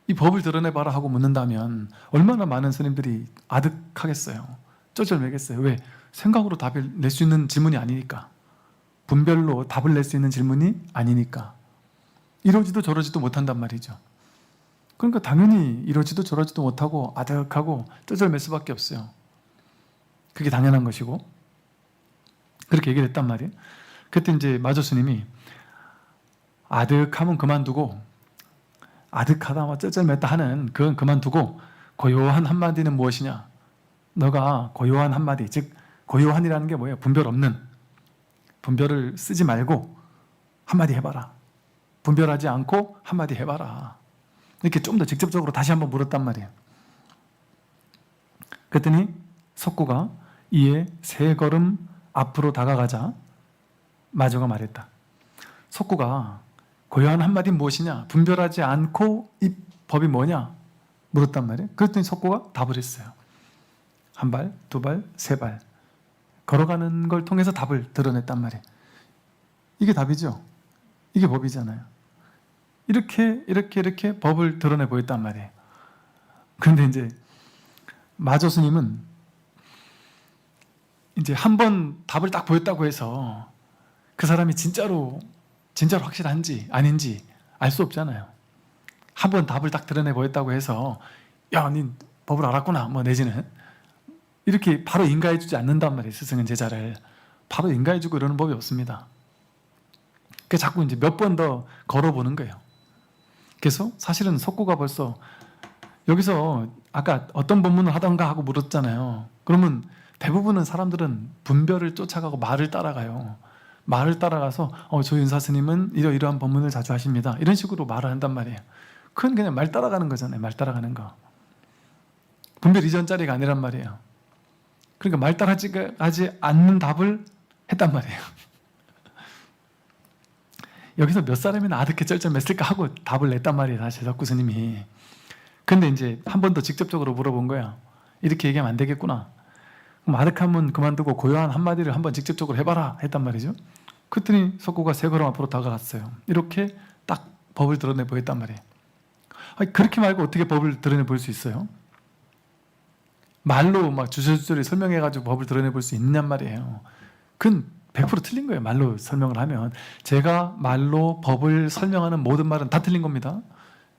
이 법을 드러내봐라 하고 묻는다면 얼마나 많은 스님들이 아득하겠어요. 쩔쩔매겠어요. 왜? 생각으로 답을 낼 수 있는 질문이 아니니까. 분별로 답을 낼 수 있는 질문이 아니니까. 이러지도 저러지도 못한단 말이죠. 그러니까 당연히 이러지도 저러지도 못하고 아득하고 쩌절맬 수밖에 없어요. 그게 당연한 것이고 그렇게 얘기를 했단 말이에요. 그때 이제 마조스님이 아득하면 그만두고 아득하다 쩌절맸다 하는 그건 그만두고 고요한 한마디는 무엇이냐? 너가 고요한 한마디, 즉 고요한이라는 게 뭐예요? 분별 없는, 분별을 쓰지 말고 한마디 해봐라. 분별하지 않고 한마디 해봐라. 이렇게 좀 더 직접적으로 다시 한번 물었단 말이에요. 그랬더니 석구가 이에 3걸음 앞으로 다가가자 마조가 말했다. 석구가 고요한 한마디는 무엇이냐? 분별하지 않고 이 법이 뭐냐? 물었단 말이에요. 그랬더니 석구가 답을 했어요. 1발, 2발, 3발 걸어가는 걸 통해서 답을 드러냈단 말이에요. 이게 답이죠. 이게 법이잖아요. 이렇게 법을 드러내 보였단 말이에요. 그런데 이제 마조 스님은 이제 한 번 답을 딱 보였다고 해서 그 사람이 진짜로 확실한지 아닌지 알 수 없잖아요. 한 번 답을 딱 드러내 보였다고 해서 야, 니 법을 알았구나 뭐 내지는 이렇게 바로 인가해주지 않는단 말이에요. 스승은 제자를 바로 인가해주고 이러는 법이 없습니다. 그래서 자꾸 이제 몇 번 더 걸어보는 거예요. 그래서 사실은 석구가 벌써 여기서 아까 어떤 법문을 하던가 하고 물었잖아요. 그러면 대부분은 사람들은 분별을 쫓아가고 말을 따라가요. 말을 따라가서 조윤사 스님은 이러이러한 법문을 자주 하십니다. 이런 식으로 말을 한단 말이에요. 그건 그냥 말 따라가는 거잖아요. 말 따라가는 거. 분별 이전짜리가 아니란 말이에요. 그러니까 말 따라하지 않는 답을 했단 말이에요. 여기서 몇 사람이나 아득해 쩔쩔맸을까 하고 답을 냈단 말이에요. 사실 석구 스님이. 근데 이제 한 번 더 직접적으로 물어본 거야. 이렇게 얘기하면 안 되겠구나. 그럼 아득하면 그만두고 고요한 한마디를 한번 직접적으로 해봐라 했단 말이죠. 그랬더니 석구가 3걸음 앞으로 다가갔어요. 이렇게 딱 법을 드러내 보였단 말이에요. 아니, 그렇게 말고 어떻게 법을 드러내 볼 수 있어요? 말로 막 주저주저리 설명해가지고 법을 드러내 볼 수 있냔 말이에요. 그건 100% 틀린 거예요. 말로 설명을 하면. 제가 말로 법을 설명하는 모든 말은 다 틀린 겁니다.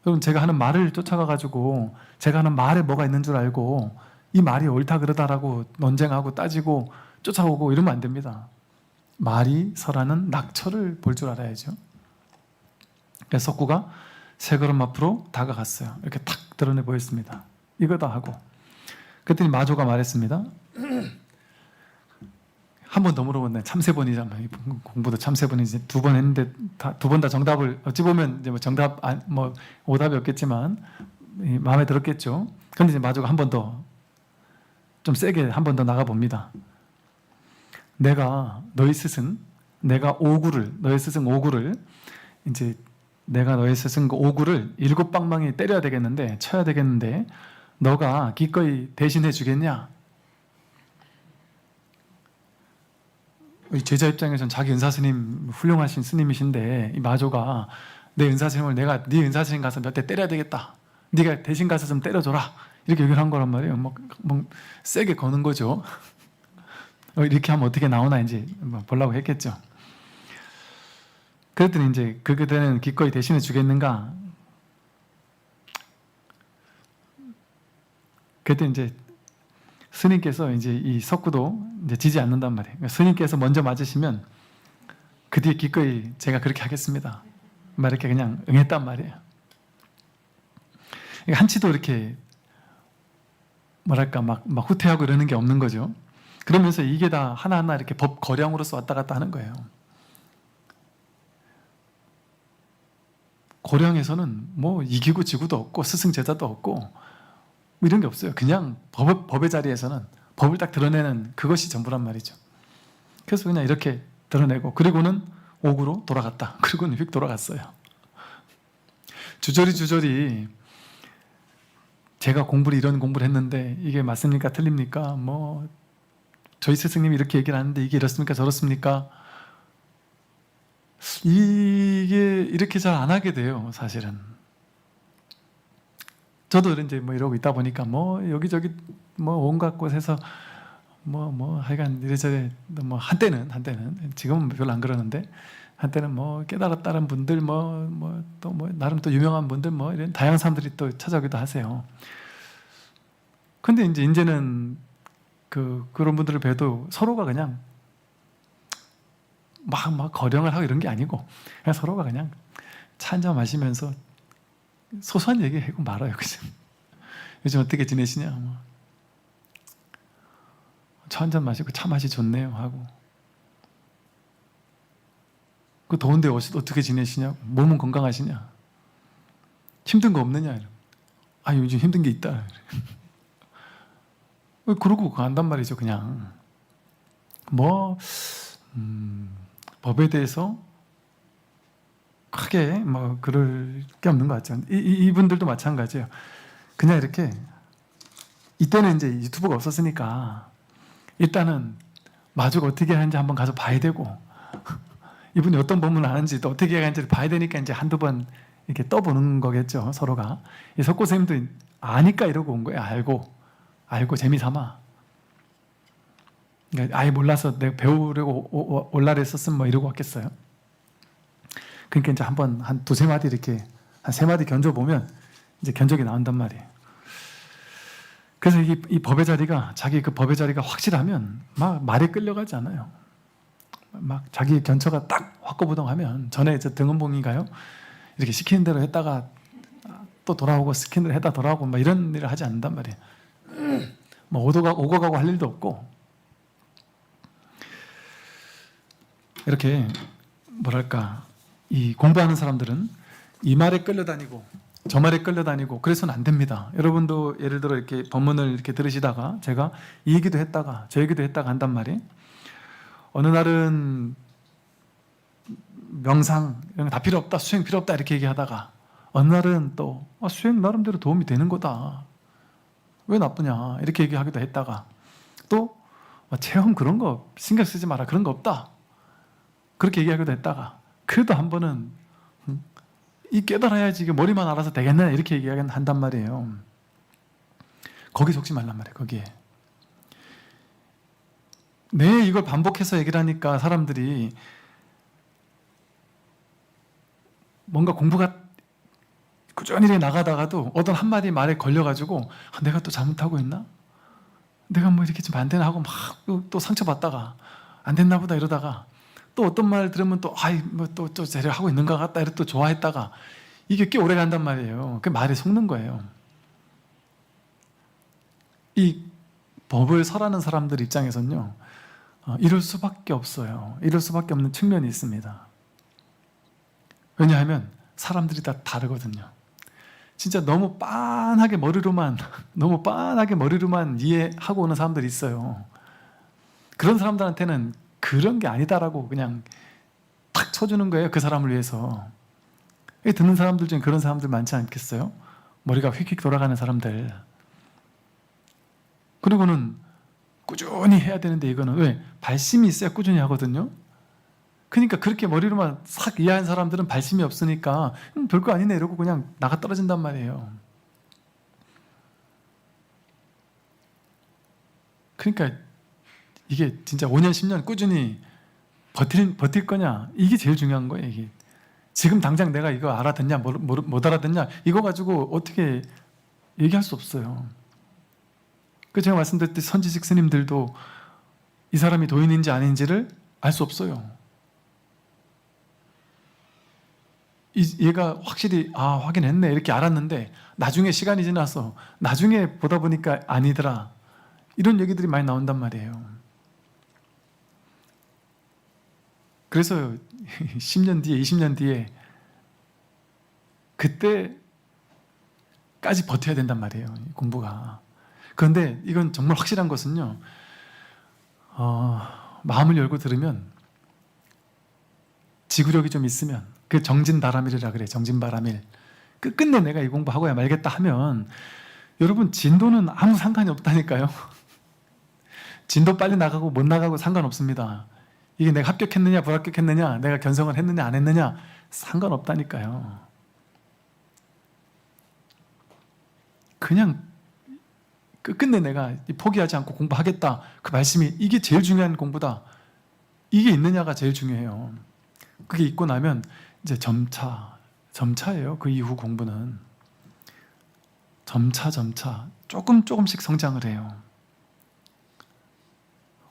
여러분, 제가 하는 말을 쫓아가가지고 제가 하는 말에 뭐가 있는 줄 알고 이 말이 옳다 그러다라고 논쟁하고 따지고 쫓아오고 이러면 안 됩니다. 말이 설하는 낙처를 볼 줄 알아야죠. 그래서 석구가 3걸음 앞으로 다가갔어요. 이렇게 탁 드러내 보였습니다. 이거다 하고. 그랬더니 마조가 말했습니다. 한 번 더 물어봤네. 참 3번이잖아요. 공부도 참 3번이지. 2번 했는데 2번 다 정답을 어찌 보면 이제 뭐 정답 뭐 오답이 없겠지만 마음에 들었겠죠. 그런데 이제 마조가 한 번 더 좀 세게 한 번 더 나가 봅니다. 내가 너희 스승 오구를 이제 내가 너희 스승 그 오구를 7방망이 때려야 되겠는데 쳐야 되겠는데 너가 기꺼이 대신해 주겠냐? 제자 입장에서는 자기 은사스님 훌륭하신 스님이신데 이 마조가 내 은사스님을 내가 네 은사스님 가서 몇 대 때려야 되겠다. 네가 대신 가서 좀 때려줘라. 이렇게 얘기를 한 거란 말이에요. 뭐 세게 거는 거죠. 이렇게 하면 어떻게 나오나 이제 보려고 했겠죠. 그랬더니 이제 그대는 기꺼이 대신해 주겠는가? 그랬더니 이제 스님께서 이제 이 석구도 이제 지지 않는단 말이에요. 그러니까 스님께서 먼저 맞으시면 그 뒤에 기꺼이 제가 그렇게 하겠습니다. 막 이렇게 그냥 응했단 말이에요. 그러니까 한치도 이렇게 뭐랄까 막 후퇴하고 이러는 게 없는 거죠. 그러면서 이게 다 하나하나 이렇게 법 거량으로서 왔다 갔다 하는 거예요. 고량에서는 뭐 이기고 지고도 없고 스승 제자도 없고 뭐 이런 게 없어요. 그냥 법의 자리에서는 법을 딱 드러내는 그것이 전부란 말이죠. 그래서 그냥 이렇게 드러내고 그리고는 옥으로 돌아갔다. 그리고는 휙 돌아갔어요. 주저리 제가 이런 공부를 했는데 이게 맞습니까? 틀립니까? 뭐 저희 스승님이 이렇게 얘기를 하는데 이게 이렇습니까? 저렇습니까? 이게 이렇게 잘 안 하게 돼요. 사실은. 저도 이제 뭐 이러고 있다 보니까 뭐 여기저기 뭐 온갖 곳에서 하여간 이래저래 뭐 한때는 지금은 별로 안 그러는데 한때는 뭐 깨달았다는 분들 또 나름 또 유명한 분들 이런 다양한 사람들이 또 찾아오기도 하세요. 근데 이제는 그런 분들을 뵈도 서로가 그냥 막 거령을 하고 이런 게 아니고 그냥 서로가 그냥 차 한잔 마시면서 소소한 얘기하고 말아요. 그죠? 요즘 어떻게 지내시냐? 차 한잔 마시고 차 맛이 좋네요 하고, 그 더운데 어떻게 지내시냐? 몸은 건강하시냐? 힘든 거 없느냐? 아, 요즘 힘든 게 있다. 그러고 간단 말이죠. 그냥 법에 대해서 크게 그럴 게 없는 것 같죠. 이분들도 마찬가지예요. 그냥 이렇게, 이때는 이제 유튜브가 없었으니까 일단은 마주가 어떻게 하는지 한번 가서 봐야 되고, 이분이 어떤 법문을 하는지 또 어떻게 하는지를 봐야 되니까 이제 한두 번 이렇게 떠보는 거겠죠. 서로가. 이 석고 선생님도 아니까 이러고 온 거예요. 알고 재미삼아. 그러니까 아예 몰라서 내가 배우려고 올라를 썼으면 이러고 왔겠어요. 그러니까 이제 한 두세 마디 이렇게 한 세 마디 견줘보면 이제 견적이 나온단 말이에요. 그래서 이 법의 자리가, 자기 그 법의 자리가 확실하면 막 말에 끌려가지 않아요. 막 자기 견처가 딱 확고부동하면, 전에 저 등원봉인가요? 이렇게 시키는 대로 했다가 또 돌아오고 시키는 대로 했다 돌아오고 이런 일을 하지 않는단 말이에요. 오고 가고 할 일도 없고, 이렇게 뭐랄까, 이 공부하는 사람들은 이 말에 끌려다니고 저 말에 끌려다니고 그래서는 안 됩니다. 여러분도 예를 들어 이렇게 법문을 이렇게 들으시다가 제가 이 얘기도 했다가 저 얘기도 했다가 한단 말이에요. 어느 날은 명상 이런 거 다 필요 없다, 수행 필요 없다 이렇게 얘기하다가 어느 날은 또 수행 나름대로 도움이 되는 거다, 왜 나쁘냐 이렇게 얘기하기도 했다가, 또 체험 그런 거 신경 쓰지 마라, 그런 거 없다 그렇게 얘기하기도 했다가, 그래도 한 번은 이 깨달아야지 이게 머리만 알아서 되겠네 이렇게 얘기한단 말이에요. 거기 속지 말란 말이에요. 거기에 이걸 반복해서 얘기를 하니까 사람들이 뭔가 공부가 꾸준히 나가다가도 어떤 한마디 말에 걸려가지고 내가 또 잘못하고 있나? 내가 이렇게 좀 안 되나 하고 막 또 상처받다가 안 됐나 보다 이러다가, 또 어떤 말 들으면 또 또 제대로 하고 있는 것 같다 이래 또 좋아했다가, 이게 꽤 오래 간단 말이에요. 그 말에 속는 거예요. 이 법을 설하는 사람들 입장에서는요, 이럴 수밖에 없어요. 이럴 수밖에 없는 측면이 있습니다. 왜냐하면 사람들이 다 다르거든요. 진짜 너무 빤하게 머리로만 이해하고 오는 사람들이 있어요. 그런 사람들한테는 그런 게 아니다라고 그냥 탁 쳐주는 거예요. 그 사람을 위해서. 듣는 사람들 중에 그런 사람들 많지 않겠어요? 머리가 휙휙 돌아가는 사람들. 그리고는 꾸준히 해야 되는데, 이거는 왜? 발심이 있어야 꾸준히 하거든요. 그러니까 그렇게 머리로만 싹 이해한 사람들은 발심이 없으니까 별거 아니네 이러고 그냥 나가 떨어진단 말이에요. 그러니까 이게 진짜 5년 10년 꾸준히 버틸 거냐, 이게 제일 중요한 거예요. 이게 지금 당장 내가 이거 알아듣냐 못 알아듣냐 이거 가지고 어떻게 얘기할 수 없어요. 그 제가 말씀드렸듯이 선지식 스님들도 이 사람이 도인인지 아닌지를 알 수 없어요. 얘가 확실히 확인했네 이렇게 알았는데, 나중에 시간이 지나서 나중에 보다 보니까 아니더라, 이런 얘기들이 많이 나온단 말이에요. 그래서 10년 뒤에 20년 뒤에 그때까지 버텨야 된단 말이에요, 공부가. 그런데 이건 정말 확실한 것은요, 마음을 열고 들으면, 지구력이 좀 있으면, 그 정진바람일이라 그래. 정진바람일. 끝내 내가 이 공부하고야 말겠다 하면, 여러분 진도는 아무 상관이 없다니까요. 진도 빨리 나가고 못 나가고 상관없습니다. 이게 내가 합격했느냐 불합격했느냐, 내가 견성을 했느냐 안 했느냐 상관없다니까요. 그냥 끝내 내가 포기하지 않고 공부하겠다, 그 말씀이, 이게 제일 중요한 공부다, 이게 있느냐가 제일 중요해요. 그게 있고 나면 이제 점차예요. 그 이후 공부는 점차 조금씩 성장을 해요.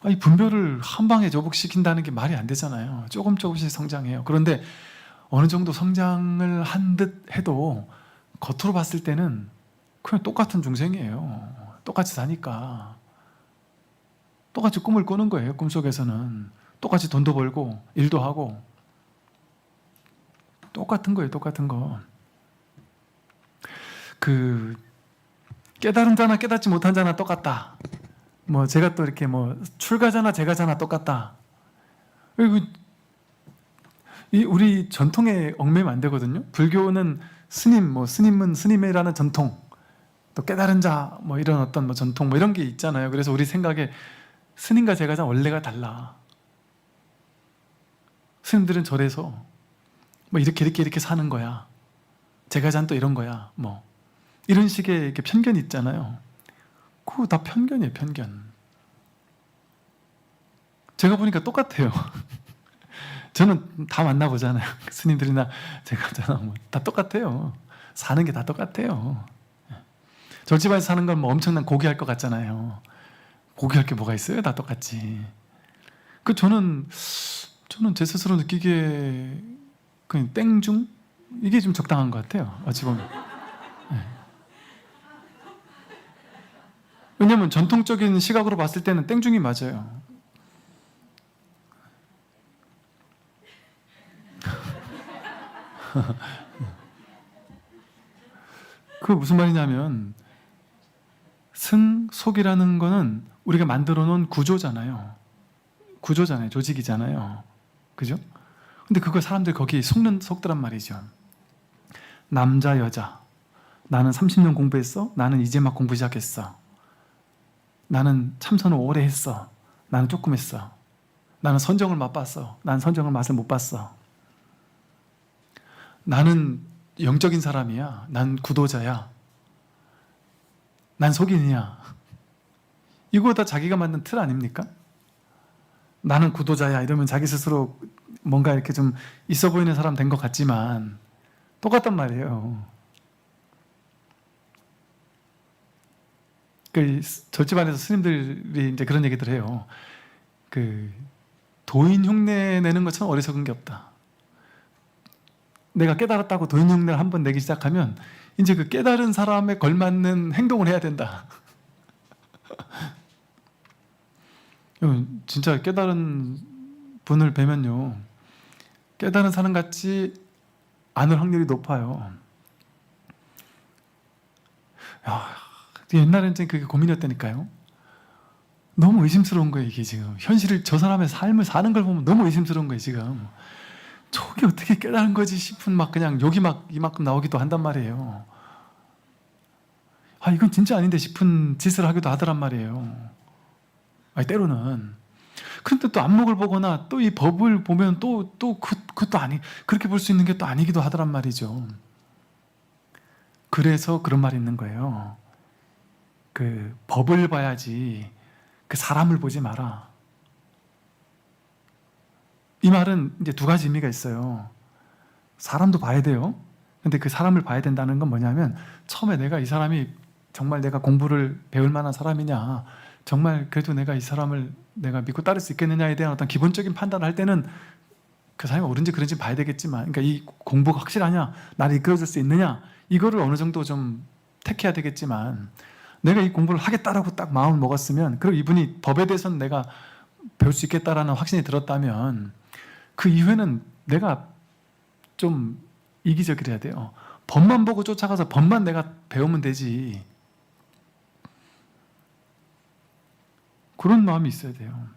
아니, 분별을 한 방에 조복시킨다는 게 말이 안 되잖아요. 조금씩 성장해요. 그런데 어느 정도 성장을 한 듯 해도 겉으로 봤을 때는 그냥 똑같은 중생이에요. 똑같이 사니까. 똑같이 꿈을 꾸는 거예요. 꿈속에서는 똑같이 돈도 벌고 일도 하고 똑같은 거예요. 똑같은 거. 그 깨달은 자나 깨닫지 못한 자나 똑같다. 뭐 제가 또 이렇게 뭐 출가자나 제가자나 똑같다. 그리고 우리 전통에 얽매면 안 되거든요. 불교는 스님, 뭐 스님은 스님이라는 전통, 또 깨달은 자, 뭐 이런 어떤 뭐 전통, 뭐 이런 게 있잖아요. 그래서 우리 생각에 스님과 제가자 원래가 달라. 스님들은 절에서 뭐 이렇게 사는 거야. 제가자는 또 이런 거야. 뭐 이런 식의 이렇게 편견이 있잖아요. 그거 다 편견이에요, 편견. 제가 보니까 똑같아요. 저는 다 만나보잖아요. 스님들이나 제가자나 뭐 다 똑같아요. 사는 게 다 똑같아요. 절집안에서 사는 건 뭐 엄청난 고귀할 것 같잖아요. 고귀할 게 뭐가 있어요? 다 똑같지. 저는 제 스스로 느끼기에 그냥 땡중? 이게 좀 적당한 것 같아요. 어찌 보면. 왜냐하면 전통적인 시각으로 봤을 때는 땡중이 맞아요. 그 무슨 말이냐면 승속이라는 거는 우리가 만들어 놓은 구조잖아요. 조직이잖아요. 그죠? 근데 그거 사람들 거기 속더란 말이죠. 남자, 여자. 나는 30년 공부했어. 나는 이제 막 공부 시작했어. 나는 참선을 오래 했어. 나는 조금 했어. 나는 선정을 맛봤어. 나는 선정을 맛을 못 봤어. 나는 영적인 사람이야. 난 구도자야. 난 속인이야. 이거 다 자기가 만든 틀 아닙니까? 나는 구도자야 이러면 자기 스스로 뭔가 이렇게 좀 있어 보이는 사람 된 것 같지만 똑같단 말이에요. 그 절집안에서 스님들이 이제 그런 얘기들 해요. 그 도인 흉내 내는 것처럼 어리석은 게 없다. 내가 깨달았다고 도인 흉내를 한번 내기 시작하면 이제 그 깨달은 사람에 걸맞는 행동을 해야 된다. 진짜 깨달은 분을 뵈면요, 깨달은 사람 같지 않을 확률이 높아요. 옛날에는 그게 고민이었다니까요. 너무 의심스러운 거예요, 이게 지금. 현실을, 저 사람의 삶을 사는 걸 보면 너무 의심스러운 거예요, 지금. 저게 어떻게 깨달은 거지 싶은 막 그냥 욕이 막 이만큼 나오기도 한단 말이에요. 이건 진짜 아닌데 싶은 짓을 하기도 하더란 말이에요. 때로는. 그런데 또 안목을 보거나 또 이 법을 보면 그것도 그렇게 볼 수 있는 게 또 아니기도 하더란 말이죠. 그래서 그런 말이 있는 거예요. 그 법을 봐야지 그 사람을 보지 마라. 이 말은 이제 두 가지 의미가 있어요. 사람도 봐야 돼요. 근데 그 사람을 봐야 된다는 건 뭐냐면, 처음에 내가 이 사람이 정말 내가 공부를 배울 만한 사람이냐, 정말 그래도 내가 이 사람을 내가 믿고 따를 수 있겠느냐에 대한 어떤 기본적인 판단을 할 때는 그 사람이 옳은지 그런지 봐야 되겠지만, 그러니까 이 공부가 확실하냐, 나를 이끌어줄 수 있느냐, 이거를 어느 정도 좀 택해야 되겠지만, 내가 이 공부를 하겠다라고 딱 마음을 먹었으면, 그리고 이분이 법에 대해서는 내가 배울 수 있겠다라는 확신이 들었다면, 그 이후에는 내가 좀 이기적이라야 돼요. 법만 보고 쫓아가서 법만 내가 배우면 되지. 그런 마음이 있어야 돼요.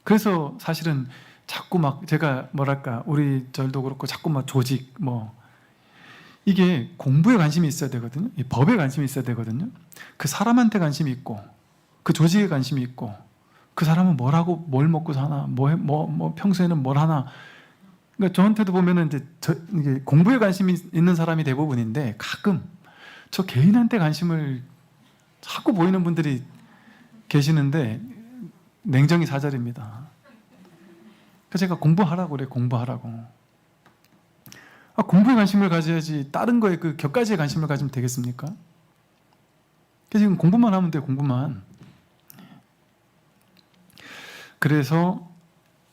그래서 사실은 자꾸 막 제가 뭐랄까, 우리 절도 그렇고 자꾸 막 조직 이게 공부에 관심이 있어야 되거든요. 이 법에 관심이 있어야 되거든요. 그 사람한테 관심이 있고, 그 조직에 관심이 있고, 그 사람은 뭘 하고 뭘 먹고 사나, 평소에는 뭘 하나. 그러니까 저한테도 보면은 이게 공부에 관심이 있는 사람이 대부분인데, 가끔 저 개인한테 관심을 자꾸 보이는 분들이 계시는데 냉정히 사절입니다. 그래서 제가 공부하라고 그래, 공부하라고. 공부에 관심을 가져야지 다른 거에 그 격가지에 관심을 가지면 되겠습니까? 그래서 지금 공부만 하면 돼요, 공부만. 그래서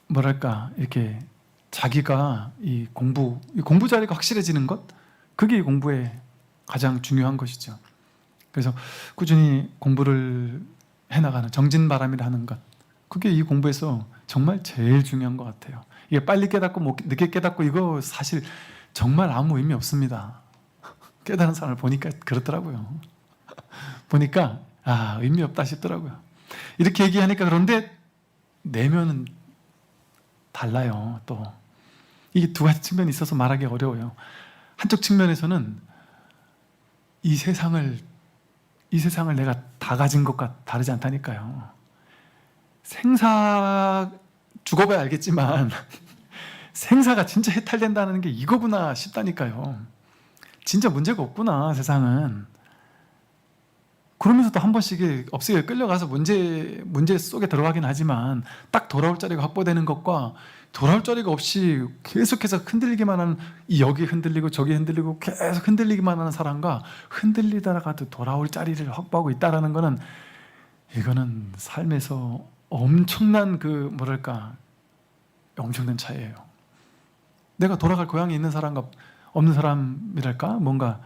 뭐랄까, 이렇게 자기가 이 공부 자리가 확실해지는 것, 그게 이 공부의 가장 중요한 것이죠. 그래서 꾸준히 공부를 해나가는 정진바람이라 하는 것, 그게 이 공부에서 정말 제일 중요한 것 같아요. 이게 빨리 깨닫고 뭐 늦게 깨닫고 이거 사실 정말 아무 의미 없습니다. 깨달은 사람을 보니까 그렇더라고요. 보니까 의미 없다 싶더라고요. 이렇게 얘기하니까. 그런데 내면은 달라요. 또 이게 두 가지 측면이 있어서 말하기 어려워요. 한쪽 측면에서는 이 세상을 내가 다 가진 것과 다르지 않다니까요. 죽어봐야 알겠지만 생사가 진짜 해탈된다는 게 이거구나 싶다니까요. 진짜 문제가 없구나, 세상은. 그러면서도 한 번씩 업속에 끌려가서 문제 속에 들어가긴 하지만 딱 돌아올 자리가 확보되는 것과 돌아올 자리가 없이 계속해서 흔들리기만 하는, 여기 흔들리고 저기 흔들리고 계속 흔들리기만 하는 사람과 흔들리다가도 돌아올 자리를 확보하고 있다는 거는, 이거는 삶에서 엄청난 엄청난 차이예요. 내가 돌아갈 고향이 있는 사람과 없는 사람이랄까? 뭔가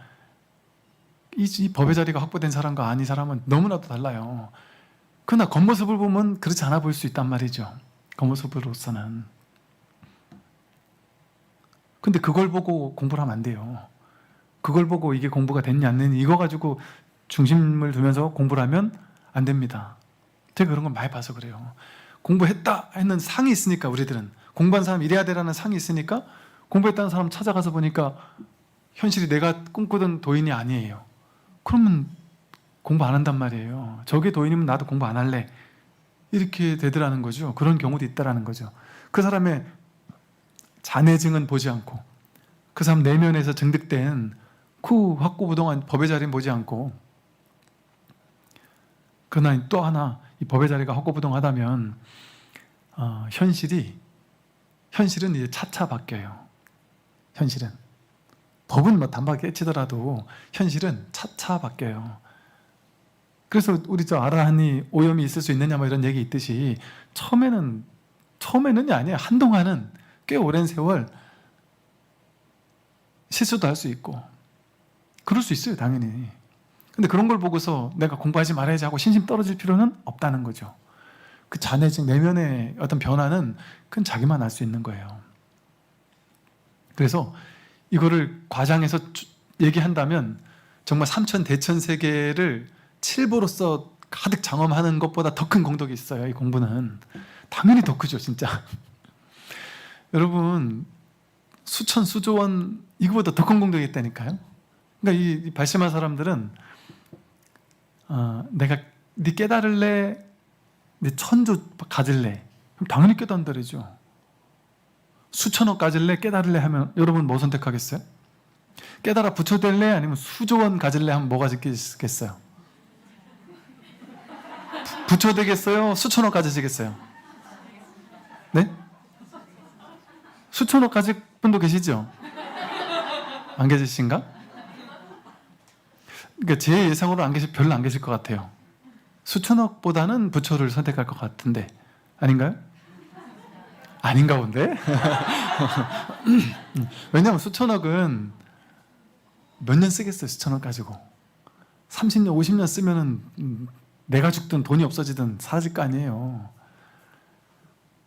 이 법의 자리가 확보된 사람과 아닌 사람은 너무나도 달라요. 그러나 겉모습을 보면 그렇지 않아 보일 수 있단 말이죠. 겉모습으로서는. 근데 그걸 보고 공부를 하면 안 돼요. 그걸 보고 이게 공부가 됐냐 안 됐냐 이거 가지고 중심을 두면서 공부를 하면 안 됩니다. 제가 그런 걸 많이 봐서 그래요. 공부했다 하는 상이 있으니까, 우리들은 공부한 사람 이래야 되라는 상이 있으니까 공부했다는 사람 찾아가서 보니까 현실이 내가 꿈꾸던 도인이 아니에요. 그러면 공부 안 한단 말이에요. 저게 도인이면 나도 공부 안 할래, 이렇게 되더라는 거죠. 그런 경우도 있다라는 거죠. 그 사람의 잔해증은 보지 않고, 그 사람 내면에서 증득된 그 확고부동한 법의 자리는 보지 않고, 그러나 또 하나, 이 법의 자리가 확고부동하다면 현실은 이제 차차 바뀌어요. 현실은 법은 뭐 단박에 깨치더라도 현실은 차차 바뀌어요. 그래서 우리 아라하니 오염이 있을 수 있느냐 뭐 이런 얘기 있듯이, 처음에는이 아니에요. 한동안은 꽤 오랜 세월 실수도 할 수 있고 그럴 수 있어요, 당연히. 근데 그런 걸 보고서 내가 공부하지 말아야지 하고 신심 떨어질 필요는 없다는 거죠. 그 잔해증, 내면의 어떤 변화는 그건 자기만 알 수 있는 거예요. 그래서 이거를 과장해서 얘기한다면 정말 삼천대천세계를 칠보로서 가득 장엄하는 것보다 더 큰 공덕이 있어요. 이 공부는 당연히 더 크죠, 진짜. 여러분, 수천 수조원 이거보다 더 큰 공덕이 있다니까요. 그러니까 이 발심한 사람들은 내가 네 깨달을래, 네 천조 가질래, 그럼 당연히 깨닫는다래죠. 수천억 가질래, 깨달을래 하면 여러분 뭐 선택하겠어요? 깨달아 부처될래, 아니면 수조원 가질래 하면 뭐가 있겠어요? 부처 되겠어요? 수천억 가지시겠어요? 네? 수천억 가질 분도 계시죠? 안 계시신가? 그러니까 제 예상으로 별로 안 계실 것 같아요. 수천억보다는 부처를 선택할 것 같은데, 아닌가요? 아닌가 본데? 왜냐하면 수천억은 몇 년 쓰겠어요, 수천억 가지고. 30년, 50년 쓰면은 내가 죽든 돈이 없어지든 사라질 거 아니에요.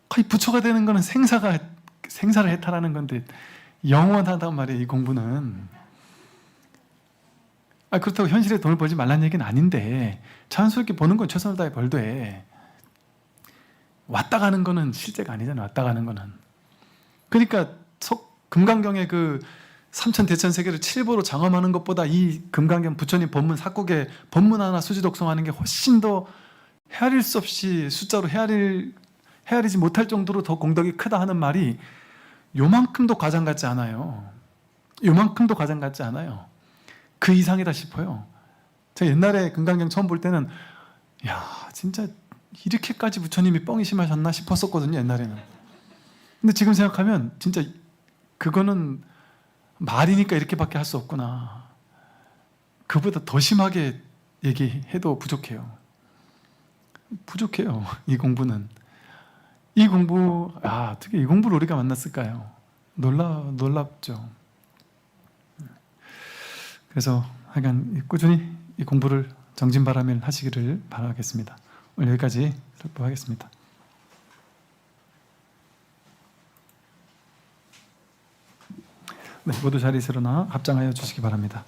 거의 부처가 되는 거는 생사를 해탈하는 건데 영원하단 말이에요, 이 공부는. 그렇다고 현실에 돈을 벌지 말라는 얘기는 아닌데, 자연스럽게 버는 건 최선을 다해 벌되, 왔다 가는 거는 실제가 아니잖아요. 왔다 가는 거는. 그러니까 금강경의 그 삼천대천세계를 칠보로 장엄하는 것보다 이 금강경 부처님 법문 사국의 법문 하나 수지독송하는 게 훨씬 더 헤아릴 수 없이 숫자로 헤아리지 못할 정도로 더 공덕이 크다 하는 말이 요만큼도 과장 같지 않아요. 요만큼도 과장 같지 않아요. 그 이상이다 싶어요. 제가 옛날에 금강경 처음 볼 때는 야, 진짜 이렇게까지 부처님이 뻥이 심하셨나 싶었었거든요, 옛날에는. 근데 지금 생각하면 진짜 그거는 말이니까 이렇게밖에 할 수 없구나. 그보다 더 심하게 얘기해도 부족해요. 부족해요. 이 공부는. 이 공부, 어떻게 이 공부를 우리가 만났을까요? 놀랍죠. 그래서 하여간 꾸준히 이 공부를 정진바람일 하시기를 바라겠습니다. 오늘 여기까지 설법하겠습니다. 네, 모두 자리에서 일어나 합장하여 주시기 바랍니다.